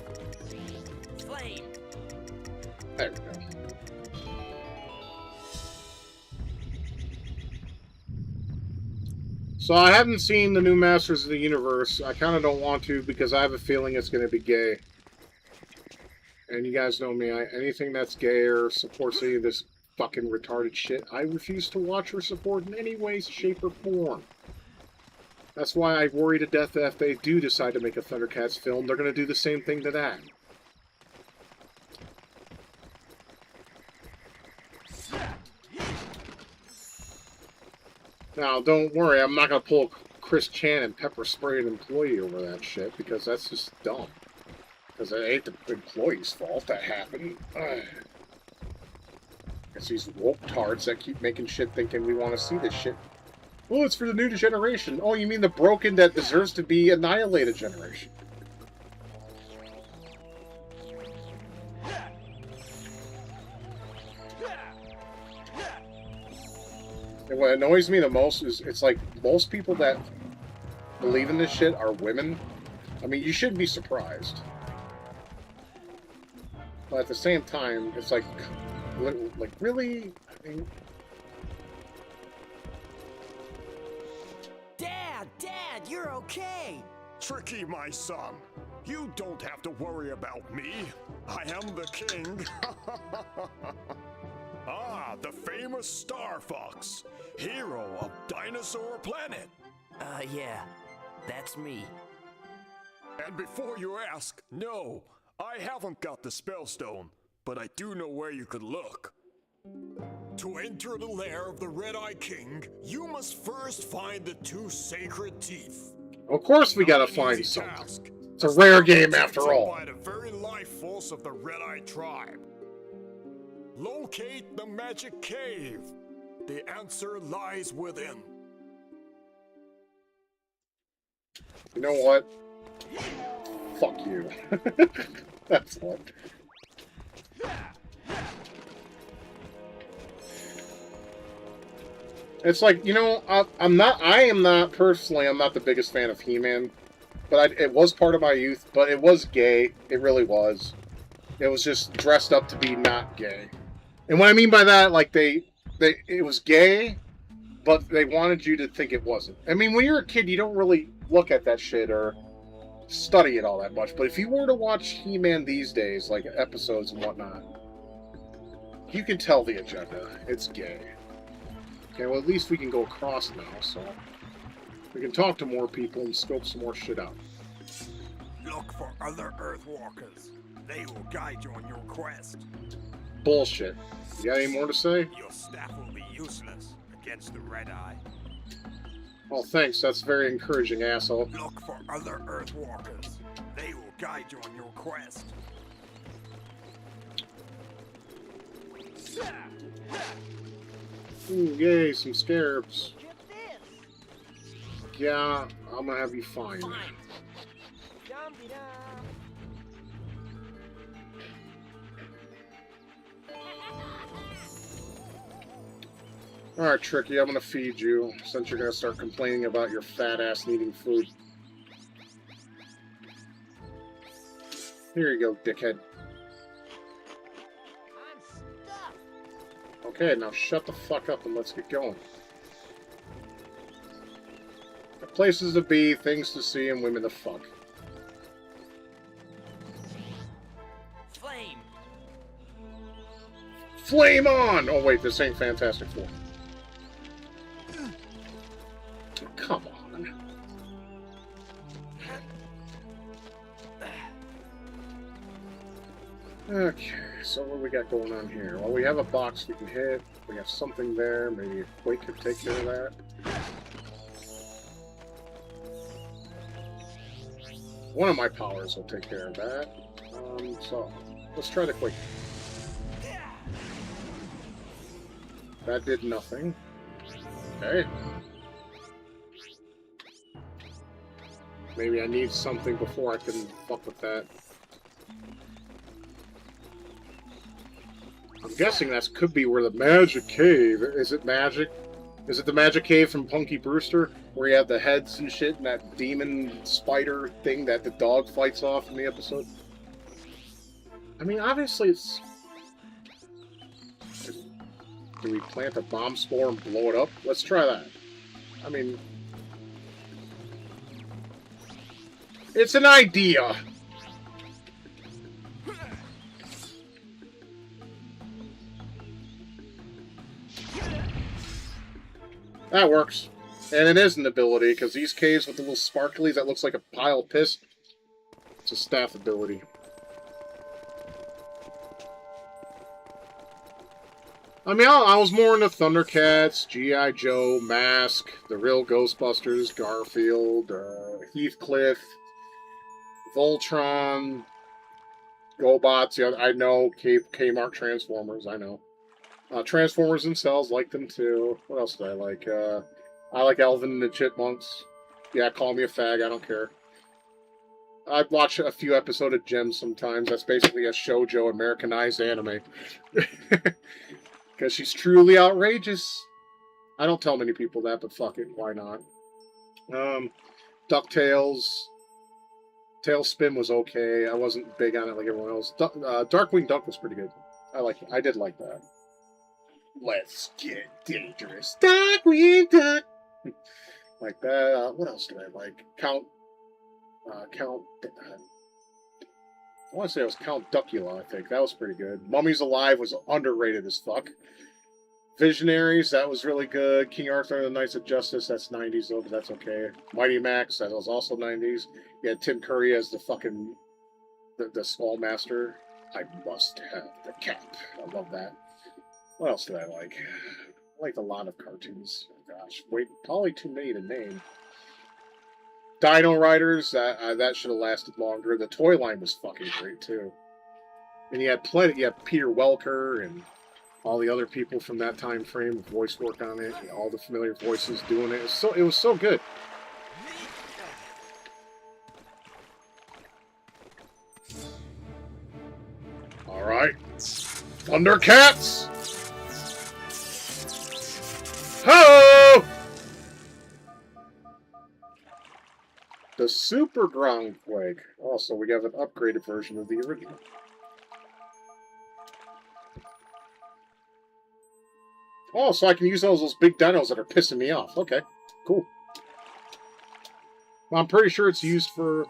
Flame. There we go. So I haven't seen the new Masters of the Universe. I kind of don't want to because I have a feeling it's going to be gay. And you guys know me, anything that's gay or supports any of this fucking retarded shit, I refuse to watch or support in any way, shape, or form. That's why I worry to death that if they do decide to make a Thundercats film, they're going to do the same thing to that. Now, don't worry, I'm not going to pull Chris Chan and pepper spray an employee over that shit, because that's just dumb. Because it ain't the employee's fault that happened. It's these woke tards that keep making shit thinking we want to see this shit. Oh, it's for the new generation. Oh, you mean the broken that deserves to be annihilated generation? And what annoys me the most is it's like most people that believe in this shit are women. I mean, you shouldn't be surprised. But at the same time, it's like really? I mean... Dad, you're okay. Tricky, my son. You don't have to worry about me. I am the king. Ah, the famous Star Fox, hero of Dinosaur Planet. Yeah, that's me. And before you ask, no, I haven't got the Spellstone, but I do know where you could look. To enter the lair of the Red-Eye King, you must first find the two sacred teeth. Of course we gotta find something. It's a rare game after all. By the very life force of the Red-Eye tribe. Locate the magic cave. The answer lies within. You know what? Fuck you. That's what. It's like, you know, I am not the biggest fan of He-Man, but it was part of my youth, but it was gay. It really was. It was just dressed up to be not gay. And what I mean by that, like, it was gay, but they wanted you to think it wasn't. I mean, when you're a kid, you don't really look at that shit or study it all that much, but if you were to watch He-Man these days, like episodes and whatnot, you can tell the agenda. It's gay. Okay, well, at least we can go across now, so we can talk to more people and scope some more shit out. Look for other Earthwalkers. They will guide you on your quest. bullshit. You got any more to say? Your staff will be useless against the Red Eye. Oh, thanks. That's very encouraging, asshole. Look for other Earthwalkers. They will guide you on your quest. Ooh, yay, some scarabs. Get this. Yeah, I'm gonna have you find. Dum-de-dum. Alright, Tricky, I'm gonna feed you, since you're gonna start complaining about your fat ass needing food. Here you go, dickhead. I'm stuffed. Okay, now shut the fuck up and let's get going. Got places to be, things to see, and women to fuck. Flame! Flame on! Oh wait, this ain't Fantastic Four. Come on. Okay, so what we got going on here? Well, we have a box we can hit. We have something there. Maybe a Quake could take care of that. One of my powers will take care of that. So, let's try the Quake. That did nothing. Okay. Maybe I need something before I can fuck with that. I'm guessing that could be where the magic cave. Is it magic? Is it the magic cave from Punky Brewster? Where you have the heads and shit and that demon spider thing that the dog fights off in the episode? I mean, obviously it's... Do we plant a bomb spore and blow it up? Let's try that. I mean... It's an idea! That works. And it is an ability, because these caves with the little sparklies that looks like a pile of piss, it's a staff ability. I mean, I was more into Thundercats, G.I. Joe, Mask, The Real Ghostbusters, Garfield, Heathcliff, Voltron, GoBots, yeah, I know, Kmart Transformers, I know. Transformers themselves, like them too. What else do I like? I like Alvin and the Chipmunks. Yeah, call me a fag, I don't care. I watch a few episodes of Gems sometimes. That's basically a shoujo Americanized anime. Because she's truly outrageous. I don't tell many people that, but fuck it, why not? DuckTales. Tailspin was okay. I wasn't big on it like everyone else. Darkwing Duck was pretty good. I did like that. Let's get dangerous. Darkwing Duck! Like that. What else did I like? I want to say it was Count Duckula, I think. That was pretty good. Mummies Alive was underrated as fuck. Visionaries, that was really good. King Arthur and the Knights of Justice, that's 90s though, but that's okay. Mighty Max, that was also 90s. You had Tim Curry as the fucking... the Skull Master. I must have the cap. I love that. What else did I like? I liked a lot of cartoons. Oh, gosh, wait, probably too many to name. Dino Riders, that should have lasted longer. The toy line was fucking great too. And you had plenty. You had Peter Welker and all the other people from that time frame with voice work on it. And all the familiar voices doing it. It was so good. All right, Thundercats. Ho! The Super Ground Quake. Also, we have an upgraded version of the original. Oh, so I can use those big dinos that are pissing me off. Okay, cool. Well, I'm pretty sure it's used for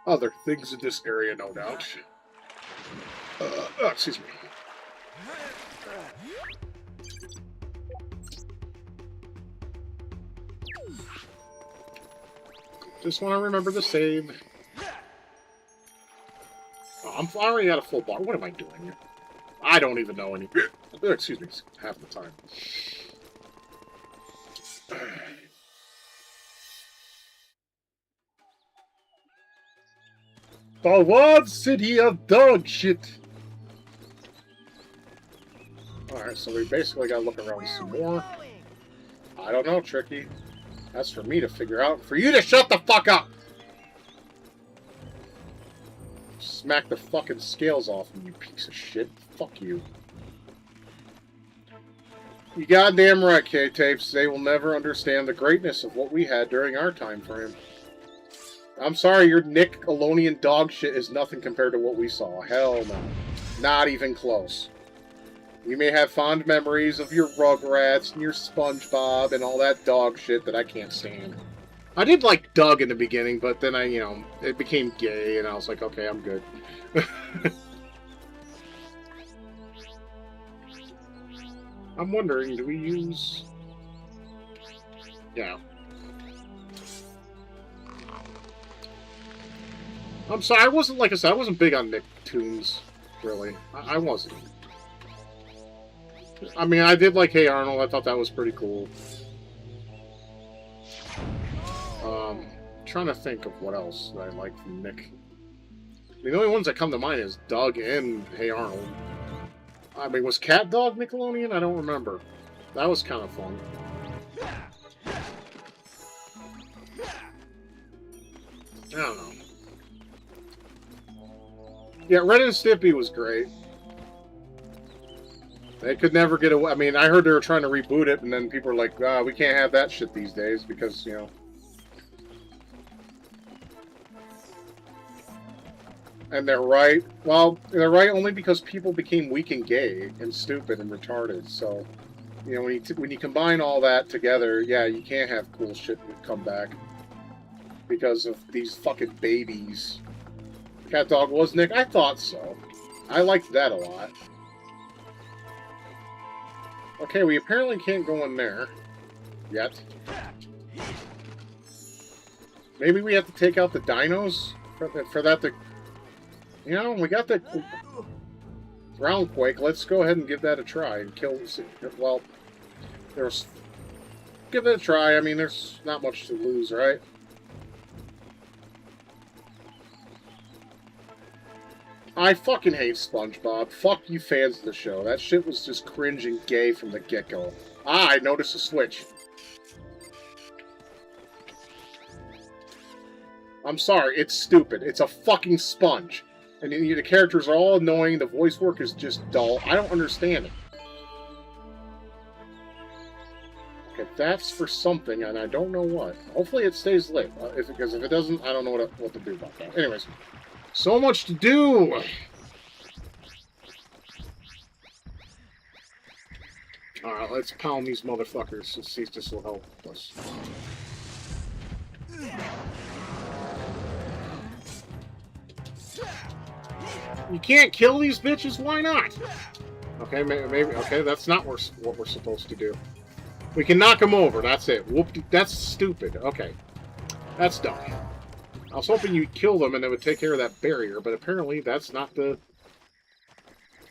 other things in this area, no doubt. Excuse me. Just want to remember to save. Oh, I already had a full bar. What am I doing? I don't even know any. Excuse me, half the time. The one city of dog shit. Alright, so we basically gotta look around some more. I don't know, Tricky. That's for me to figure out. For you to shut the fuck up! Smack the fucking scales off of you, piece of shit. Fuck you. You goddamn right, K-Tapes. They will never understand the greatness of what we had during our time frame. I'm sorry, your Nickelodeon dog shit is nothing compared to what we saw. Hell no. Not even close. You may have fond memories of your Rugrats and your SpongeBob and all that dog shit that I can't stand. I did like Doug in the beginning, but then it became gay, and I was like, okay, I'm good. I'm wondering, do we use... Yeah. I'm sorry, I wasn't, like I said, I wasn't big on Nicktoons, really. I wasn't. I mean, I did like Hey Arnold, I thought that was pretty cool. Trying to think of what else that I like from Nick. I mean, the only ones that come to mind is Doug and Hey Arnold. I mean, was Cat Dog Nickelodeon? I don't remember. That was kind of fun. I don't know. Yeah, Ren and Stimpy was great. They could never get away. I mean, I heard they were trying to reboot it, and then people were like, we can't have that shit these days because, you know. And they're right. Well, they're right only because people became weak and gay and stupid and retarded. So, you know, when you combine all that together, yeah, you can't have cool shit come back because of these fucking babies. Cat Dog was Nick? I thought so. I liked that a lot. Okay, we apparently can't go in there yet. Maybe we have to take out the dinos for that to... You know, we got the Groundquake. Let's go ahead and give that a try and kill... Well, give it a try. I mean, there's not much to lose, right? I fucking hate SpongeBob. Fuck you fans of the show. That shit was just cringe and gay from the get-go. Ah, I noticed a switch. I'm sorry, it's stupid. It's a fucking sponge. And the characters are all annoying, the voice work is just dull. I don't understand it. Okay, that's for something, and I don't know what. Hopefully it stays lit, because if it doesn't, I don't know what to do about that. Anyways, so much to do! Alright, let's pound these motherfuckers and see if this will help us. You can't kill these bitches? Why not? Okay, maybe. Okay, that's not what we're supposed to do. We can knock them over. That's it. Whoop. That's stupid. Okay, that's dumb. I was hoping you'd kill them and it would take care of that barrier, but apparently that's not the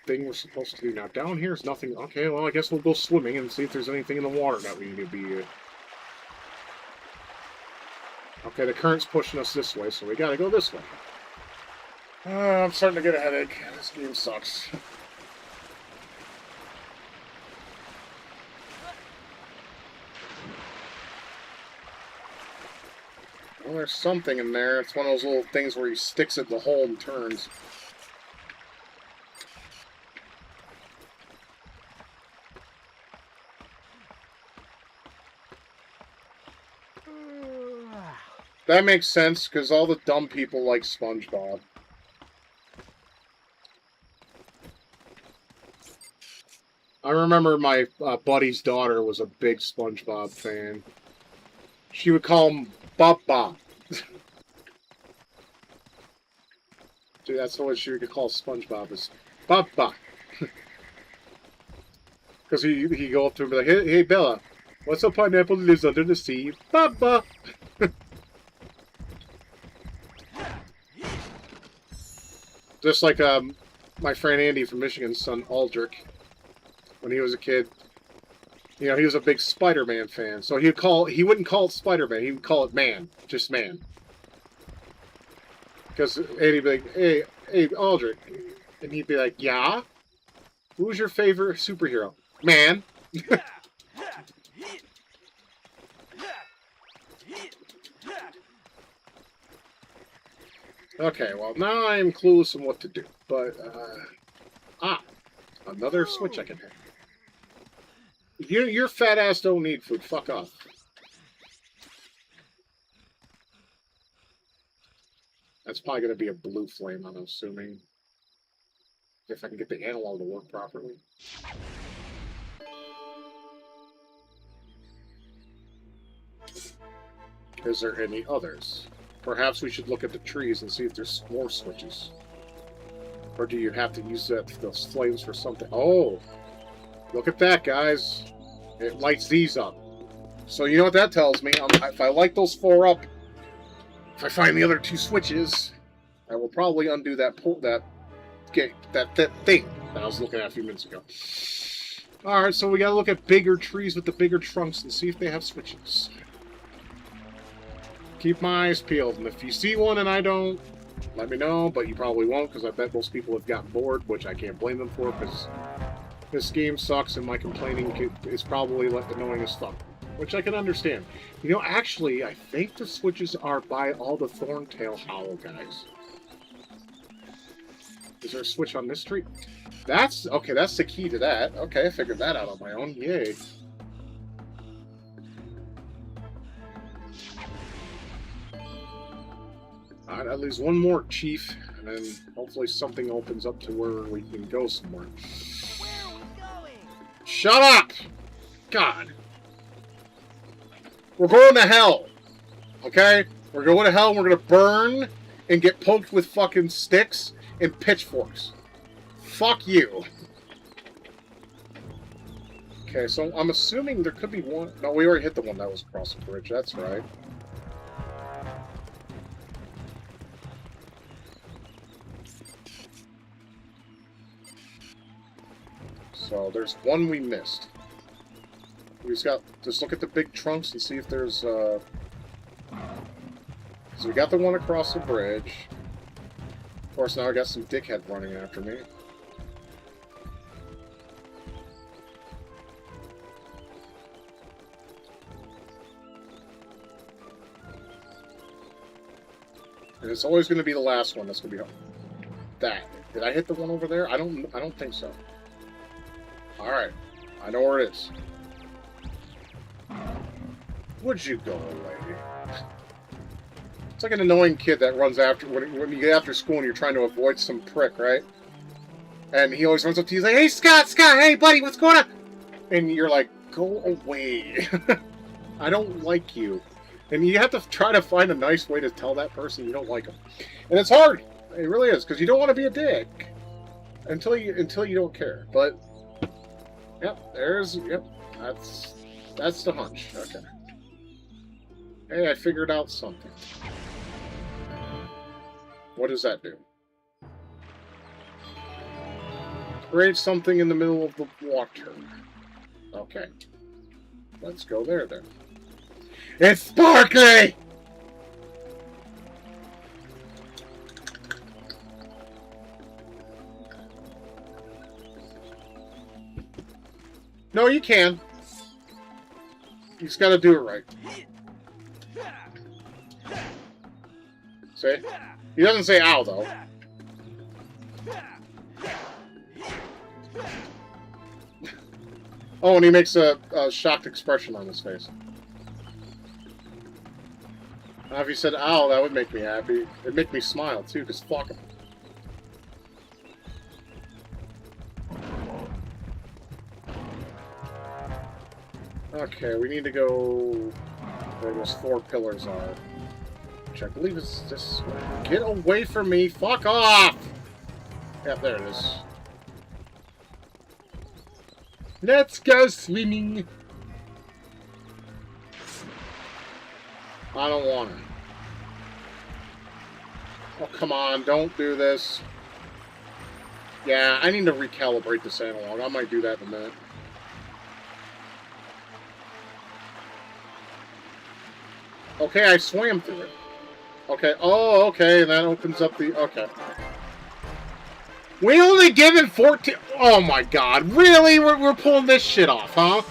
thing we're supposed to do. Now down here is nothing. Okay, well I guess we'll go swimming and see if there's anything in the water that we need to be. Okay, the current's pushing us this way, so we gotta go this way. I'm starting to get a headache. This game sucks. Well, there's something in there. It's one of those little things where he sticks it in the hole and turns. That makes sense, because all the dumb people like SpongeBob. I remember my buddy's daughter was a big SpongeBob fan. She would call him Baba. Dude, that's what she would call SpongeBob, is Baba. Because he'd go up to him and be like, hey Bella, what's a pineapple that lives under the sea? Baba! Just like my friend Andy from Michigan's son Aldrich, when he was a kid, you know, he was a big Spider-Man fan. So he wouldn't call it Spider-Man, he would call it Man. Just Man. Because Andy'd be like, hey, Aldrich. And he'd be like, yeah? Who's your favorite superhero? Man. Okay, well, now I'm clueless on what to do. But, another switch I can hit. Your fat ass don't need food. Fuck off. That's probably going to be a blue flame, I'm assuming. If I can get the analog to work properly. Is there any others? Perhaps we should look at the trees and see if there's more switches. Or do you have to use those flames for something? Oh! Look at that, guys. It lights these up. So you know what that tells me? If I light those 4 up, if I find the other 2 switches, I will probably undo that thing that I was looking at a few minutes ago. Alright, so we gotta look at bigger trees with the bigger trunks and see if they have switches. Keep my eyes peeled, and if you see one and I don't, let me know, but you probably won't, because I bet most people have gotten bored, which I can't blame them for, because this game sucks and my complaining is probably annoying as fuck, which I can understand. You know, actually, I think the switches are by all the Thorntail Hollow guys. Is there a switch on this tree? Okay, that's the key to that. Okay, I figured that out on my own. Yay. Alright, at least one more, Chief, and then hopefully something opens up to where we can go somewhere. Where are we going? Shut up! God. We're going to hell. Okay? We're going to hell and we're going to burn and get poked with fucking sticks and pitchforks. Fuck you. Okay, so I'm assuming there could be one... No, we already hit the one that was across the bridge. That's right. So there's one we missed. Just look at the big trunks and see if there's, So we got the one across the bridge. Of course, now I got some dickhead running after me. And it's always going to be the last one that's going to be that. Did I hit the one over there? I don't think so. All right, I know where it is. Would you go away? It's like an annoying kid that runs after when you get after school and you're trying to avoid some prick, right? And he always runs up to you, he's like, "Hey, Scott, hey, buddy, what's going on?" And you're like, "Go away! I don't like you." And you have to try to find a nice way to tell that person you don't like them, and it's hard. It really is, because you don't want to be a dick until you don't care. But yep, that's the hunch. Okay. Hey, I figured out something. What does that do? Create something in the middle of the water. Okay. Let's go there then. It's sparkly! No, you can. You just gotta do it right. See? He doesn't say ow, though. Oh, and he makes a shocked expression on his face. Now, if he said ow, that would make me happy. It'd make me smile, too, because fuck him. Okay, we need to go where those 4 pillars are. Which I believe is this way. Get away from me! Fuck off! Yep, there it is. Let's go swimming! I don't want to. Oh, come on, don't do this. Yeah, I need to recalibrate this analog. I might do that in a minute. Okay, I swam through it. Okay, oh, okay, that opens up the... Okay. We only give it 14... Oh my god, really? We're pulling this shit off, huh?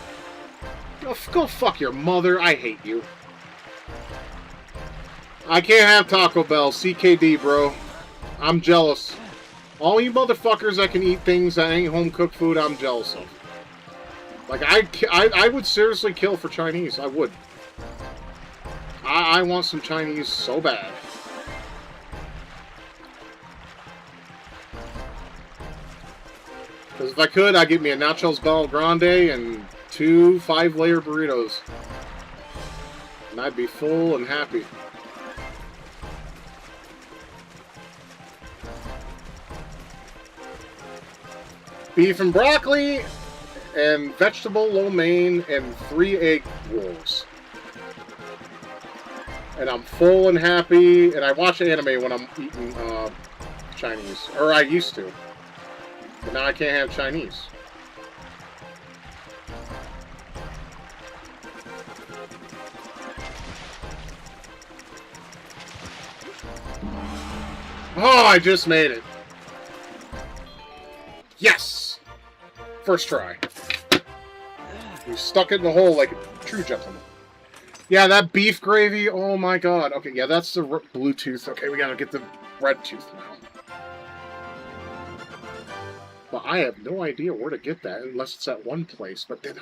Go fuck your mother, I hate you. I can't have Taco Bell, CKD, bro. I'm jealous. All you motherfuckers that can eat things that ain't home-cooked food, I'm jealous of. Like, I would seriously kill for Chinese, I would. I want some Chinese so bad. Because if I could, I'd get me a Nachos Bel Grande and 2 5-layer burritos. And I'd be full and happy. Beef and broccoli, and vegetable lo mein, and 3 egg rolls. And I'm full and happy, and I watch anime when I'm eating Chinese. Or I used to. But now I can't have Chinese. Oh, I just made it. Yes! First try. We stuck it in the hole like a true gentleman. Yeah, that beef gravy, oh my god. Okay, yeah, that's the Bluetooth. Okay, we gotta get the red tooth now. But I have no idea where to get that unless it's at one place. But then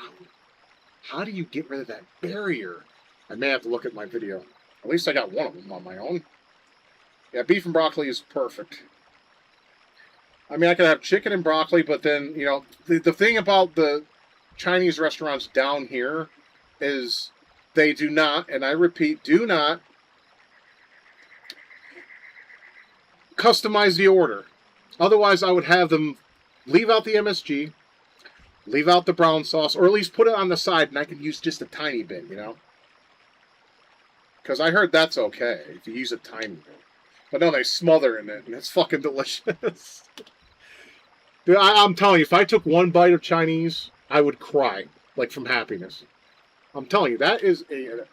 how do you get rid of that barrier? I may have to look at my video. At least I got one of them on my own. Yeah, beef and broccoli is perfect. I mean, I could have chicken and broccoli, but then, you know, the thing about the Chinese restaurants down here is they do not, and I repeat, do not customize the order. Otherwise, I would have them leave out the MSG, leave out the brown sauce, or at least put it on the side, and I can use just a tiny bit, you know? Because I heard that's okay, if you use a tiny bit. But no, they smother in it, and it's fucking delicious. Dude, I'm telling you, if I took one bite of Chinese, I would cry, like from happiness. I'm telling you, that is a...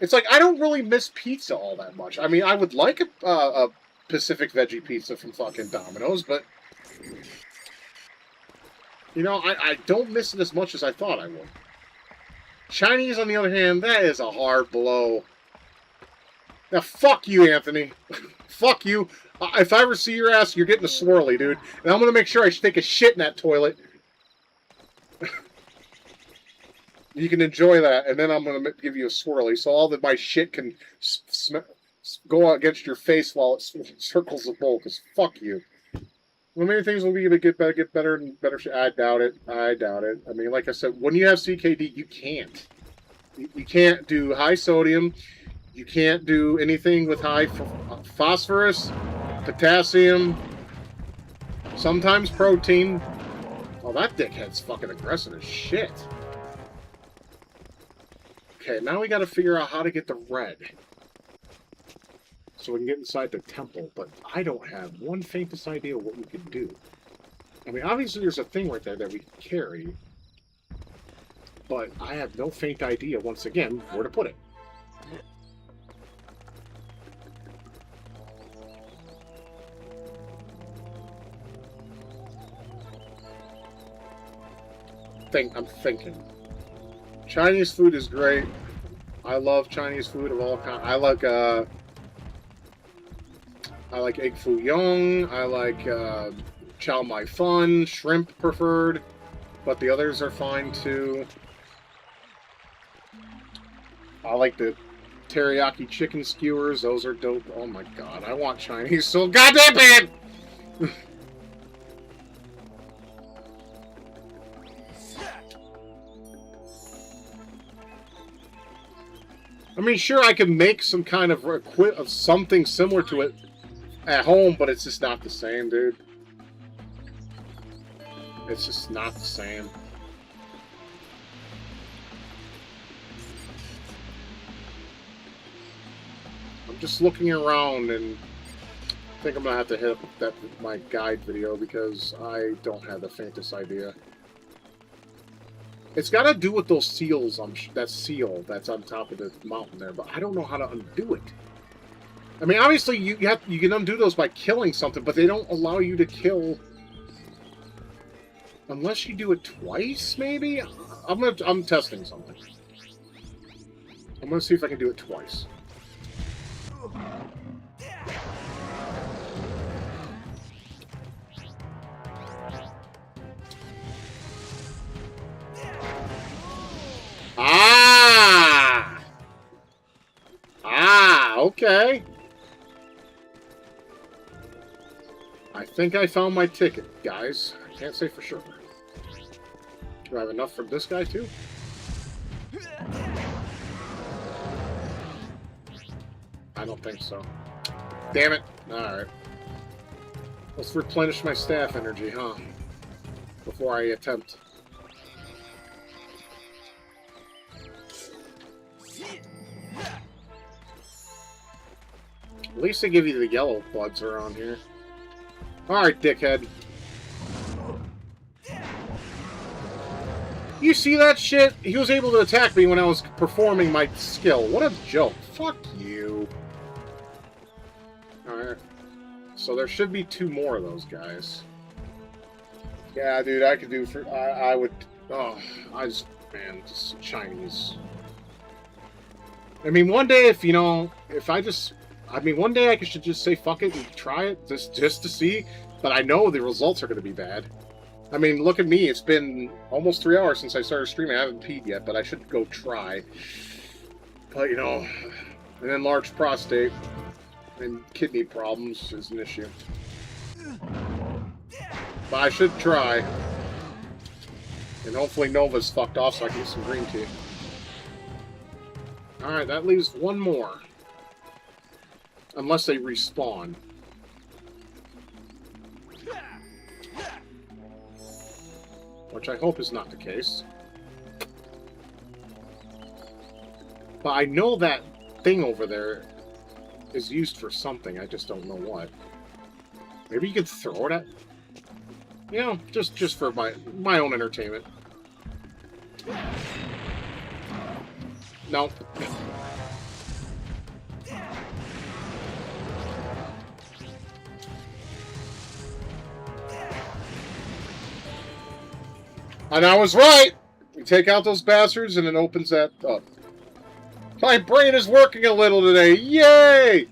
It's like, I don't really miss pizza all that much. I mean, I would like a Pacific veggie pizza from fucking Domino's, but... You know, I don't miss it as much as I thought I would. Chinese, on the other hand, that is a hard blow. Now, fuck you, Anthony. Fuck you. If I ever see your ass, you're getting a swirly, dude. And I'm going to make sure I take a shit in that toilet. You can enjoy that, and then I'm going to give you a swirly, so all my shit can go against your face while it circles the bowl, because fuck you. Well, maybe things will be get better and better. I doubt it. I doubt it. I mean, like I said, when you have CKD, you can't. You can't do high sodium. You can't do anything with high phosphorus, potassium, sometimes protein. Oh, that dickhead's fucking aggressive as shit. Okay, now we gotta figure out how to get the red. So we can get inside the temple, but I don't have one faintest idea what we can do. I mean, obviously there's a thing right there that we can carry, but I have no faint idea, once again, where to put it. I'm thinking. Chinese food is great. I love Chinese food of all kinds. I like egg foo young. I like chow mai fun, shrimp preferred, but the others are fine too. I like the teriyaki chicken skewers. Those are dope. Oh my god, I want Chinese so goddamn bad. I mean, sure, I can make some kind of something similar to it at home, but it's just not the same, dude. It's just not the same. I'm just looking around, and think I'm gonna have to hit up my guide video because I don't have the faintest idea. It's got to do with those seals. That seal that's on top of the mountain there, but I don't know how to undo it. I mean, obviously you can undo those by killing something, but they don't allow you to kill unless you do it twice. Maybe I'm testing something. I'm gonna see if I can do it twice. Okay. I think I found my ticket, guys. I can't say for sure. Do I have enough for this guy, too? I don't think so. Damn it. Alright. Let's replenish my staff energy, huh? Before I attempt. At least they give you the yellow buds around here. Alright, dickhead. You see that shit? He was able to attack me when I was performing my skill. What a joke. Fuck you. Alright. So there should be 2 more of those guys. Yeah, dude, I could do for... I would... Oh, man, just Chinese. I mean, one day if, you know, if I just... I mean, one day I should just say fuck it and try it just to see, but I know the results are going to be bad. I mean, look at me. It's been almost 3 hours since I started streaming. I haven't peed yet, but I should go try. But, you know, an enlarged prostate and kidney problems is an issue. But I should try. And hopefully Nova's fucked off so I can get some green tea. Alright, that leaves 1 more. Unless they respawn. Which I hope is not the case. But I know that thing over there is used for something. I just don't know what. Maybe you could throw it at... You know, just for my own entertainment. No. And I was right! You take out those bastards and it opens that up. My brain is working a little today! Yay!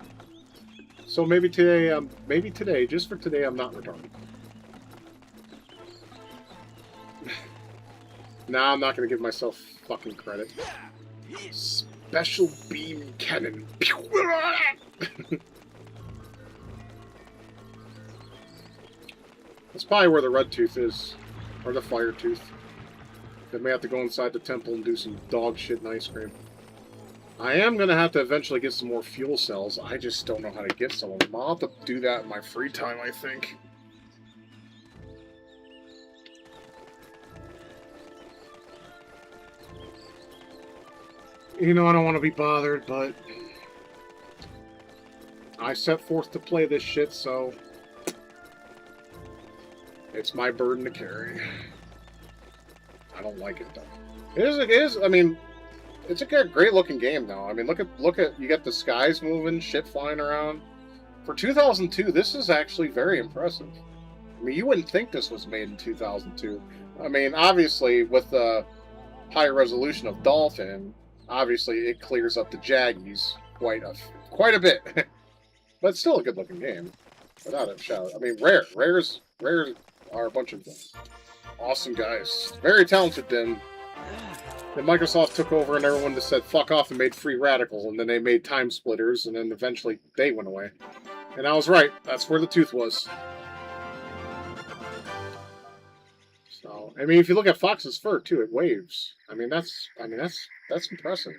So maybe today, just for today, I'm not retarded. Nah, I'm not gonna give myself fucking credit. Special beam cannon. That's probably where the red tooth is. Or the fire tooth. They may have to go inside the temple and do some dog shit and ice cream. I am going to have to eventually get some more fuel cells. I just don't know how to get some of them. I'll have to do that in my free time, I think. You know, I don't want to be bothered, but... I set forth to play this shit, so... It's my burden to carry. I don't like it though. It is. I mean, it's a great looking game though. I mean, look at you got the skies moving, shit flying around. For 2002, this is actually very impressive. I mean, you wouldn't think this was made in 2002. I mean, obviously with the high resolution of Dolphin, obviously it clears up the jaggies quite a bit. But it's still a good looking game, without a shout. I mean, rares are a bunch of awesome guys. Very talented then. Then Microsoft took over and everyone just said fuck off and made Free Radical, and then they made Time Splitters, and then eventually they went away. And I was right. That's where the tooth was. So, I mean, if you look at Fox's fur too, it waves. That's impressive.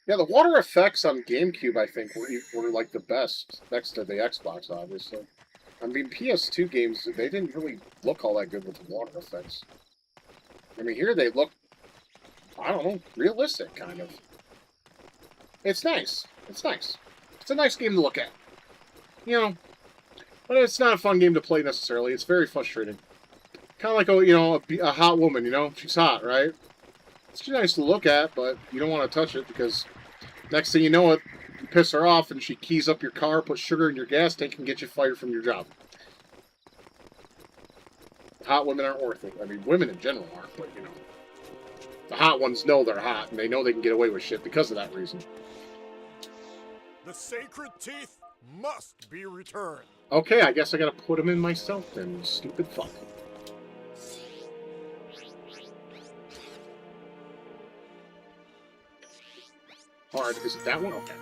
Yeah, the water effects on GameCube, I think, were like the best, next to the Xbox, obviously. I mean, PS2 games, they didn't really look all that good with the water effects. I mean, here they look, I don't know, realistic, kind of. It's nice. It's nice. It's a nice game to look at. you know, but it's not a fun game to play necessarily. It's very frustrating. Kind of like a hot woman. You know, she's hot, right? It's nice to look at, but you don't want to touch it because next thing you know, you piss her off and she keys up your car, puts sugar in your gas tank, and get you fired from your job. Hot women aren't worth it. I mean, women in general aren't, but you know, the hot ones know they're hot and they know they can get away with shit because of that reason. The sacred teeth must be returned. Okay, I guess I gotta put them in myself then, stupid fuck. Alright, is it that one? Okay.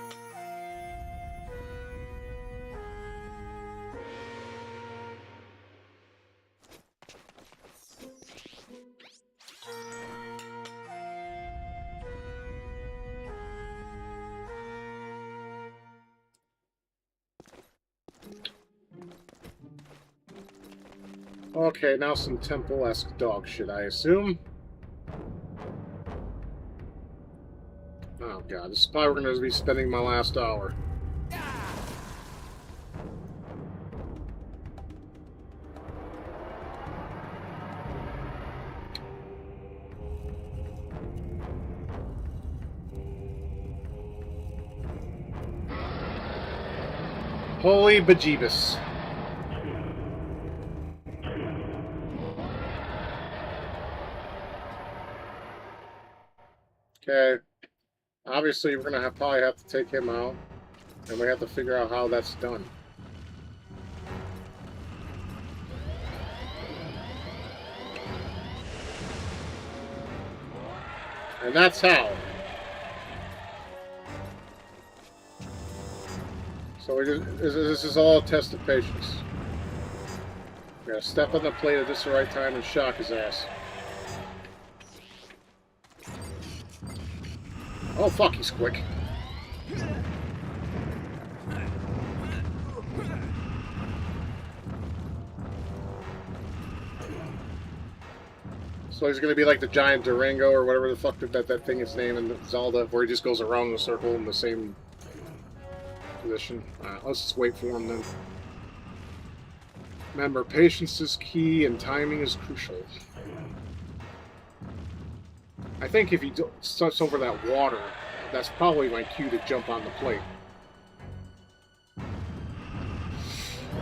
Okay, now some temple-esque dog shit, I assume. Oh god, this is probably where we're going to be spending my last hour. Holy bejeebus. Okay. Obviously, we're going to probably have to take him out. And we have to figure out how that's done. And that's how. So this is all a test of patience. We gotta step on the plate at just the right time and shock his ass. Oh fuck, he's quick. So he's gonna be like the giant Durango or whatever the fuck that thing is named in Zelda, where he just goes around in a circle in the same position. Let's just wait for him then. Remember, patience is key and timing is crucial. I think if he starts over that water, that's probably my cue to jump on the plate.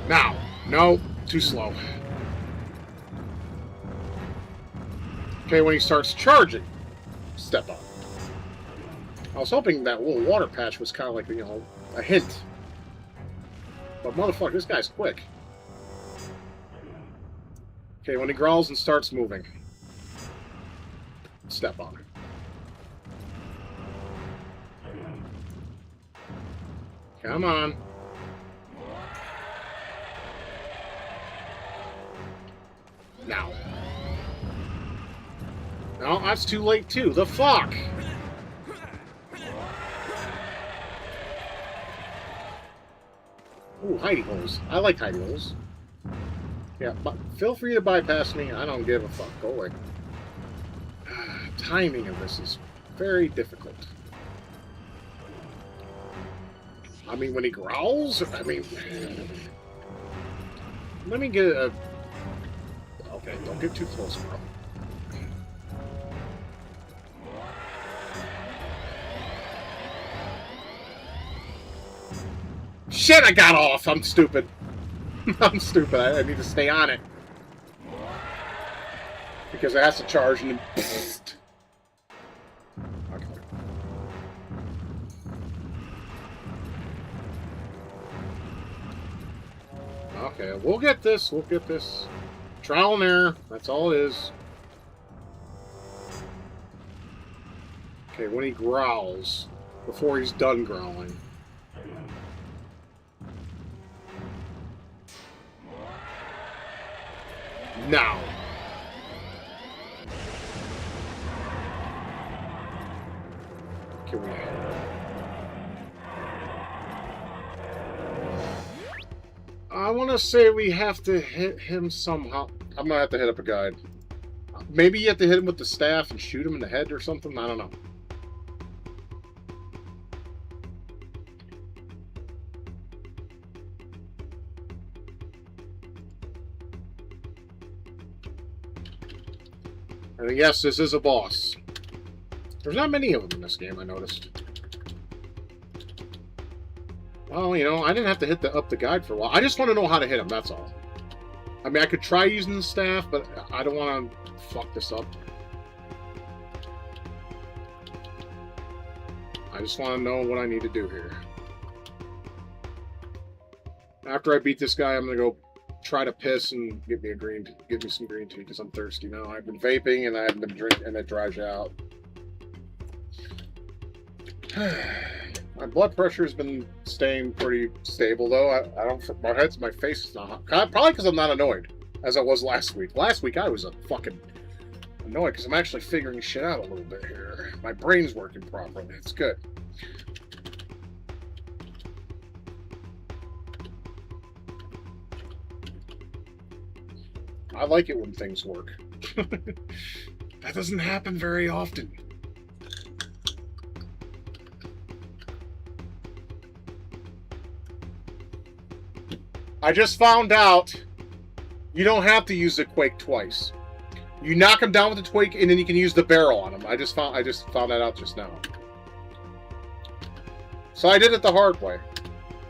Now! No, too slow. Okay, when he starts charging, step on. I was hoping that little water patch was kind of like, you know, a hint. But motherfucker, this guy's quick. Okay, when he growls and starts moving, step on him. Come on. Now. No, that's too late too. The fuck? Ooh, hidey holes. I like hidey holes. Yeah, but feel free to bypass me. I don't give a fuck. Go away. Timing of this is very difficult. I mean, when he growls, I mean... Let me get a... Okay, don't get too close, bro. Shit, I got off! I'm stupid. I'm stupid. I need to stay on it. Because it has to charge and then... Okay. Okay, we'll get this. We'll get this. Trial and error. That's all it is. Okay, when he growls, before he's done growling. Now. Can we... I want to say we have to hit him somehow. I'm going to have to hit up a guide. Maybe you have to hit him with the staff and shoot him in the head or something. I don't know. And yes, this is a boss. There's not many of them in this game, I noticed. Well, you know, I didn't have to hit up the guide for a while. I just want to know how to hit him, that's all. I mean, I could try using the staff, but I don't want to fuck this up. I just want to know what I need to do here. After I beat this guy, I'm going to go try to piss and get me some green tea because I'm thirsty now. I've been vaping and I haven't been drinking, and it dries you out. My blood pressure has been staying pretty stable, though. I don't. My face is not hot. Probably because I'm not annoyed, as I was last week. Last week I was a fucking annoyed because I'm actually figuring shit out a little bit here. My brain's working properly. It's good. I like it when things work. That doesn't happen very often. I just found out you don't have to use the quake twice. You knock him down with the twig, and then you can use the barrel on him. I just found that out just now. So I did it the hard way.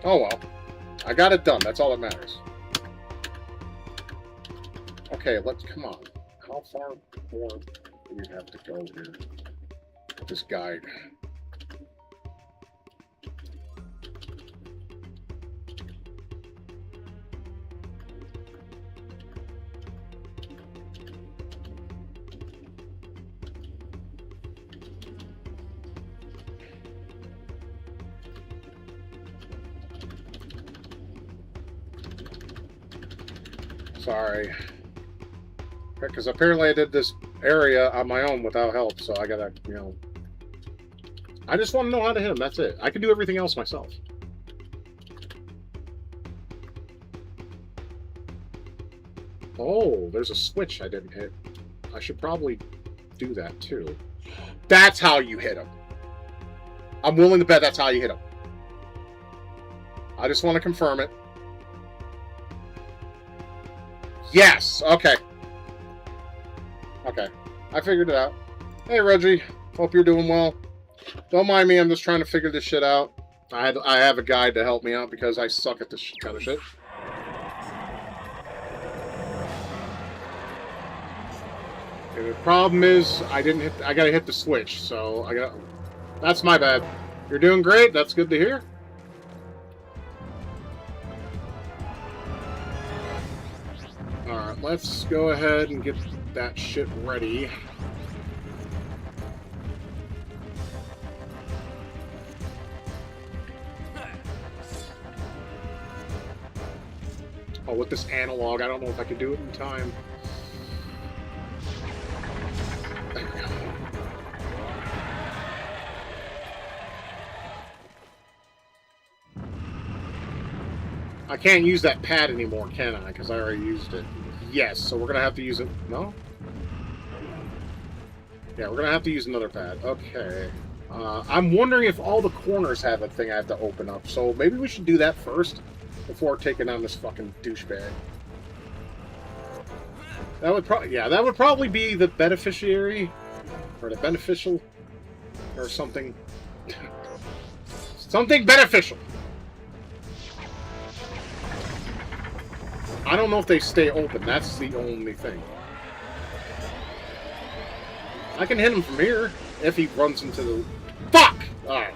Oh well. I got it done. That's all that matters. Okay, come on. How far more do we have to go here with this guide? Sorry. Because apparently I did this area on my own without help, so I gotta, you know... I just want to know how to hit him, that's it. I can do everything else myself. Oh, there's a switch I didn't hit. I should probably do that, too. That's how you hit him. I'm willing to bet that's how you hit him. I just want to confirm it. Yes! Okay. Okay. I figured it out. Hey, Reggie. Hope you're doing well. Don't mind me, I'm just trying to figure this shit out. I have a guide to help me out because I suck at this kind of shit. And the problem is, I gotta hit the switch, so that's my bad. You're doing great, that's good to hear. Alright, let's go ahead and get that shit ready. Oh, with this analog, I don't know if I can do it in time. There we go. I can't use that pad anymore, can I? Because I already used it. Yes, so we're going to have to use it. No? Yeah, we're going to have to use another pad. Okay. I'm wondering if all the corners have a thing I have to open up. So maybe we should do that first before taking on this fucking douchebag. That would probably be the beneficiary or the beneficial or something. Something beneficial. I don't know if they stay open. That's the only thing. I can hit him from here if he runs into the... Fuck! Alright.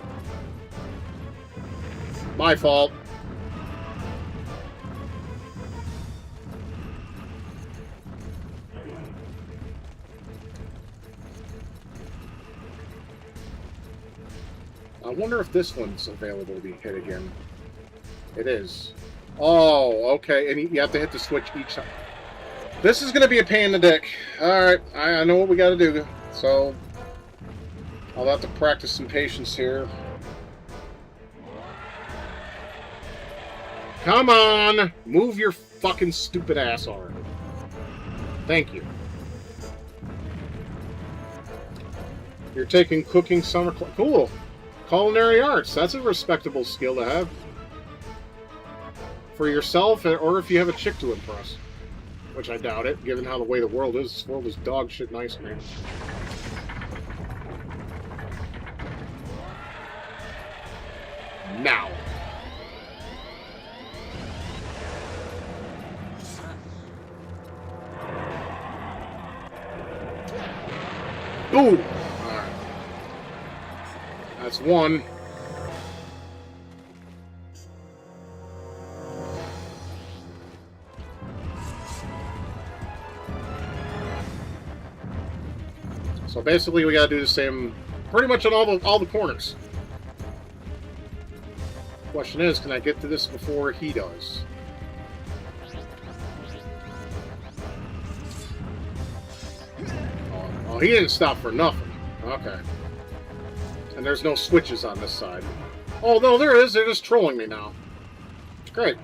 My fault. I wonder if this one's available to be hit again. It is. Oh, okay. And you have to hit the switch each time. This is going to be a pain in the dick. Alright, I know what we got to do. So, I'll have to practice some patience here. Come on! Move your fucking stupid ass arm. Thank you. You're taking cooking summer class. Cool. Culinary arts. That's a respectable skill to have. For yourself, or if you have a chick to impress. Which I doubt it, given how the way the world is. This world is dog shit and ice cream. Now. Boom! Alright. That's one. So basically we gotta do the same pretty much on all the corners. Question is, can I get to this before he does? Oh, he didn't stop for nothing. Okay. And there's no switches on this side. Oh, no, there is. They're just trolling me now. Great.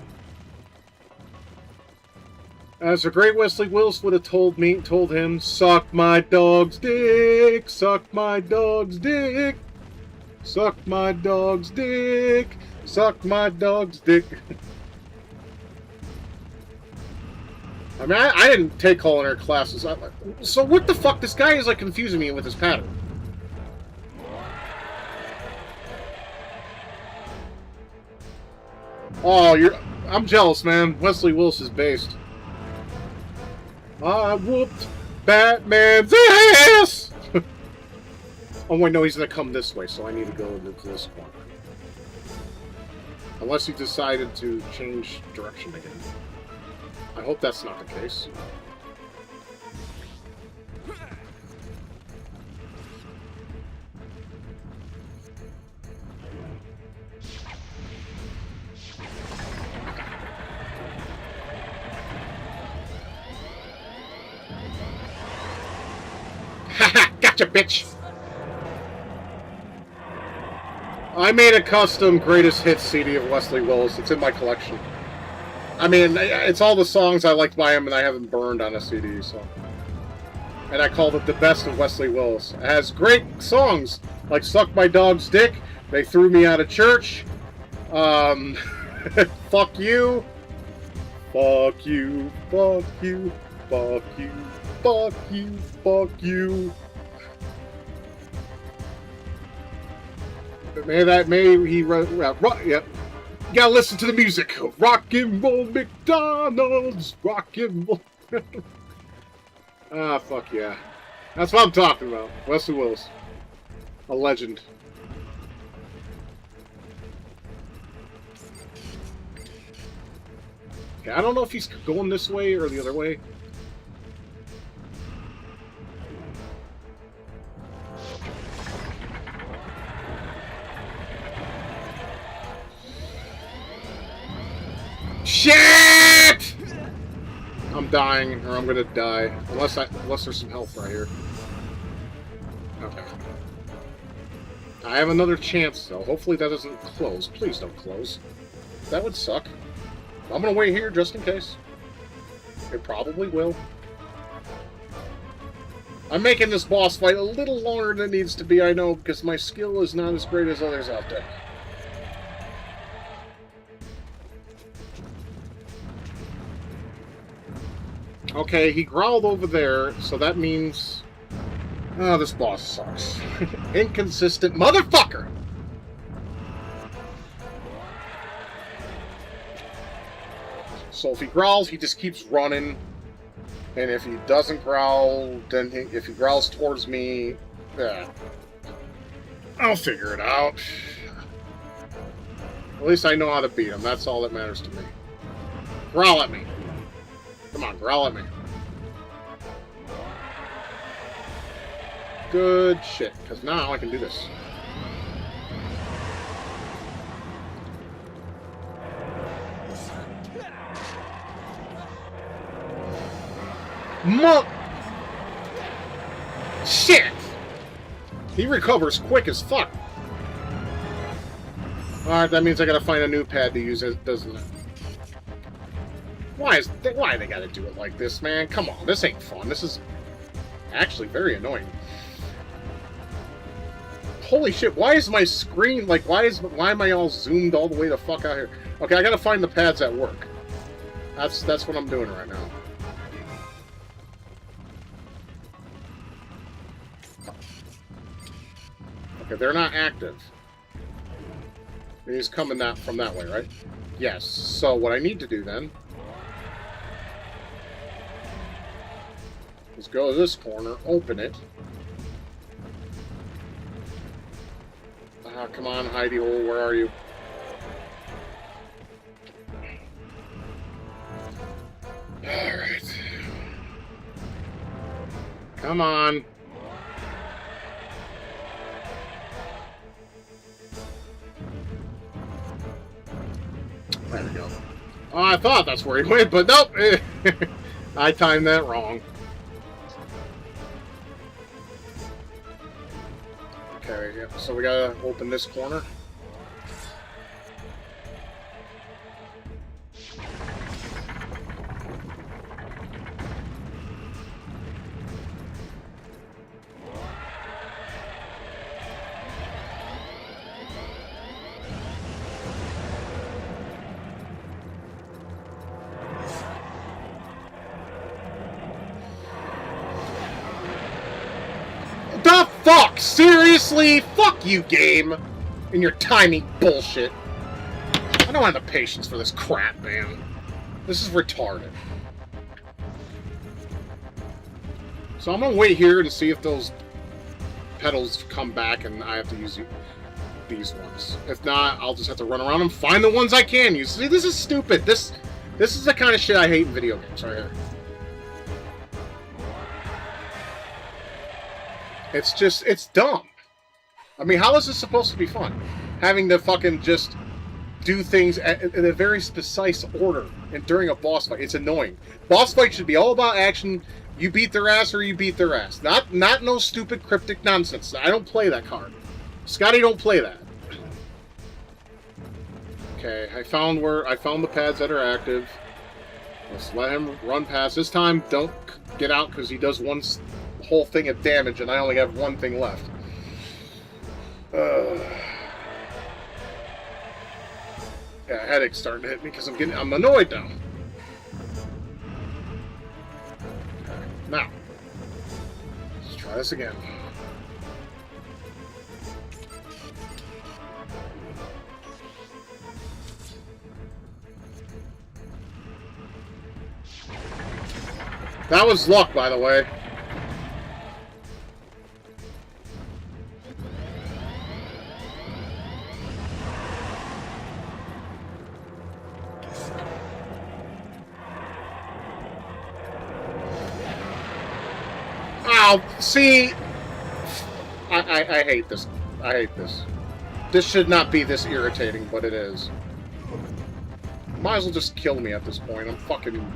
As the great Wesley Willis would have told him, suck my dog's dick, suck my dog's dick, suck my dog's dick, suck my dog's dick. I mean, I didn't take culinary classes. So what the fuck? This guy is like confusing me with his pattern. Oh, I'm jealous, man. Wesley Willis is based. I whooped Batman's ass! Oh, wait, no, he's gonna come this way, so I need to go into this corner. Unless he decided to change direction again. I hope that's not the case. Haha! Gotcha, bitch! I made a custom greatest hits CD of Wesley Willis. It's in my collection. I mean, it's all the songs I liked by him and I haven't burned on a CD, so... And I called it the best of Wesley Willis. It has great songs, like Suck My Dog's Dick, They Threw Me Out of Church, Fuck You, Fuck You, Fuck You, Fuck You, Fuck You, Fuck You. He wrote, yep. You gotta listen to the music. Rockin' Roll McDonald's, Rockin' Roll. Ah, fuck yeah. That's what I'm talking about. Wesley Willis. A legend. Okay, I don't know if he's going this way or the other way. Shit! I'm dying, or I'm gonna die. Unless there's some health right here. Okay. I have another chance, though. Hopefully that doesn't close. Please don't close. That would suck. I'm gonna wait here just in case. It probably will. I'm making this boss fight a little longer than it needs to be, I know, because my skill is not as great as others out there. Okay, he growled over there, so that means... Oh, this boss sucks. Inconsistent motherfucker! So if he growls, he just keeps running. And if he doesn't growl, then if he growls towards me... I'll figure it out. At least I know how to beat him. That's all that matters to me. Growl at me. Come on, growl at me. Good shit, because now I can do this. Shit! He recovers quick as fuck. Alright, that means I gotta find a new pad to use, doesn't it? Why they gotta do it like this, man? Come on, this ain't fun. This is actually very annoying. Holy shit, why is my screen, like, why am I all zoomed all the way the fuck out here? Okay, I gotta find the pads at work. That's what I'm doing right now. Okay, they're not active. He's coming from that way, right? Yes. So what I need to do then is go to this corner, open it. Ah, come on, hidey hole, where are you? Alright. Come on. There we go. Oh, I thought that's where he went, but nope. I timed that wrong. Okay, yeah, so we gotta open this corner. The fuck? Seriously? Fuck you, game. And your timing bullshit. I don't have the patience for this crap, man. This is retarded. So I'm gonna wait here and see if those pedals come back and I have to use these ones. If not, I'll just have to run around and find the ones I can use. See, this is stupid. This is the kind of shit I hate in video games right here. It's dumb. I mean, how is this supposed to be fun? Having to fucking just do things in a very precise order and during a boss fight. It's annoying. Boss fight should be all about action. You beat their ass or you beat their ass. Not no stupid cryptic nonsense. I don't play that card. Scotty don't play that. Okay, I found the pads that are active. Let's let him run past. This time, don't get out because he does one whole thing of damage and I only have one thing left. Yeah, headache's starting to hit me because I'm annoyed now. Okay, now, let's try this again. That was luck, by the way. Ow! See, I hate this. I hate this. This should not be this irritating, but it is. Might as well just kill me at this point. I'm fucking...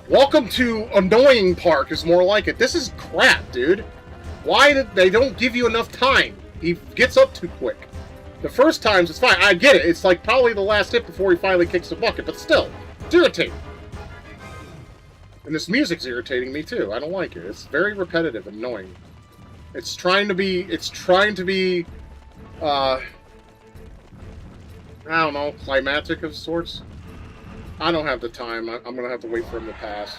Welcome to Annoying Park is more like it. This is crap, dude. Why did they don't give you enough time? He gets up too quick. The first times it's fine. I get it. It's like probably the last hit before he finally kicks the bucket, but still, it's irritating. And this music's irritating me too. I don't like it. It's very repetitive and annoying. It's trying to be I don't know, climactic of sorts. I don't have the time. I'm gonna have to wait for him to pass.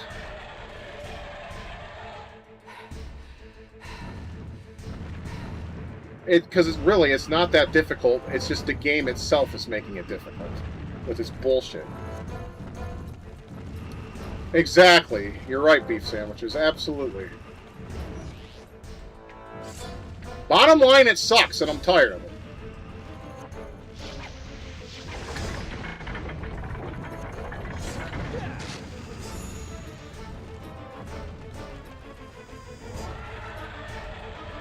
Because it's not that difficult. It's just the game itself is making it difficult with its bullshit. Exactly. You're right, beef sandwiches. Absolutely. Bottom line, it sucks, and I'm tired of it.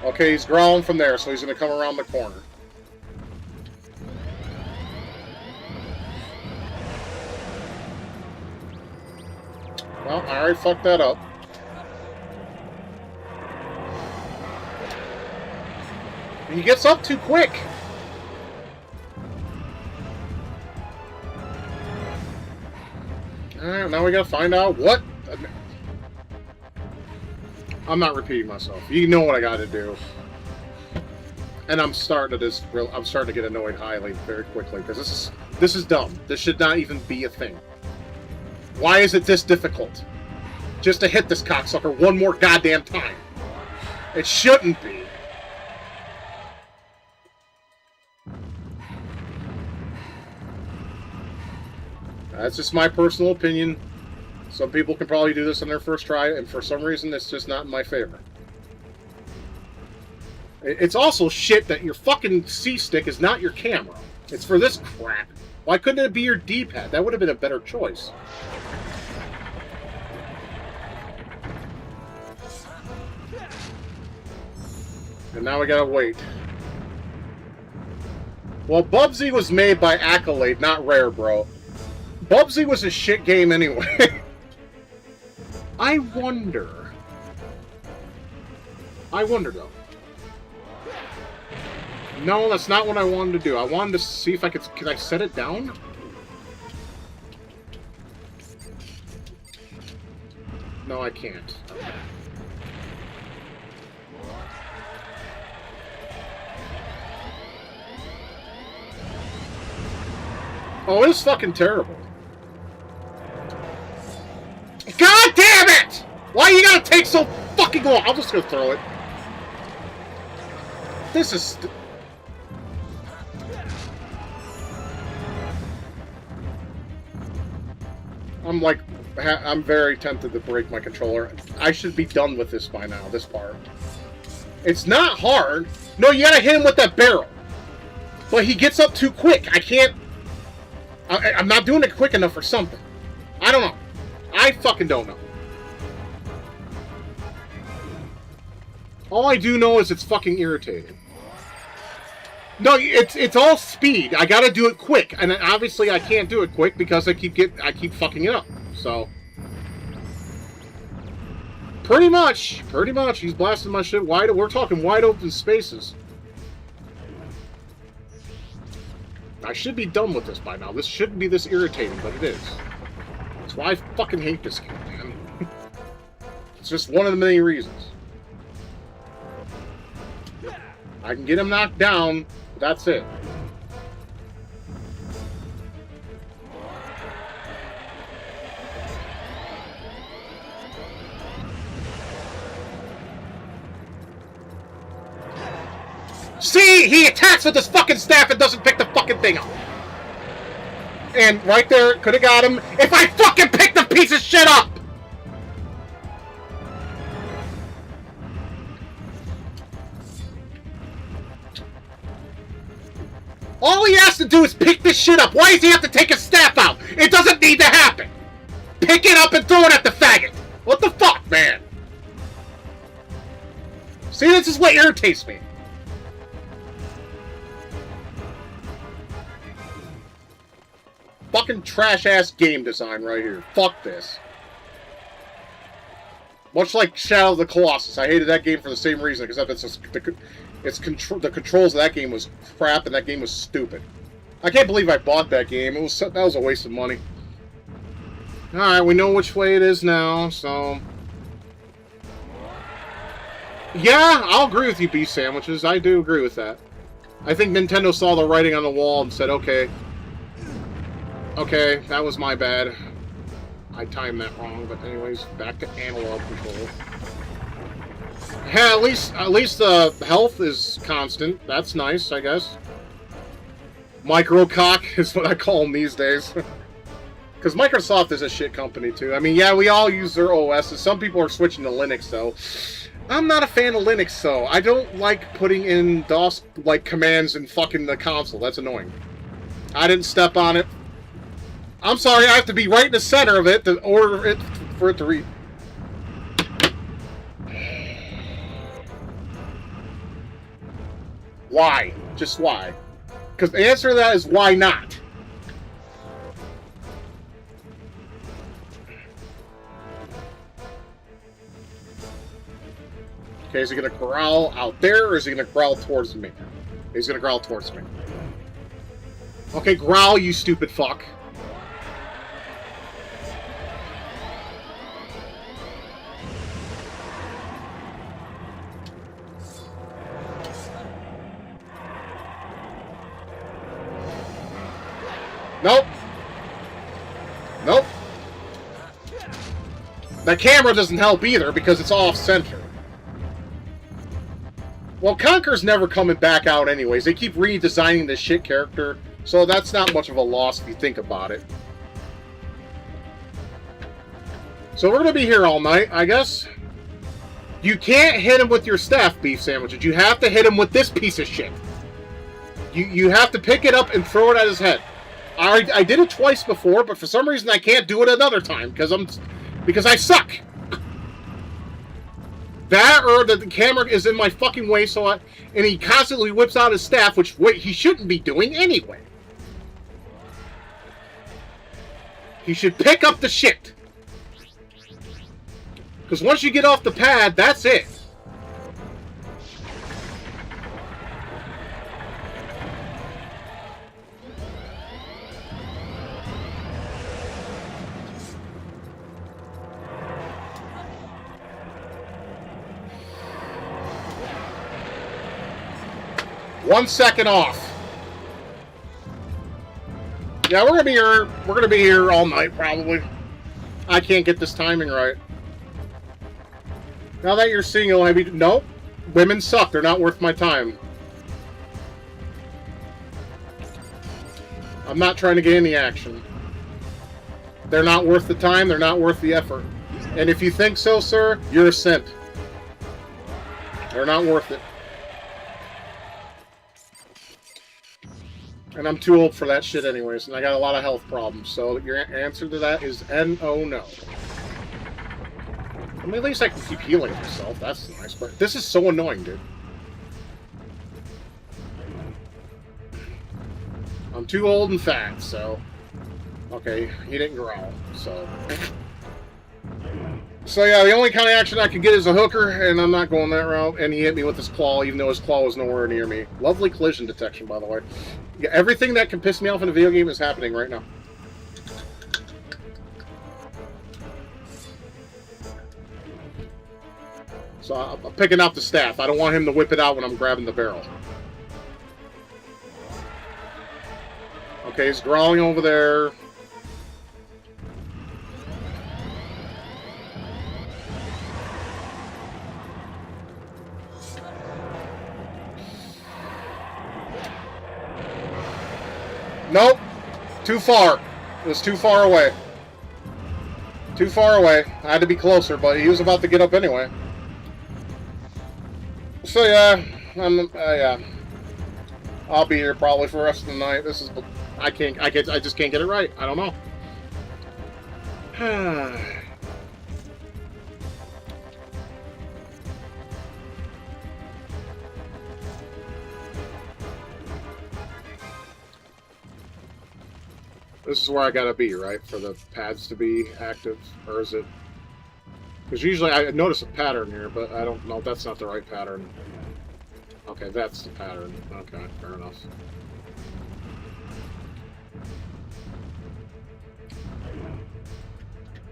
Okay, he's growling from there, so he's going to come around the corner. Well, I already fucked that up. He gets up too quick. Alright, now we gotta find out what... I'm not repeating myself. You know what I gotta do. And I'm starting to get annoyed highly very quickly, because this is dumb. This should not even be a thing. Why is it this difficult? Just to hit this cocksucker one more goddamn time. It shouldn't be. That's just my personal opinion. Some people can probably do this on their first try, and for some reason, it's just not in my favor. It's also shit that your fucking C-stick is not your camera. It's for this crap. Why couldn't it be your D-pad? That would have been a better choice. And now we gotta wait. Well, Bubsy was made by Accolade, not Rare, bro. Bubsy was a shit game anyway. I wonder though. No, that's not what I wanted to do. I wanted to see if I could I set it down? No, I can't. Okay. Oh, it's fucking terrible. God damn it! Why you gotta take so fucking long? I'm just gonna throw it. This is... I'm very tempted to break my controller. I should be done with this by now, this part. It's not hard. No, you gotta hit him with that barrel. But he gets up too quick. I can't... I'm not doing it quick enough or something. I don't know. I fucking don't know. All I do know is it's fucking irritating. No, it's all speed. I gotta do it quick, and obviously I can't do it quick because I keep fucking it up. So pretty much, he's blasting my shit wide. We're talking wide open spaces. I should be done with this by now. This shouldn't be this irritating, but it is. That's why I fucking hate this game, man. It's just one of the many reasons. I can get him knocked down, but that's it. See? He attacks with his fucking staff and doesn't pick the fucking thing up. And right there, could have got him if I fucking picked the piece of shit up! All he has to do is pick this shit up. Why does he have to take his staff out? It doesn't need to happen. Pick it up and throw it at the faggot. What the fuck, man? See, this is what irritates me. Fucking trash-ass game design right here. Fuck this. Much like Shadow of the Colossus. I hated that game for the same reason, because the controls of that game was crap, and that game was stupid. I can't believe I bought that game. That was a waste of money. Alright, we know which way it is now, so... Yeah, I'll agree with you, beef sandwiches. I do agree with that. I think Nintendo saw the writing on the wall and said, okay, that was my bad. I timed that wrong, but anyways, back to analog control. Yeah, at least the health is constant. That's nice, I guess. Microcock is what I call them these days. Because Microsoft is a shit company, too. I mean, yeah, we all use their OSs. Some people are switching to Linux, though. I'm not a fan of Linux, though. I don't like putting in DOS, commands in fucking the console. That's annoying. I didn't step on it. I'm sorry, I have to be right in the center of it to order it for it to read. Why? Just why? Because the answer to that is why not? Okay, is he going to growl out there, or is he going to growl towards me? He's going to growl towards me. Okay, growl, you stupid fuck. Nope. Nope. The camera doesn't help either because it's off-center. Well, Conker's never coming back out anyways. They keep redesigning this shit character, so that's not much of a loss if you think about it. So we're going to be here all night, I guess. You can't hit him with your staff beef sandwiches. You have to hit him with this piece of shit. You have to pick it up and throw it at his head. I did it twice before, but for some reason I can't do it another time because I suck. That or the camera is in my fucking way, and he constantly whips out his staff, which he shouldn't be doing anyway. He should pick up the shit. Because once you get off the pad, that's it. One second off. Yeah, we're gonna be here. We're gonna be here all night, probably. I can't get this timing right. Now that you're single, nope. Women suck. They're not worth my time. I'm not trying to get any action. They're not worth the time. They're not worth the effort. And if you think so, sir, you're a simp. They're not worth it. And I'm too old for that shit anyways, and I got a lot of health problems, so your answer to that is N-O no. I mean, at least I can keep healing myself, that's nice, but this is so annoying, dude. I'm too old and fat, so... Okay, he didn't growl, so... So yeah, the only kind of action I could get is a hooker, and I'm not going that route, and he hit me with his claw, even though his claw was nowhere near me. Lovely collision detection, by the way. Yeah, everything that can piss me off in a video game is happening right now. So I'm picking out the staff. I don't want him to whip it out when I'm grabbing the barrel. Okay, he's growling over there. Nope. Too far. It was too far away. Too far away. I had to be closer, but he was about to get up anyway. So yeah, yeah. I'll be here probably for the rest of the night. This is, I just can't get it right. I don't know. This is where I gotta be, right? For the pads to be active, or is it? Because usually I notice a pattern here, but I don't know. That's not the right pattern. Okay, that's the pattern. Okay, fair enough.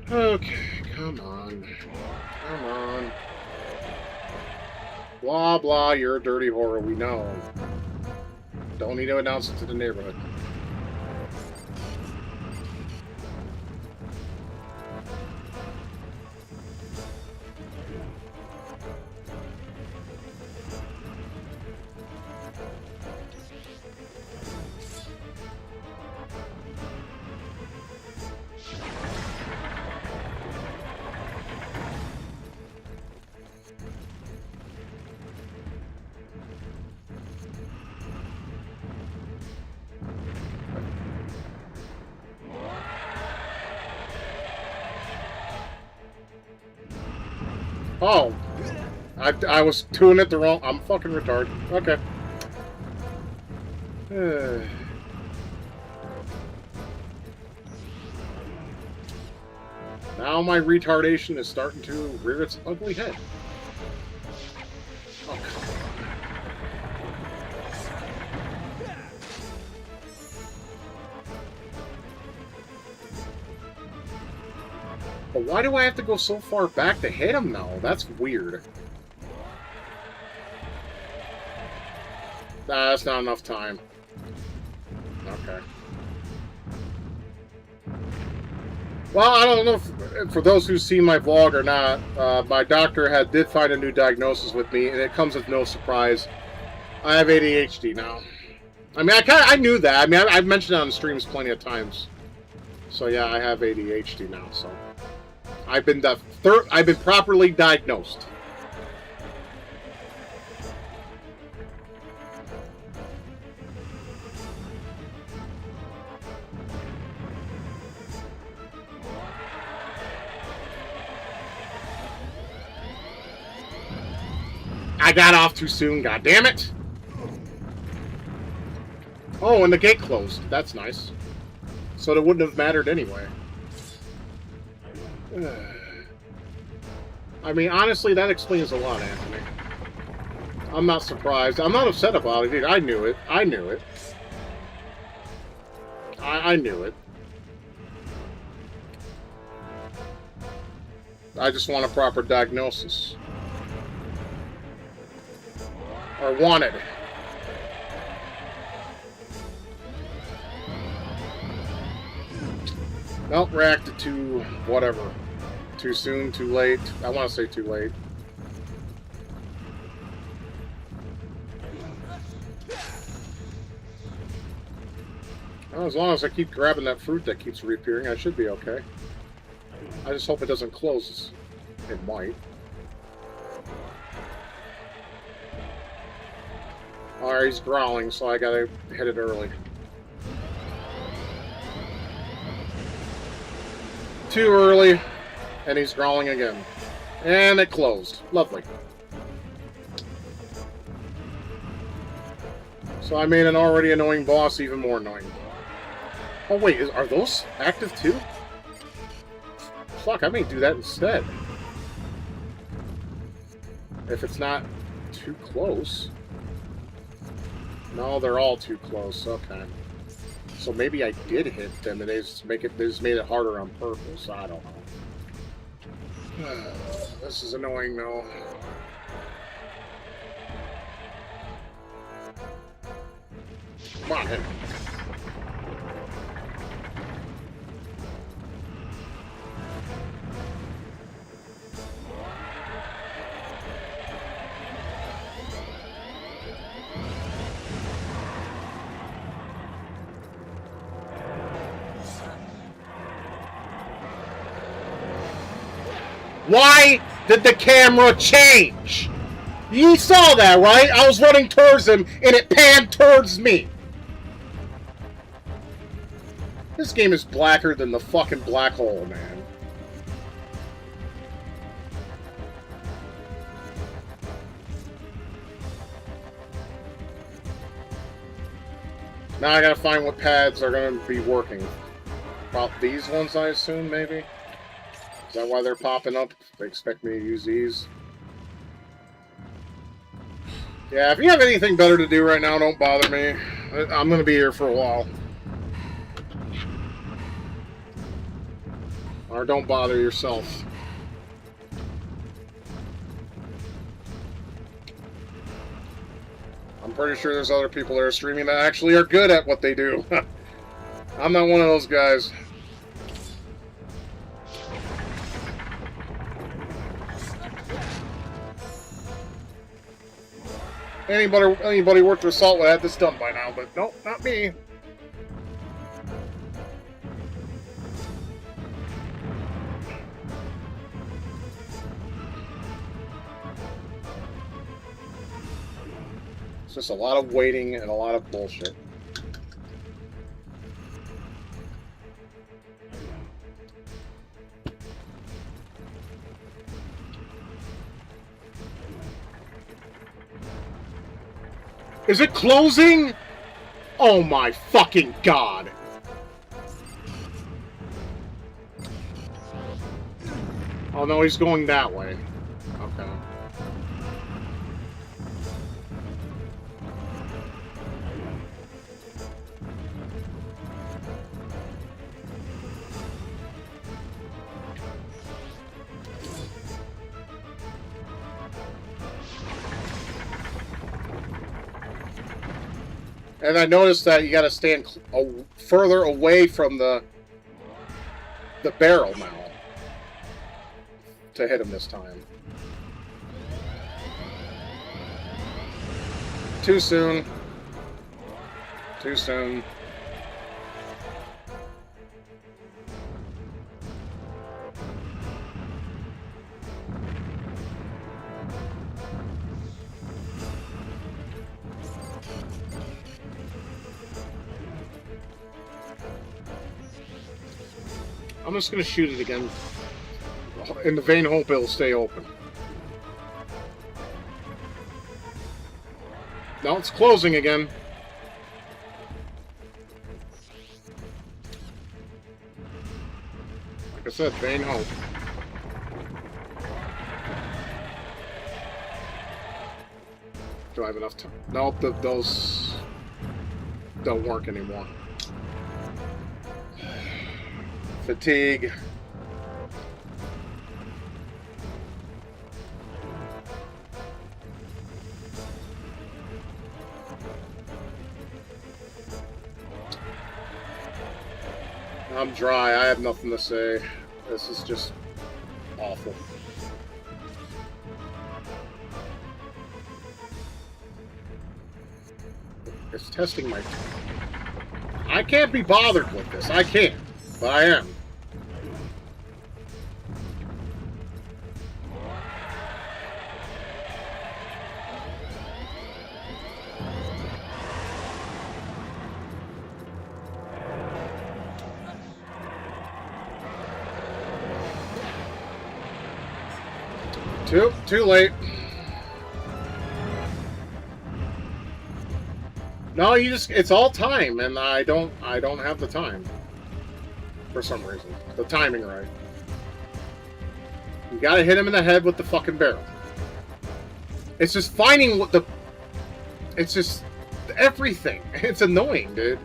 Okay, come on. Come on. Blah, blah, you're a dirty whore, we know. Don't need to announce it to the neighborhood. Oh, I was doing it the wrong. I'm fucking retarded. Okay. Now my retardation is starting to rear its ugly head. Oh, come on. But why do I have to go so far back to hit him now? That's weird. Nah, that's not enough time. Okay. Well, I don't know if, for those who've seen my vlog or not, my doctor did find a new diagnosis with me, and it comes as no surprise. I have ADHD now. I mean, I knew that. I mean, I've mentioned it on streams plenty of times. So yeah, I have ADHD now. So I've been properly diagnosed. I got off too soon, god damn it! Oh, and the gate closed. That's nice. So it wouldn't have mattered anyway. I mean, honestly, that explains a lot, Anthony. I'm not surprised. I'm not upset about it, either. I knew it. I knew it. I knew it. I just want a proper diagnosis. Or wanted. Nope, reacted to whatever. Too soon, too late. I want to say too late. Well, as long as I keep grabbing that fruit that keeps reappearing, I should be okay. I just hope it doesn't close. It might. Alright, he's growling, so I gotta hit it early. Too early, and he's growling again. And it closed. Lovely. So I made an already annoying boss even more annoying. Oh wait, are those active too? Fuck, I may do that instead. If it's not too close. No, they're all too close. Okay. So maybe I did hit them and they just made it harder on purpose. I don't know. This is annoying though. Come on, hit. Why did the camera change? You saw that, right? I was running towards him, and it panned towards me. This game is blacker than the fucking black hole, man. Now I gotta find what pads are gonna be working. About these ones, I assume, maybe? Is that why they're popping up? They expect me to use these? Yeah, if you have anything better to do right now, don't bother me. I'm gonna be here for a while. Or don't bother yourself. I'm pretty sure there's other people that are streaming that actually are good at what they do. I'm not one of those guys. Anybody worth their salt would have this done by now, but nope, not me. It's just a lot of waiting and a lot of bullshit. Is it closing? Oh my fucking god. Oh no, he's going that way. Okay. And I noticed that you gotta stand further away from the the barrel now to hit him this time. Too soon. Too soon. I'm just going to shoot it again in the vain hope it'll stay open. No, it's closing again. Like I said, vain hope. Do I have enough time? Nope, those don't work anymore. Fatigue. I'm dry. I have nothing to say. This is just awful. It's testing my... I can't be bothered with this. I can't. But I am. Too late. No, it's all time, and I don't have the time. For some reason. The timing right. You gotta hit him in the head with the fucking barrel. It's just finding what the... It's just... everything. It's annoying, dude.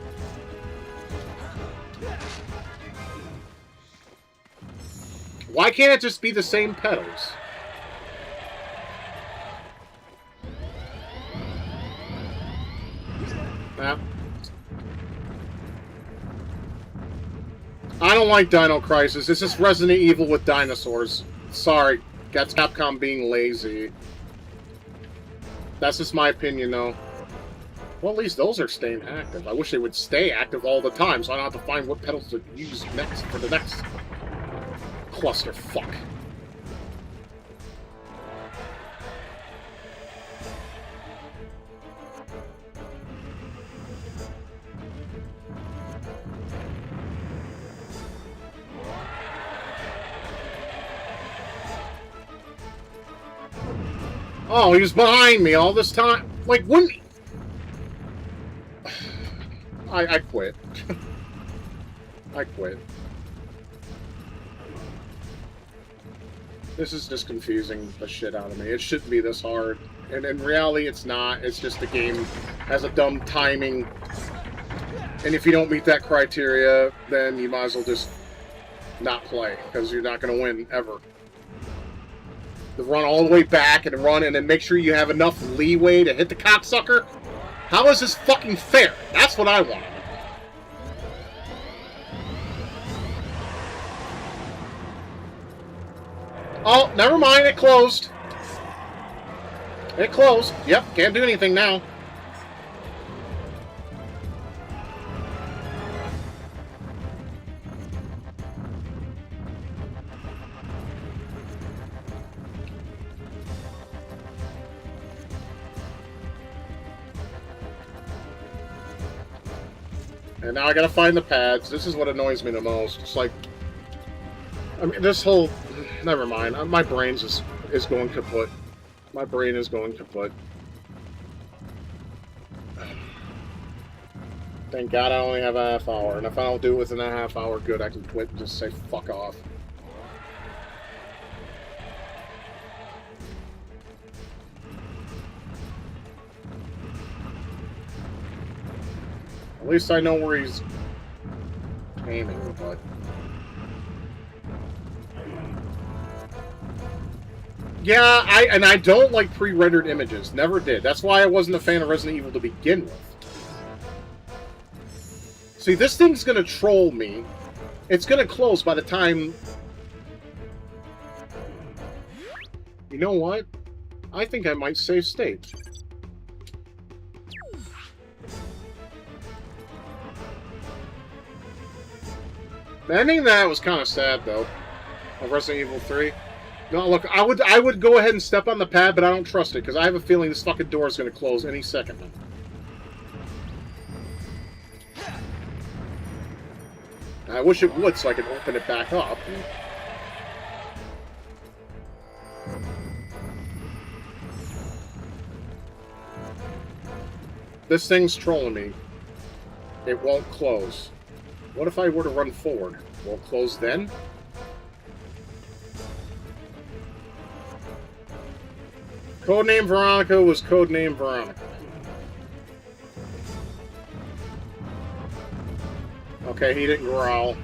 Why can't it just be the same pedals? Nah. I don't like Dino Crisis. This is Resident Evil with dinosaurs. Sorry. That's Capcom being lazy. That's just my opinion, though. Well, at least those are staying active. I wish they would stay active all the time, so I don't have to find what pedals to use next for the next clusterfuck. Oh, he was behind me all this time. Like, wouldn't he? I quit. I quit. This is just confusing the shit out of me. It shouldn't be this hard. And in reality, it's not. It's just the game has a dumb timing. And if you don't meet that criteria, then you might as well just not play. Because you're not going to win, ever. To run all the way back and run and then make sure you have enough leeway to hit the cocksucker? How is this fucking fair? That's what I want. Oh, never mind. It closed. It closed. Yep, can't do anything now. And now I gotta find the pads. This is what annoys me the most. It's like... I mean, this whole... Never mind. My brain is going kaput. My brain is going kaput. Thank God I only have a half hour. And if I don't do it within a half hour, good, I can quit and just say fuck off. At least I know where he's aiming, but... Yeah, I don't like pre-rendered images. Never did. That's why I wasn't a fan of Resident Evil to begin with. See, this thing's gonna troll me It's gonna close by the time... You know what? I think I might save state. The ending of that was kind of sad, though. Of Resident Evil 3. No, look, I would go ahead and step on the pad, but I don't trust it, because I have a feeling this fucking door is going to close any second now. I wish it would, so I could open it back up. This thing's trolling me. It won't close. What if I were to run forward? Will it close then? Codename Veronica was codename Veronica. Okay, he didn't growl.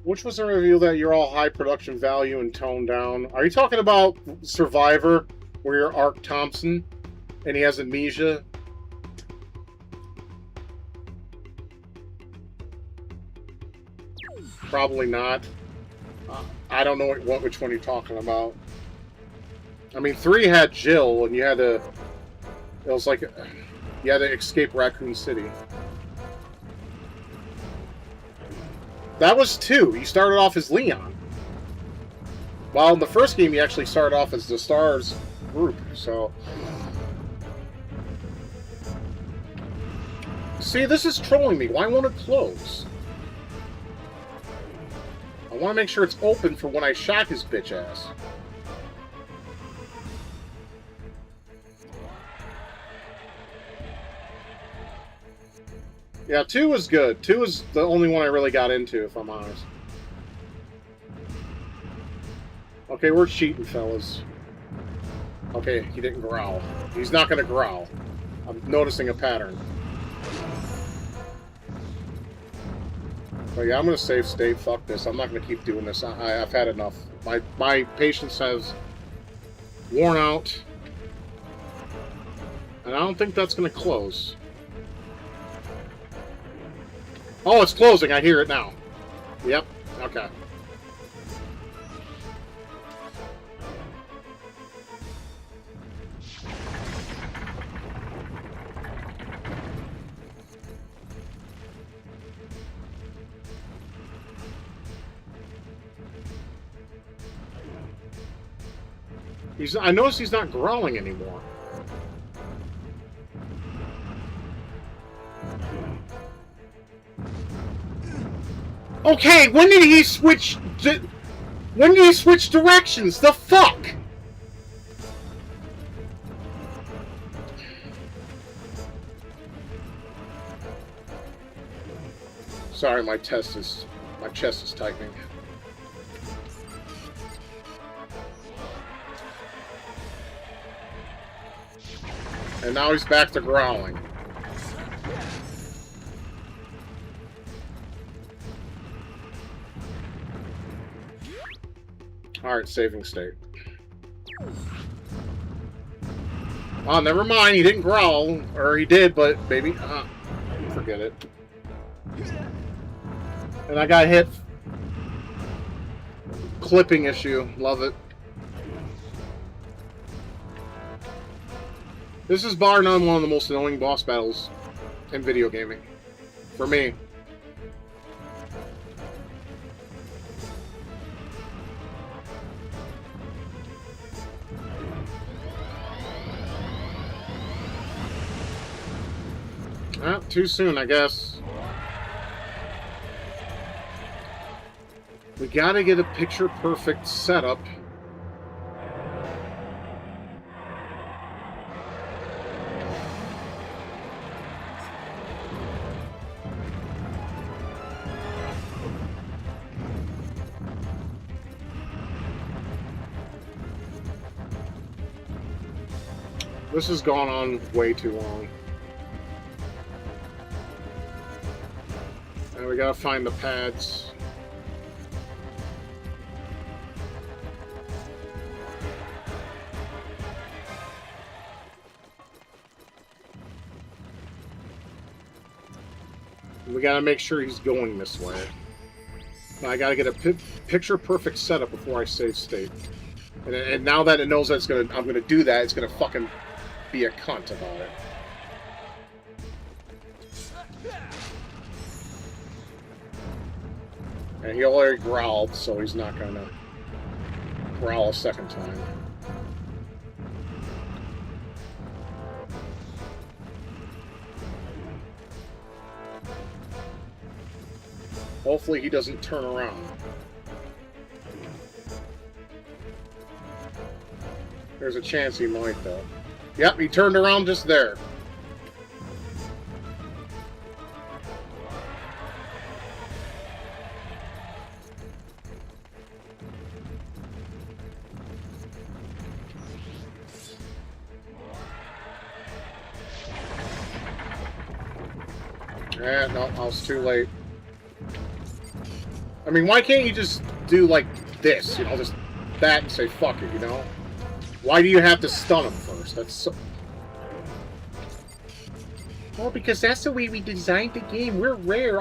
Which was the reveal that you're all high production value and toned down? Are you talking about Survivor, where you're Ark Thompson, and he has amnesia? Probably not. I don't know which one you're talking about. I mean, 3 had Jill, and you had to... It was like... You had to escape Raccoon City. That was 2. You started off as Leon. While in the first game, you actually started off as the STARS group, so... See, this is trolling me. Why won't it close? I want to make sure it's open for when I shot his bitch ass. Yeah, 2 was good. 2 was the only one I really got into, if I'm honest. Okay, we're cheating, fellas. Okay, he didn't growl. He's not going to growl. I'm noticing a pattern. But yeah, I'm going to save state. Fuck this. I'm not going to keep doing this. I've had enough. My patience has worn out. And I don't think that's going to close. Oh, it's closing. I hear it now. Yep. Okay. I notice he's not growling anymore. Okay, when did he switch? When did he switch directions? The fuck? Sorry, my chest is tightening. And now he's back to growling. Alright, saving state. Oh, never mind, he didn't growl. Or he did, but maybe... forget it. And I got hit. Clipping issue. Love it. This is bar none one of the most annoying boss battles in video gaming. For me. Well, too soon, I guess. We gotta get a picture-perfect setup. This has gone on way too long. And we gotta find the pads. We gotta make sure he's going this way. I gotta get a picture-perfect setup before I save state. And now that it knows that I'm gonna do that, it's gonna fucking be a cunt about it. And he already growled, so he's not gonna growl a second time. Hopefully he doesn't turn around. There's a chance he might, though. Yep, he turned around just there. No, I was too late. I mean, why can't you just do, like, this? You know, just that and say, fuck it, you know? Why do you have to stun him first? That's so... Well, because that's the way we designed the game. We're rare.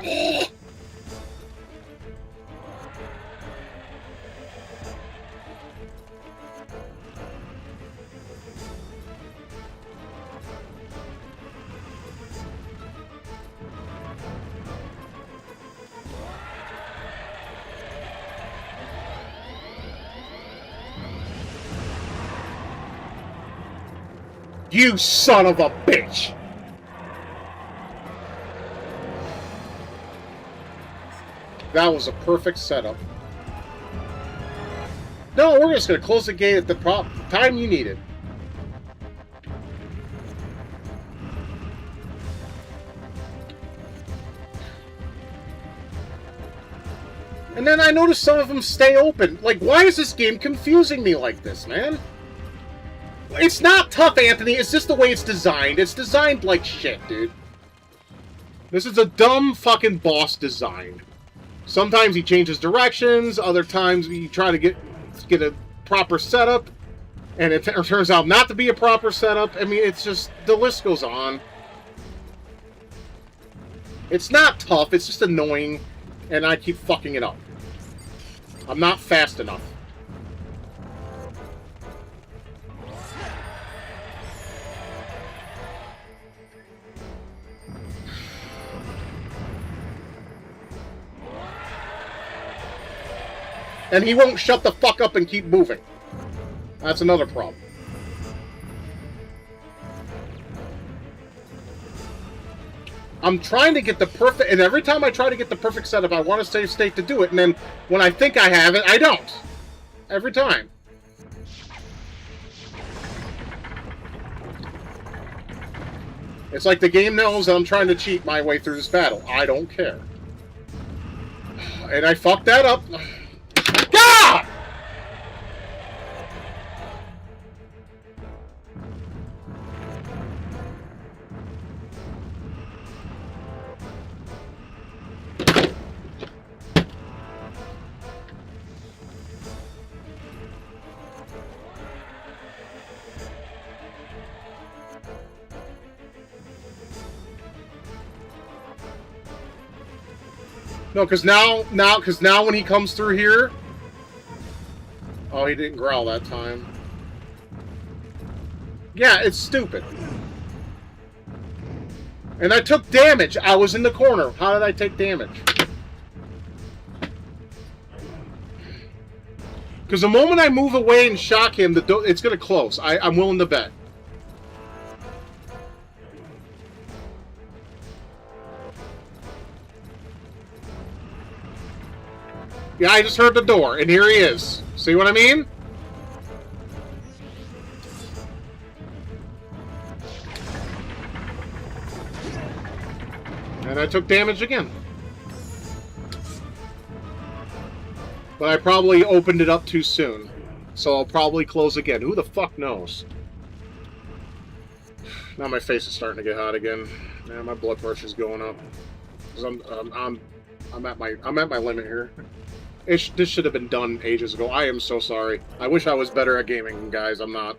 You son of a bitch! That was a perfect setup. No, we're just going to close the gate at the time you need it. And then I noticed some of them stay open. Like, why is this game confusing me like this, man? It's not tough, Anthony. It's just the way it's designed. It's designed like shit, dude. This is a dumb fucking boss design. Sometimes he changes directions. Other times you try to get a proper setup. And it turns out not to be a proper setup. I mean, it's just... The list goes on. It's not tough. It's just annoying. And I keep fucking it up. I'm not fast enough. And he won't shut the fuck up and keep moving. That's another problem. I'm trying to get the perfect... And every time I try to get the perfect setup, I want to save state to do it. And then when I think I have it, I don't. Every time. It's like the game knows that I'm trying to cheat my way through this battle. I don't care. And I fucked that up. God! No, because now when he comes through here... Oh, he didn't growl that time. Yeah, it's stupid. And I took damage. I was in the corner. How did I take damage? Because the moment I move away and shock him, it's going to close. I'm willing to bet. Yeah, I just heard the door, and here he is. See what I mean? And I took damage again. But I probably opened it up too soon. So I'll probably close again. Who the fuck knows? Now my face is starting to get hot again. Yeah, my blood pressure's going up. 'Cause I'm at my limit here. This should have been done ages ago. I am so sorry. I wish I was better at gaming, guys. I'm not.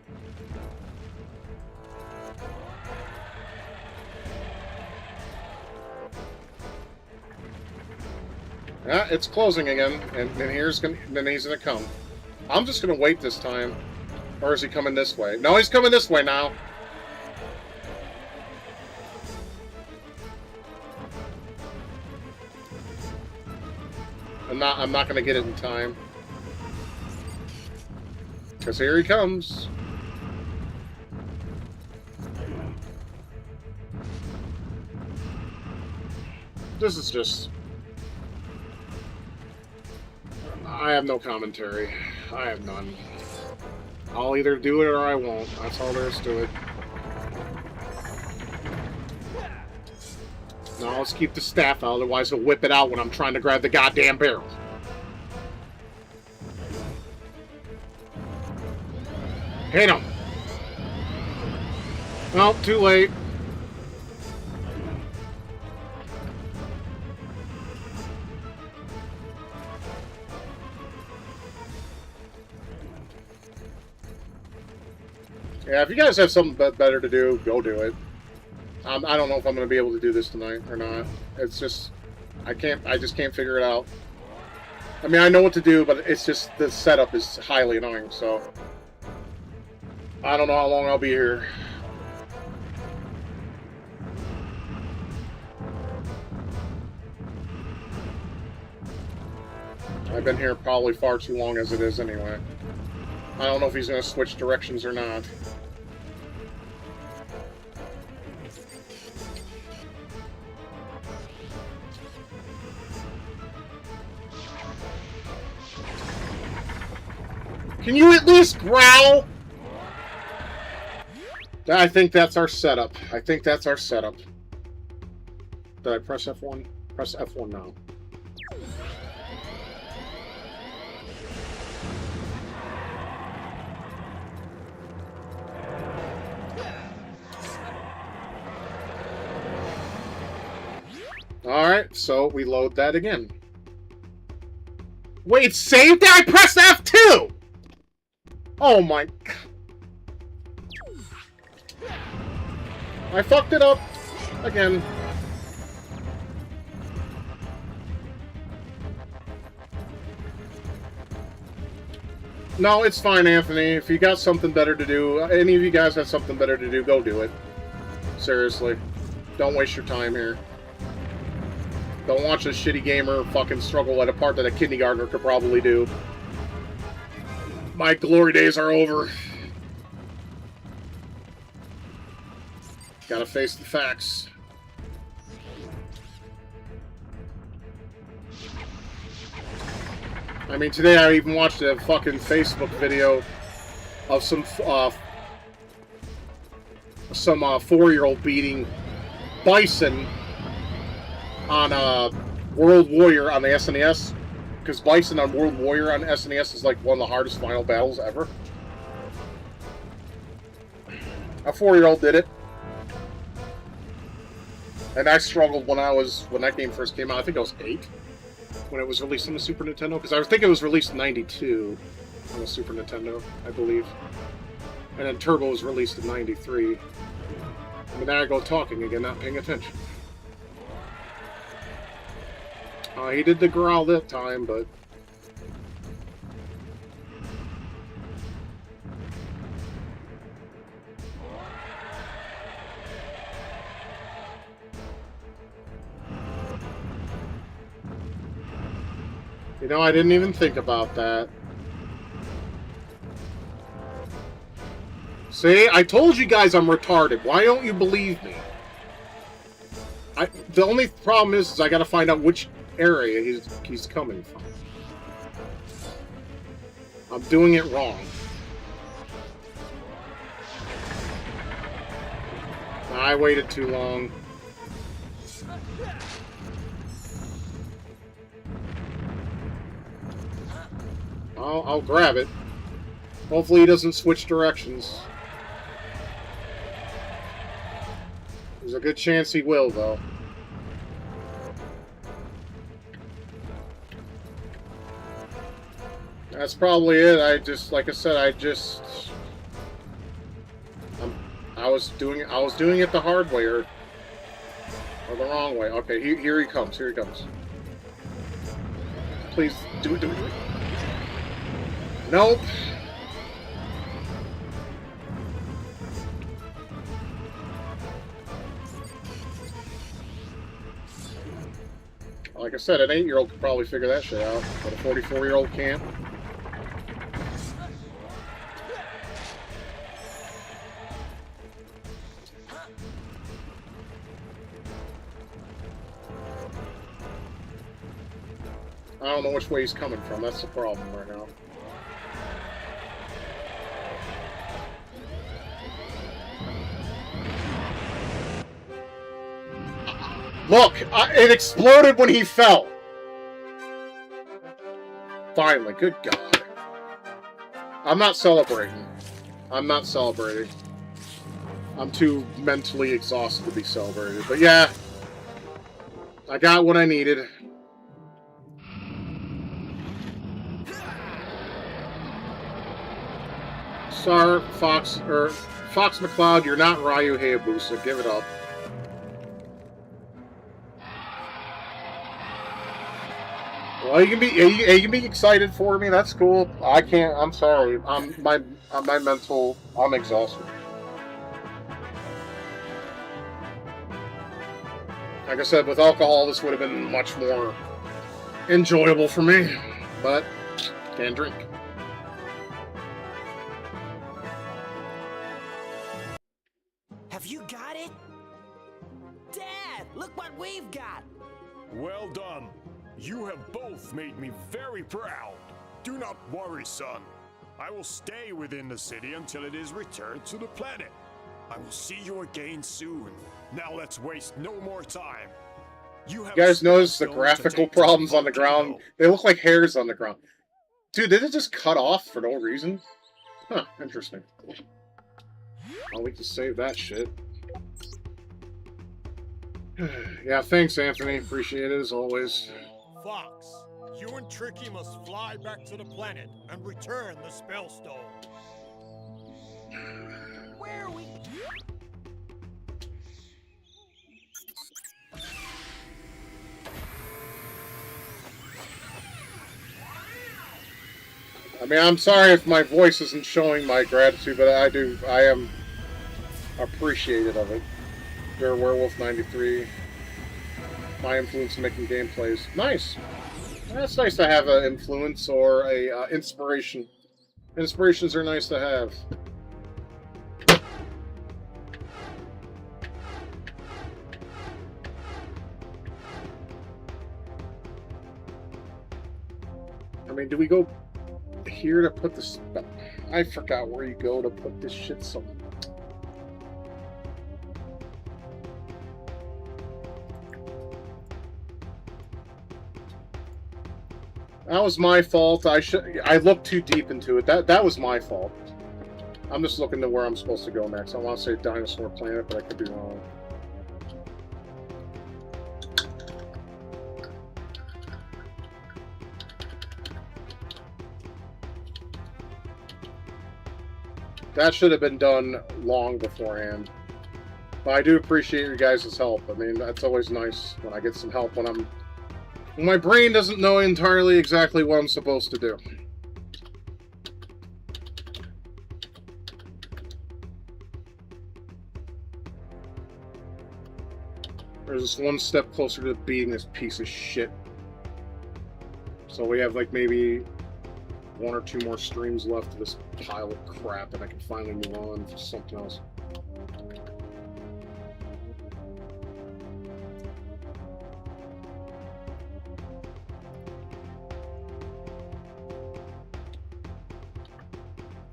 Ah, it's closing again, and then then he's gonna come. I'm just gonna wait this time. Or is he coming this way? No, he's coming this way now. I'm not gonna get it in time. Because here he comes. This is just... I have no commentary. I have none. I'll either do it or I won't. That's all there is to it. Now let's keep the staff out, otherwise he'll whip it out when I'm trying to grab the goddamn barrel. Hit him! Oh, too late. Yeah, if you guys have something better to do, go do it. I don't know if I'm going to be able to do this tonight or not. It's just, I just can't figure it out. I mean, I know what to do, but it's just, the setup is highly annoying, so. I don't know how long I'll be here. I've been here probably far too long as it is anyway. I don't know if he's going to switch directions or not. Can you at least growl? I think that's our setup. I think that's our setup. Did I press F1? Press F1 now. Alright, so we load that again. Wait, saved it? I pressed F2! Oh my... I fucked it up again. No, it's fine, Anthony. If you got something better to do, any of you guys have something better to do, go do it. Seriously. Don't waste your time here. Don't watch a shitty gamer fucking struggle at a part that a kindergartner could probably do. My glory days are over. Gotta face the facts. I mean, today I even watched a fucking Facebook video of some 4-year-old beating Bison on World Warrior on the SNES. Because Bison on World Warrior on SNES is like one of the hardest final battles ever. A 4-year-old did it. And I struggled when that game first came out. I think I was 8 when it was released on the Super Nintendo. Because I think it was released in '92 on the Super Nintendo, I believe. And then Turbo was released in '93. And there I go talking again, not paying attention. He did the growl that time, but... You know, I didn't even think about that. See? I told you guys I'm retarded. Why don't you believe me? The only problem is I gotta find out which area he's coming from. I'm doing it wrong. I waited too long. I'll grab it. Hopefully he doesn't switch directions. There's a good chance he will, though. That's probably it. Like I said, I was doing it the hard way or the wrong way. Okay, here he comes. Here he comes. please. Do it, do it, do it. Nope. Like I said, an 8-year-old could probably figure that shit out, but a 44-year-old can't. I don't know which way he's coming from. That's the problem right now. Look! It exploded when he fell! Finally, good God. I'm not celebrating. I'm not celebrating. I'm too mentally exhausted to be celebrated. But yeah, I got what I needed. Sorry, Fox McCloud, you're not Ryu Hayabusa. Give it up. Well, you can be excited for me. That's cool. I can't. I'm sorry. My mental. I'm exhausted. Like I said, with alcohol, this would have been much more enjoyable for me. But can't drink. Have you got it? Dad, look what we've got! Well done. You have both made me very proud. Do not worry, son. I will stay within the city until it is returned to the planet. I will see you again soon. Now let's waste no more time. You guys notice the graphical problems on the ground? They look like hairs on the ground. Dude, did it just cut off for no reason? Huh, interesting. I'll need to save that shit. Yeah, thanks, Anthony. Appreciate it, as always. Fox, you and Tricky must fly back to the planet and return the Spellstone. Where are we? I mean, I'm sorry if my voice isn't showing my gratitude, but I am appreciative of it. You're Werewolf 93. My influence in making gameplays. Nice. That's nice to have an influence or a inspiration. Inspirations are nice to have. I mean, do we go here to put this? I forgot where you go to put this shit somewhere. That was my fault. I looked too deep into it. That was my fault. I'm just looking to where I'm supposed to go next. I want to say Dinosaur Planet, but I could be wrong. That should have been done long beforehand. But I do appreciate your guys' help. I mean, that's always nice when I get some help when my brain doesn't know entirely exactly what I'm supposed to do. There's just one step closer to beating this piece of shit. So we have like maybe 1 or 2 more streams left of this pile of crap, and I can finally move on to something else.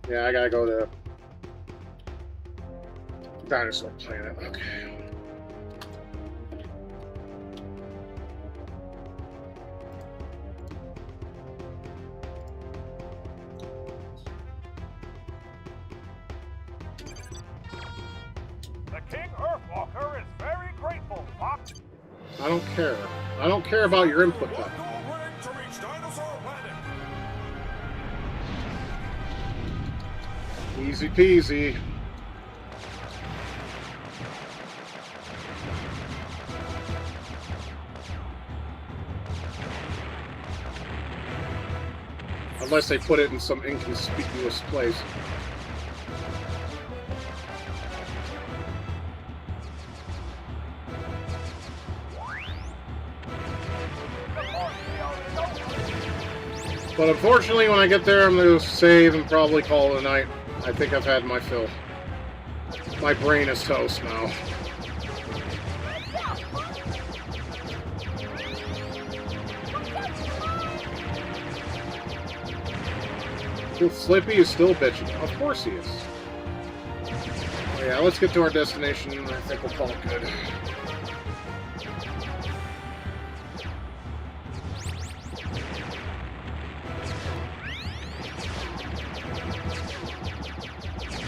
Yeah, I gotta go to Dinosaur Planet. Okay. The King Earthwalker is very grateful, Fox. I don't care. I don't care about your input, though. To reach Dinosaur Planet. Easy peasy. Unless they put it in some inconspicuous place. But unfortunately, when I get there, I'm going to save and probably call it a night. I think I've had my fill. My brain is toast now. Slippy is still bitching. Of course he is. Yeah, let's get to our destination. I think we'll call it good.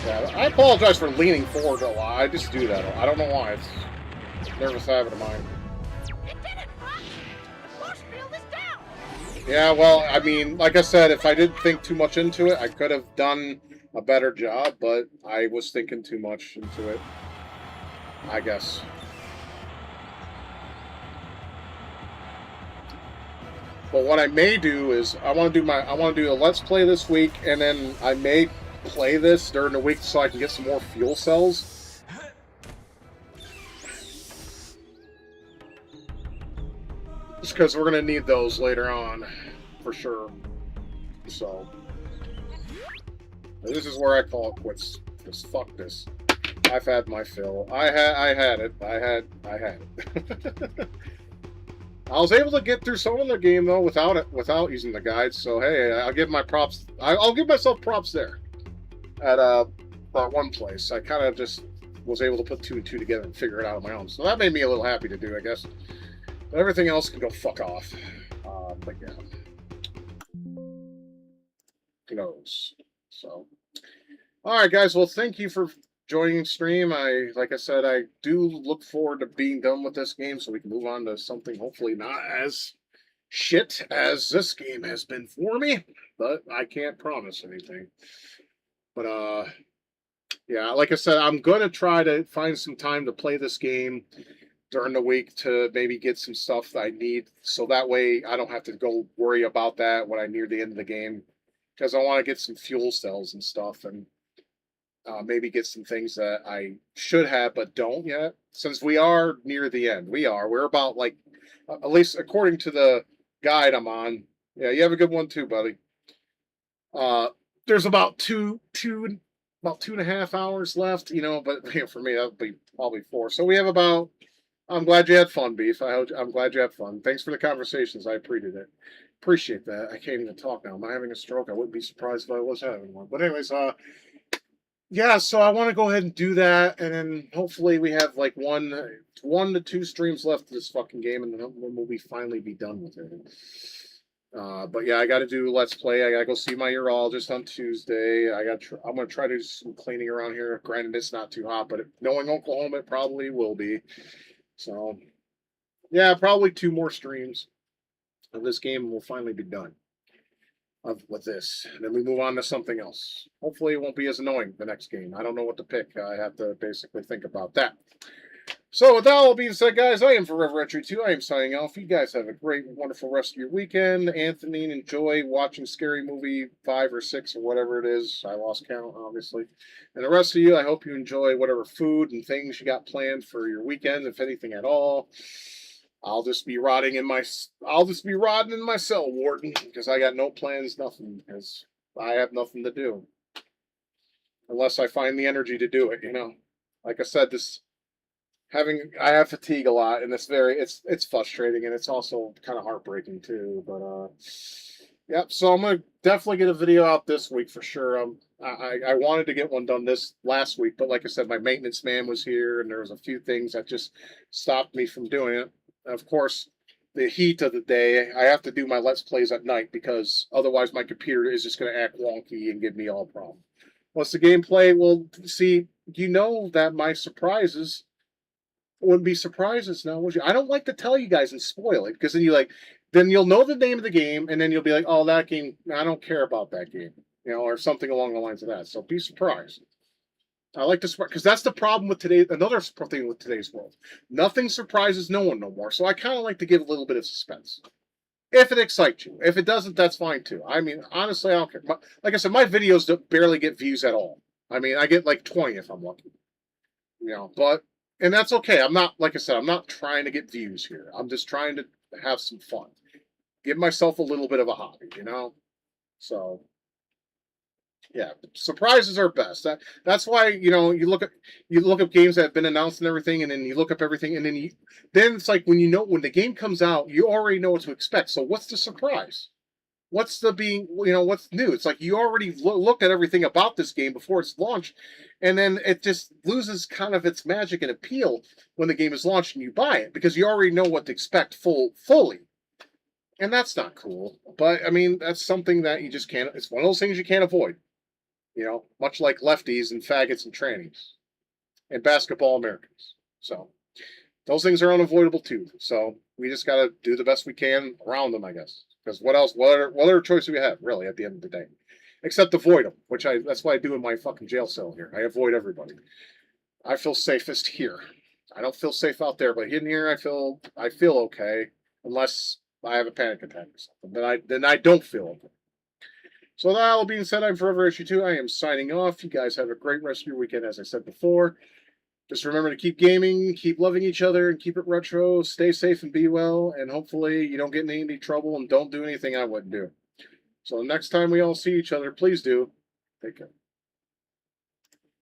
Yeah, I apologize for leaning forward a lot. I just do that. I don't know why. It's a nervous habit of mine. Yeah, well, I mean, like I said, if I didn't think too much into it, I could have done a better job, but I was thinking too much into it, I guess. But what I may do is I want to do a Let's Play this week, and then I may play this during the week so I can get some more fuel cells. Just because we're going to need those later on, for sure. So, this is where I call it quits. Because fuck this. I've had my fill. I had it. I had it. I was able to get through some of the game though without using the guides. So hey, I'll give my props. I'll give myself props there. At one place, I kind of just was able to put 2 and 2 together and figure it out on my own. So that made me a little happy to do, I guess. But everything else can go fuck off. But yeah, who knows? So, all right, guys. Well, thank you for joining stream. Like I said, I do look forward to being done with this game so we can move on to something hopefully not as shit as this game has been for me. But I can't promise anything. But yeah, like I said, I'm gonna try to find some time to play this game during the week to maybe get some stuff that I need, so that way I don't have to go worry about that when I near the end of the game, because I want to get some fuel cells and stuff, and maybe get some things that I should have but don't yet, since we are near the end. We're about, like, at least according to the guide I'm on. Yeah, you have a good one too, buddy. There's about two and a half hours left, but for me that would be probably 4. So we have about. I'm glad you had fun, Beef. I'm glad you had fun. Thanks for the conversations. I appreciate that. I can't even talk now. Am I having a stroke? I wouldn't be surprised if I was having one. But anyways, yeah. So I want to go ahead and do that, and then hopefully we have like 1 to 2 streams left of this fucking game, and then we'll finally be done with it. But yeah, I got to do Let's Play. I got to go see my urologist on Tuesday. I'm going to try to do some cleaning around here. Granted, it's not too hot, but knowing Oklahoma, it probably will be. So, yeah, probably 2 more streams of this game, and we'll finally be done with this. And then we move on to something else. Hopefully, it won't be as annoying the next game. I don't know what to pick. I have to basically think about that. So, with that all being said, guys, I am Forever Entry 2. I am signing off. You guys have a great, wonderful rest of your weekend. Anthony, enjoy watching Scary Movie 5 or 6 or whatever it is. I lost count, obviously. And the rest of you, I hope you enjoy whatever food and things you got planned for your weekend, if anything at all. I'll just be rotting in my cell, Warden, because I got no plans, nothing, because I have nothing to do. Unless I find the energy to do it, Like I said, I have fatigue a lot, and it's frustrating, and it's also kind of heartbreaking too. But yep. So I'm gonna definitely get a video out this week for sure. I wanted to get one done this last week, but like I said, my maintenance man was here, and there was a few things that just stopped me from doing it. Of course, the heat of the day, I have to do my Let's Plays at night because otherwise my computer is just going to act wonky and give me all problems. What's the gameplay? Well, see, that my surprises wouldn't be surprises now, would you? I don't like to tell you guys and spoil it, because then you'll know the name of the game, and then you'll be like, oh, that game, I don't care about that game, or something along the lines of that. So be surprised. I like to, because that's the problem with another thing with today's world. Nothing surprises no one no more. So I kind of like to give a little bit of suspense. If it excites you. If it doesn't, that's fine too. I mean, honestly, I don't care. Like I said, my videos don't barely get views at all. I mean, I get like 20 if I'm lucky. But and that's okay. I'm not, like I said, I'm not trying to get views here. I'm just trying to have some fun. Give myself a little bit of a hobby. So yeah, surprises are best. That's why you look up games that have been announced and everything, and then you look up everything, and then it's like when the game comes out, you already know what to expect. So what's the surprise? What's new? It's like you already looked at everything about this game before it's launched, and then it just loses kind of its magic and appeal when the game is launched and you buy it because you already know what to expect fully. And that's not cool. But I mean, that's something that you just can't. It's one of those things you can't avoid. Much like lefties and faggots and trannies and basketball Americans. So those things are unavoidable too. So we just got to do the best we can around them, I guess. Because what else? What other choice do we have, really, at the end of the day? Except avoid them, that's what I do in my fucking jail cell here. I avoid everybody. I feel safest here. I don't feel safe out there, but in here I feel okay, unless I have a panic attack or something. Then I don't feel okay. So that all being said, I'm Forever Issue 2. I am signing off. You guys have a great rest of your weekend, as I said before. Just remember to keep gaming, keep loving each other, and keep it retro. Stay safe and be well, and hopefully you don't get in any trouble and don't do anything I wouldn't do. So next time we all see each other, please do. Take care.